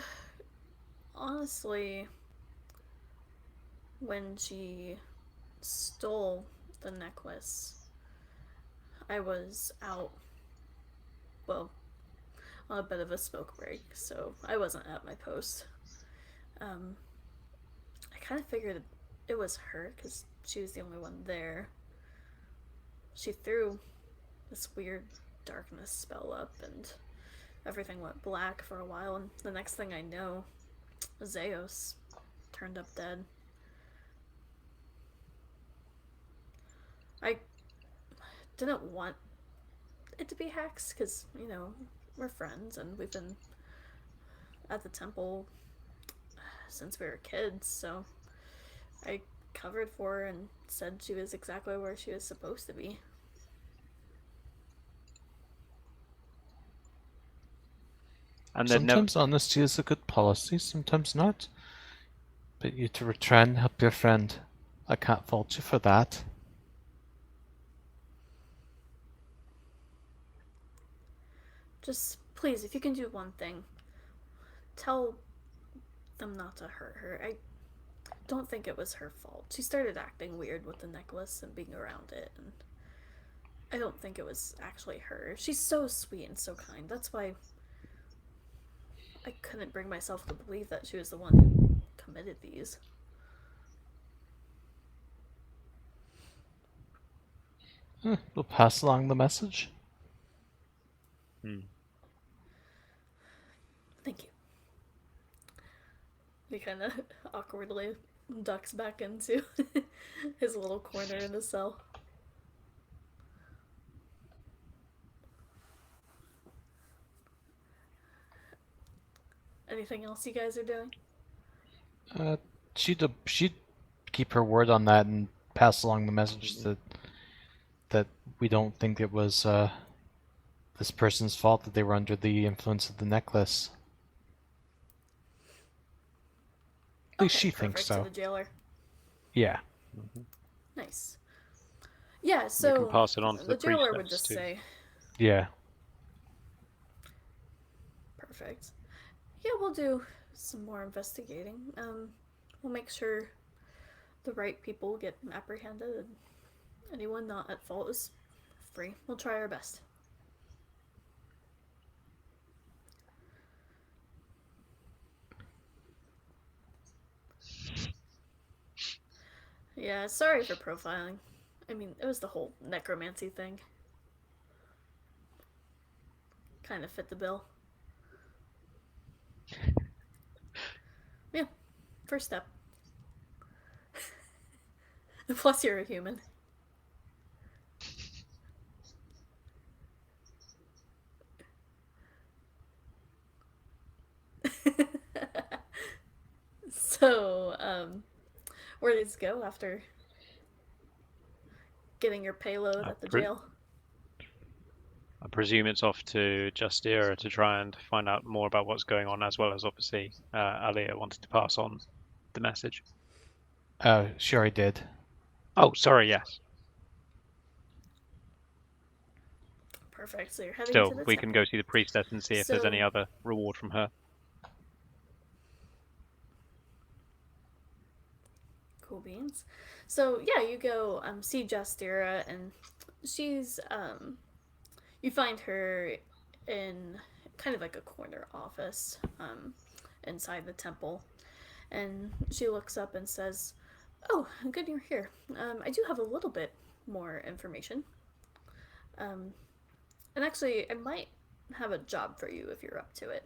honestly, when she stole the necklace, I was out, well, on a bit of a smoke break, so I wasn't at my post. I kind of figured it was her because she was the only one there. She threw this weird darkness spell up, and everything went black for a while, and the next thing I know, Zeos turned up dead. I didn't want it to be Hax because, we're friends and we've been at the temple since we were kids, so I covered for her and said she was exactly where she was supposed to be. And they'd never. Sometimes honesty is a good policy, sometimes not. But you to try and help your friend. I can't fault you for that. Just please, if you can do one thing, tell them not to hurt her. I don't think it was her fault. She started acting weird with the necklace and being around it, and I don't think it was actually her. She's so sweet and so kind. That's why I couldn't bring myself to believe that she was the one who committed these. We'll pass along the message. Thank you. He kind of awkwardly ducks back into his little corner in the cell. Anything else you guys are doing? She'd keep her word on that and pass along the message that we don't think it was this person's fault that they were under the influence of the necklace. At least she thinks perfect, so. to the jailer. Yeah. Nice. Yeah, We so can pass it on to the the jailer would precepts just too. say, Yeah. perfect. Yeah, we'll do some more investigating. We'll make sure the right people get apprehended and anyone not at fault is free. We'll try our best. Yeah, sorry for profiling. I mean, it was the whole necromancy thing. Kind of fit the bill. Yeah, first step. Plus, you're a human. So, where did it go after getting your payload at the jail? I presume it's off to Justira to try and find out more about what's going on, as well as obviously Alia wanted to pass on the message. Sure I did. Oh, sorry, yes. Perfect. So you're heading Still, to the we temple. can go see the priestess and see if there's any other reward from her. Cool beans. So yeah, you go see Justira, and she's you find her in kind of like a corner office inside the temple, and she looks up and says, "Oh, good you're here. I do have a little bit more information. And actually, I might have a job for you if you're up to it."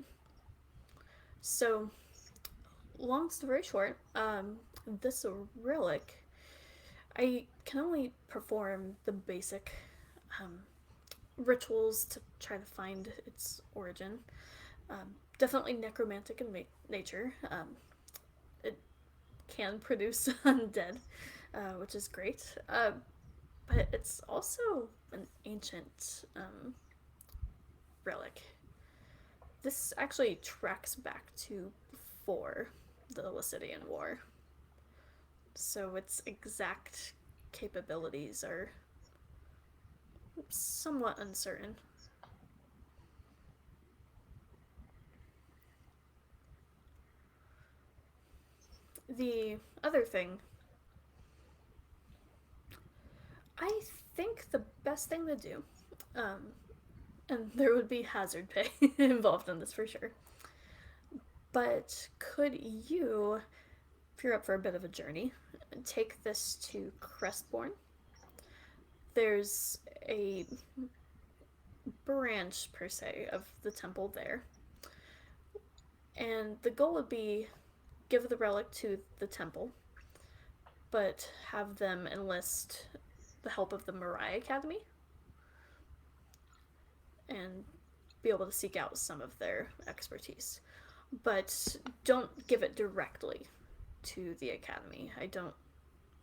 So, long story short, this relic, I can only perform the basic rituals to try to find its origin. Definitely necromantic in nature. It can produce undead, which is great. But it's also an ancient relic. This actually tracks back to before the Lacidian War. So its exact capabilities are somewhat uncertain. The other thing, I think the best thing to do, and there would be hazard pay involved in this for sure, but could you, if you're up for a bit of a journey, take this to Crestbourne? There's a branch, per se, of the temple there. And the goal would be give the relic to the temple, but have them enlist the help of the Mariah Academy and be able to seek out some of their expertise. But don't give it directly to the Academy. I don't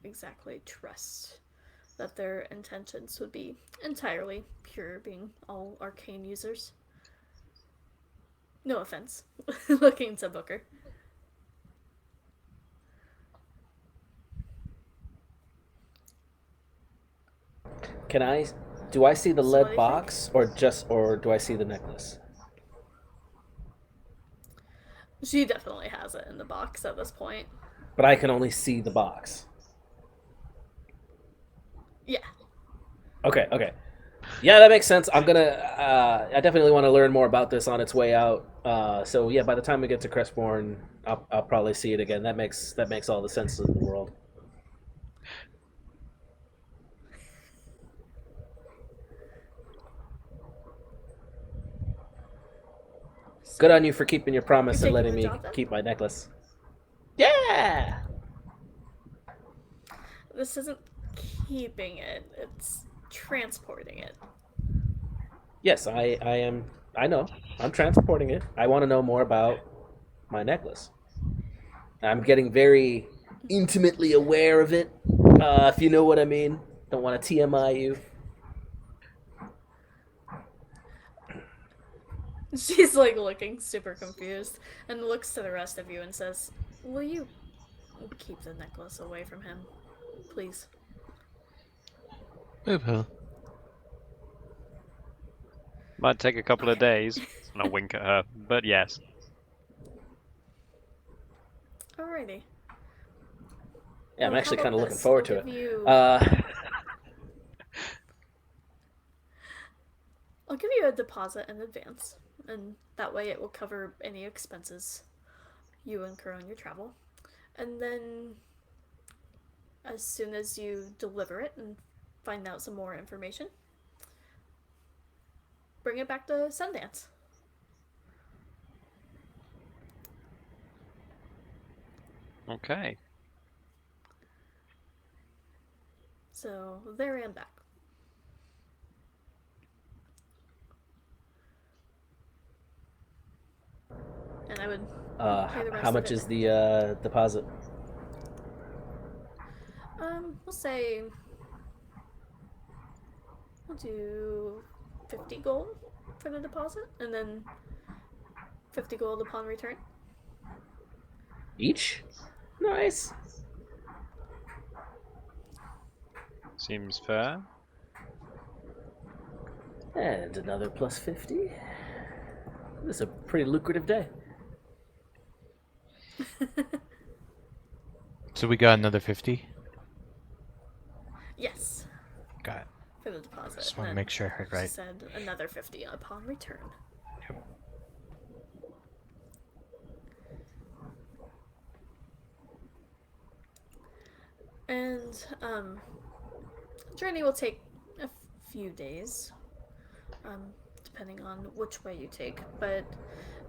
exactly trust that their intentions would be entirely pure, being all arcane users. No offense. Looking to Booker. Can I? Do I see the So what lead do you box, or do I see the necklace? She definitely has it in the box at this point. But I can only see the box. Yeah. Okay, okay. Yeah, that makes sense. I'm gonna. I definitely want to learn more about this on its way out. So yeah, by the time we get to Crestborn, I'll probably see it again. That makes all the sense in the world. Good on you for keeping your promise You're and taking letting the me job then? keep my necklace. Yeah. This isn't keeping it, it's transporting it. Yes, I am. I know. I'm transporting it. I want to know more about my necklace. I'm getting very intimately aware of it, if you know what I mean. Don't want to TMI you. She's like looking super confused and looks to the rest of you and says, "Will you keep the necklace away from him, please?" Boo-hoo. Might take a couple of Okay. days, and I'll wink at her, but yes. Alrighty. Yeah, I'm Well, how actually kind about of looking this? I'll forward to give it. you Uh, I'll give you a deposit in advance, and that way it will cover any expenses you incur on your travel. And then as soon as you deliver it and find out some more information, bring it back to Sundance. Okay. So there and back. And I would pay the rest how of much it is now. the deposit? We'll say we'll do 50 gold for the deposit, and then 50 gold upon return. Each? Nice. Seems fair. And another plus 50. This is a pretty lucrative day. So we got another 50? Yes, Got it. for the deposit. Just And want to then make sure I heard she right. said another 50 upon return. Yep. And journey will take a few days, depending on which way you take. But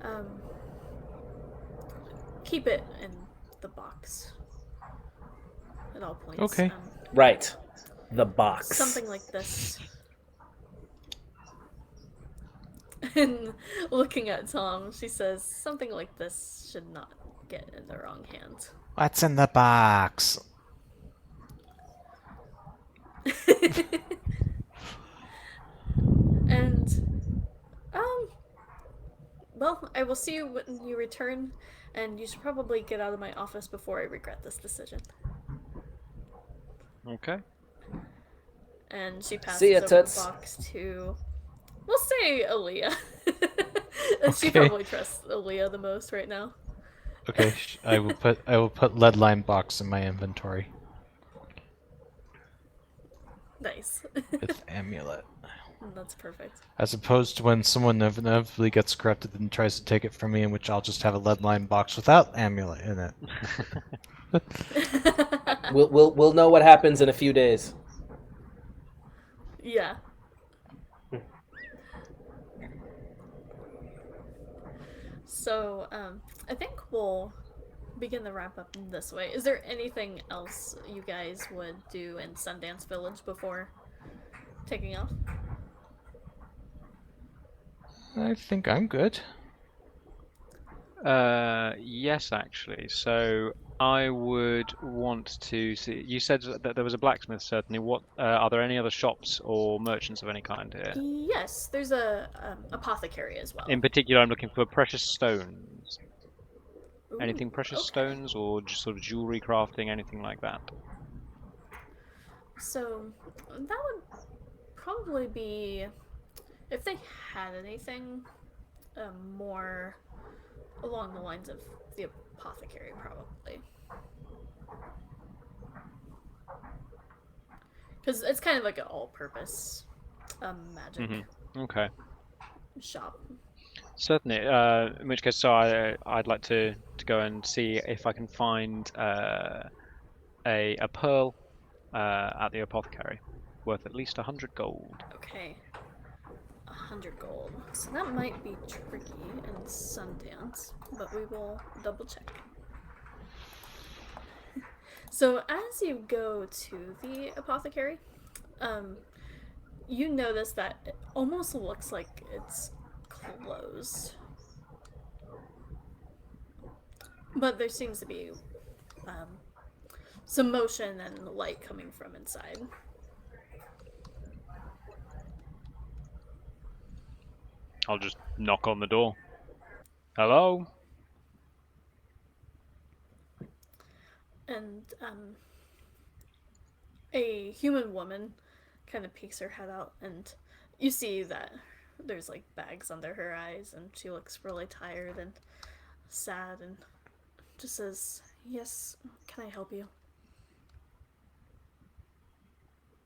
um, keep it in the box at all points. Okay. Right. The box. Something like this. And looking at Tom, she says, "Something like this should not get in the wrong hands." What's in the box? And well, I will see you when you return, and you should probably get out of my office before I regret this decision. Okay. And she See ya, passes over the Toots. box to, we'll say, Aaliyah. She Okay. probably trusts Aaliyah the most right now. Okay, I will put lead line box in my inventory Nice. with amulet. That's perfect. As opposed to when someone inevitably gets corrupted and tries to take it from me, in which I'll just have a lead line box without amulet in it. We'll know what happens in a few days. Yeah. So, I think we'll begin the wrap up this way. Is there anything else you guys would do in Sundance Village before taking off? I think I'm good. Yes, actually. So I would want to see. You said that there was a blacksmith, certainly. What are there any other shops or merchants of any kind here? Yes, there's a apothecary as In well. particular, I'm looking for precious stones. Anything Ooh, precious okay. stones or just sort of jewelry crafting, anything like that? So that would probably be if they had anything more along the lines of the apothecary, probably. Because it's kind of like an all-purpose magic Okay. shop. Certainly. In which case, so I'd like to go and see if I can find a pearl at the apothecary, worth at least 100 gold. Okay, 100 gold. So that might be tricky in Sundance, but we will double check. So as you go to the apothecary, you notice that it almost looks like it's closed, but there seems to be some motion and light coming from inside. I'll just knock on the door. Hello? And a human woman kind of peeks her head out, and you see that there's like bags under her eyes, and she looks really tired and sad, and just says, "Yes, can I help you?"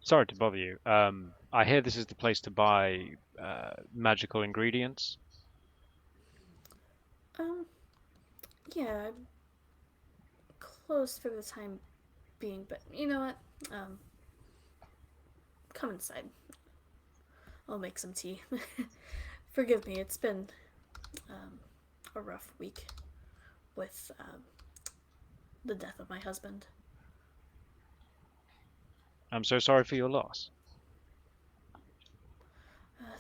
Sorry to bother you. I hear this is the place to buy magical ingredients. Um, yeah, I'm closed for the time being, but you know what? Come inside. I'll make some tea. Forgive me, it's been a rough week with the death of my husband. I'm so sorry for your loss.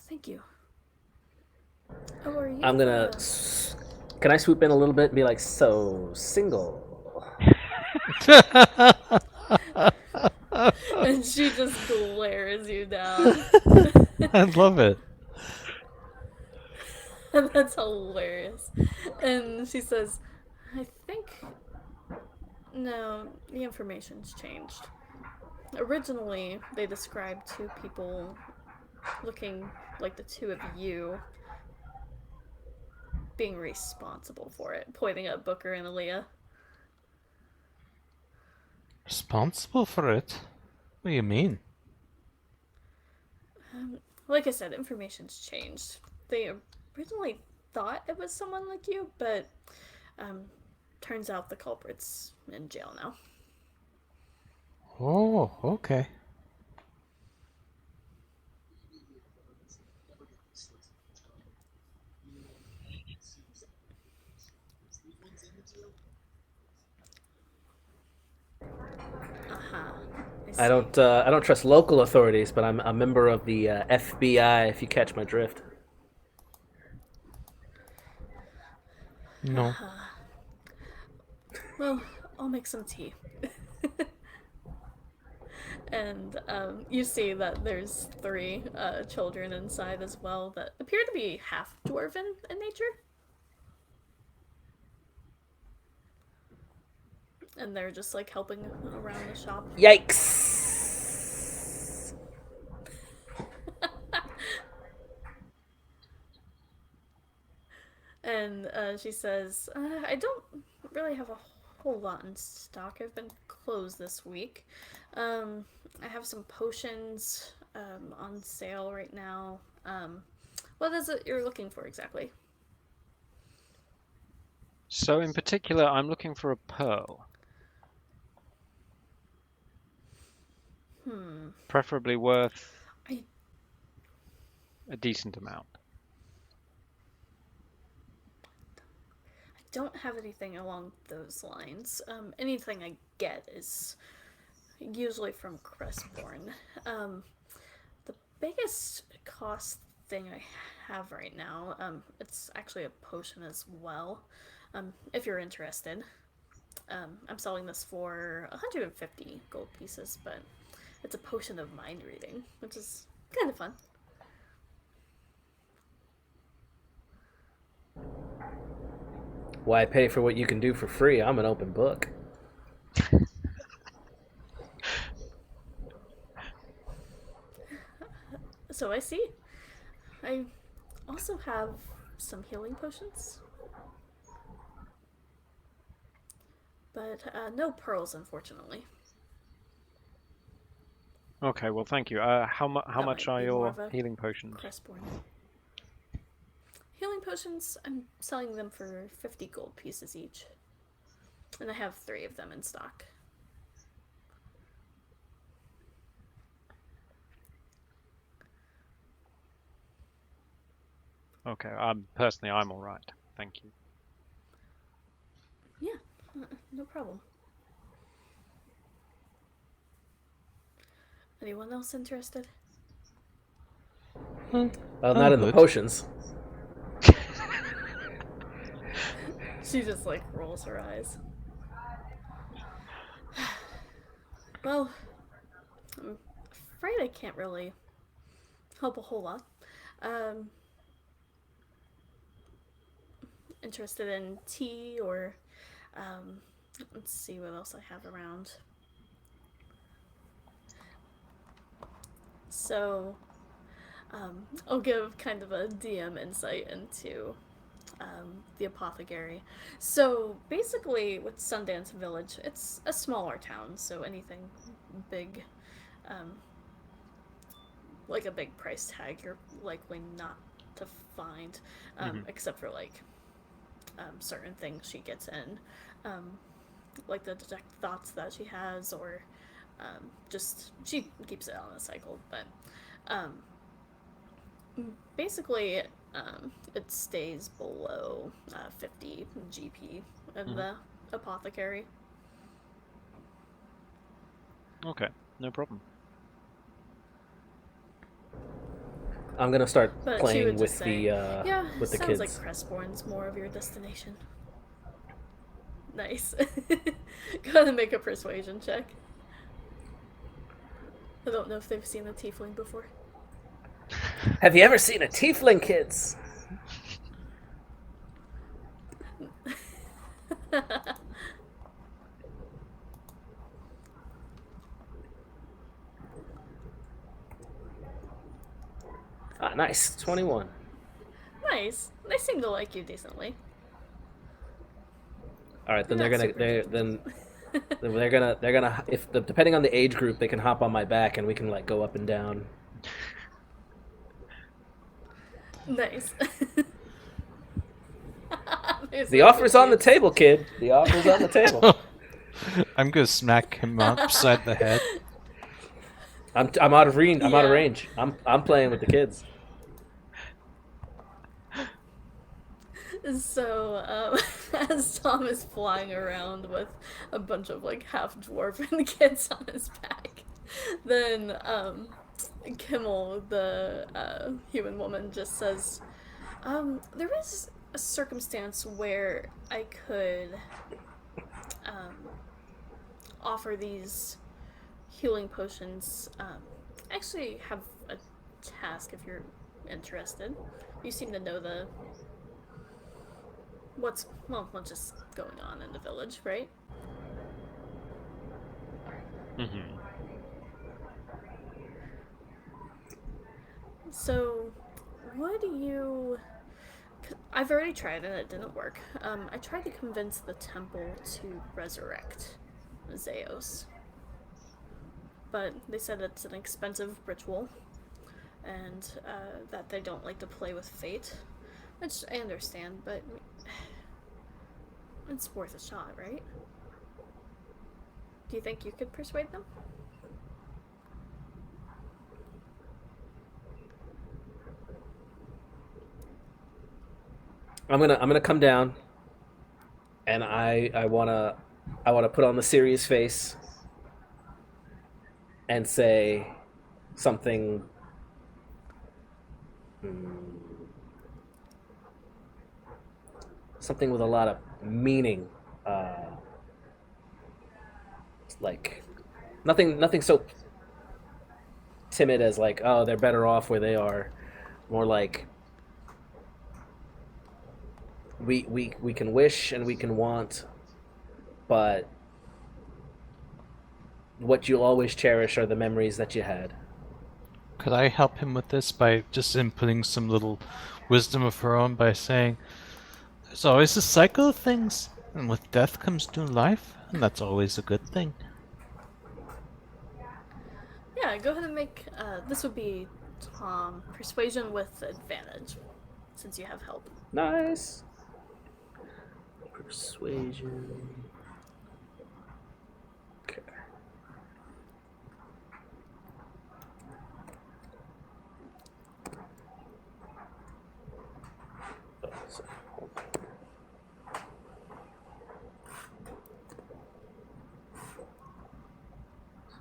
Thank you. Oh, are you? I'm gonna. Can I swoop in a little bit and be like, so single? And she just glares you down. I love it. And that's hilarious. And she says, I think. No, the information's changed. Originally, they described two people looking like the two of you being responsible for it, pointing at Booker and Aaliyah. Responsible for it? What do you mean? Like I said, information's changed. They originally thought it was someone like you, but turns out the culprit's in jail now. Oh, okay. Uh-huh. I don't trust local authorities, but I'm a member of the FBI. If you catch my drift. No. Well, I'll make some tea. And you see that there's three children inside as well that appear to be half dwarven in nature. And they're just like helping around the shop. Yikes! And she says, I don't really have a whole lot in stock. I've been closed this week. I have some potions on sale right now. What is it you're looking for exactly? So in particular, I'm looking for a pearl. Preferably worth I a decent amount. don't have anything along those lines. Anything I get is usually from Crestborn. The biggest cost thing I have right now, it's actually a potion as well, if you're interested. I'm selling this for 150 gold pieces, but it's a potion of mind reading, which is kind of fun. Why pay for what you can do for free? I'm an open book. So I see. I also have some healing potions, but no pearls, unfortunately. Okay, well, thank you. How That much might are be more your of a healing potions? Crestborn. Healing potions, I'm selling them for 50 gold pieces each. And I have 3 of them in stock. Okay, personally, I'm all right. Thank you. Yeah, no problem. Anyone else interested? Well, I'm not in the good. potions. She just like rolls her eyes. Well, I'm afraid I can't really help a whole lot. Um, Interested in tea or um, let's see what else I have around. So I'll give kind of a DM insight into the apothecary. So basically, with Sundance Village, it's a smaller town, so anything big, um, like a big price tag, you're likely not to find, except for like certain things she gets in, um, like the detect thoughts that she has, or just she keeps it on a cycle. But um, basically, it stays below 50 GP in the apothecary. Okay, no problem. I'm gonna start But she would playing just with say, the "Yeah, with the sounds like kids. Crestborn's more of your destination." Nice. Go ahead and make a persuasion check. I don't know if they've seen a tiefling before. Have you ever seen a tiefling, kids? Ah, nice. 21. Nice. They seem to like you decently. All right, then You're they're not gonna super they judgmental. then they're gonna if the, depending on the age group, they can hop on my back and we can like go up and down. Nice. The offer's on the table, kid. The offer's on the table. I'm gonna smack him upside the head. I'm out of range. I'm out of Yeah. range. I'm playing with the kids. So, as Tom is flying around with a bunch of like half dwarven kids on his back, then Kimmel, the human woman, just says, there is a circumstance where I could um, offer these healing potions. I actually have a task if you're interested. You seem to know what's just going on in the village, right? Mm-hmm. So, would you? I've already tried and it didn't work. I tried to convince the temple to resurrect Zeos, but they said it's an expensive ritual and that they don't like to play with fate, which I understand, but it's worth a shot, right? Do you think you could persuade them? I'm gonna come down, and I wanna put on the serious face and say something. Something with a lot of meaning. like nothing so timid as like, oh, they're better off where they are. More like we can wish and we can want, but what you'll always cherish are the memories that you had. Could I help him with this by just inputting some little wisdom of her own by saying, there's always a cycle of things, and with death comes new life, and that's always a good thing. Yeah, go ahead and make. This would be persuasion with advantage, since you have help. Nice. Persuasion. Okay. Oh, sorry. Hold on.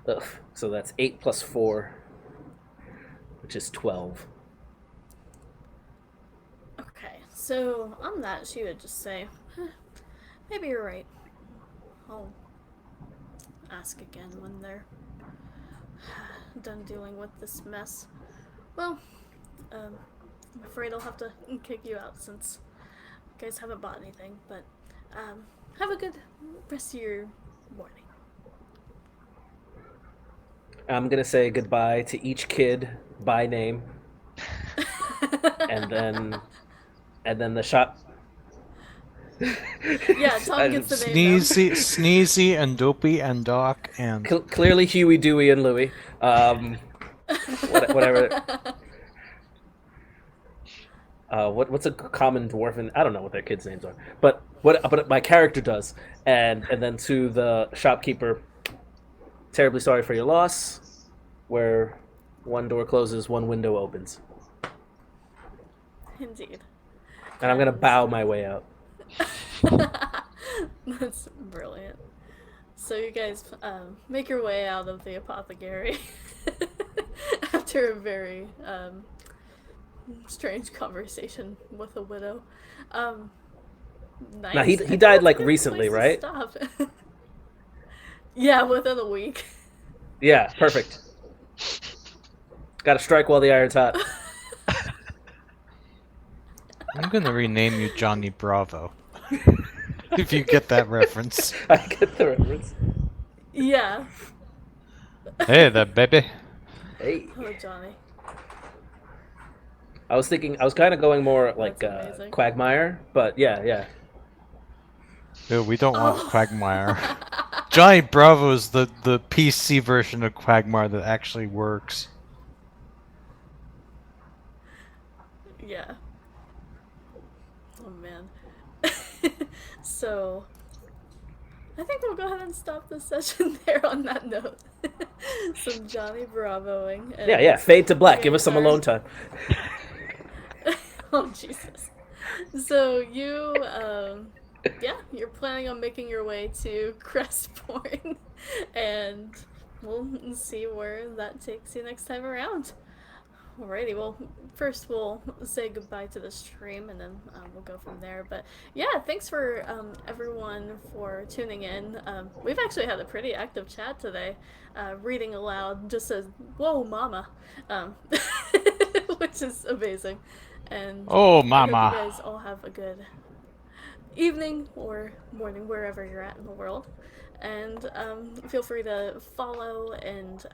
Ugh. So that's 8 plus 4, which is 12. Okay, so on that, she would just say, maybe you're right. I'll ask again when they're done dealing with this mess. Well, I'm afraid I'll have to kick you out since you guys haven't bought anything, but have a good rest of your morning. I'm gonna say goodbye to each kid by name, and then the shop. Yeah, Tom gets the name Sneezy, and Dopey, and Doc, and... Clearly Huey, Dewey, and Louie. Whatever. What's a common dwarven? I don't know what their kids' names are, but my character does, and then to the shopkeeper. Terribly sorry for your loss. Where one door closes, one window opens. Indeed. And I'm gonna bow my way out. That's brilliant. So you guys make your way out of the apothecary after a very strange conversation with a widow. Nice. Now he died like recently, right? Stop. Yeah, within a week. Yeah, perfect. Gotta strike while the iron's hot. I'm gonna rename you Johnny Bravo. If you get that reference. I get the reference. Yeah. Hey there, baby. Hey. Oh, Johnny. I was kind of going more like That's amazing. Quagmire, but yeah. Ew, we don't want Quagmire. Johnny Bravo is the PC version of Quagmire that actually works. Yeah. Oh man. So I think we'll go ahead and stop the session there on that note. Some Johnny Bravoing. And Yeah. Fade to black. Give us some alone time. Oh Jesus. So you you're planning on making your way to Crestpoint, and we'll see where that takes you next time around. Alrighty, well, first we'll say goodbye to the stream, and then we'll go from there. But yeah, thanks for everyone for tuning in. We've actually had a pretty active chat today. Reading aloud just says, "Whoa, mama," which is amazing. And Oh, I mama. hope you guys all have a good evening or morning wherever you're at in the world. And feel free to follow and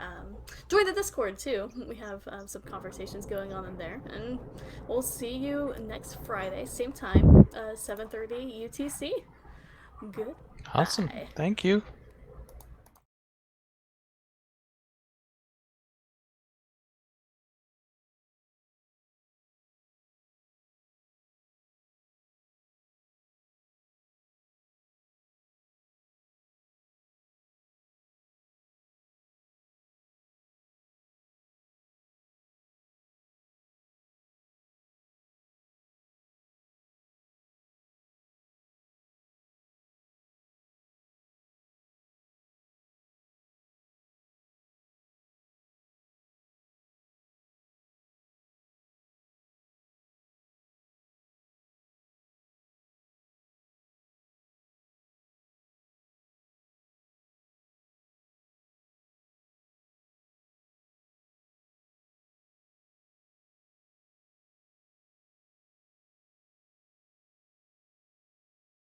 join the Discord too. We have some conversations going on in there. And we'll see you next Friday, same time, 7:30 UTC. Good. Awesome. Thank you.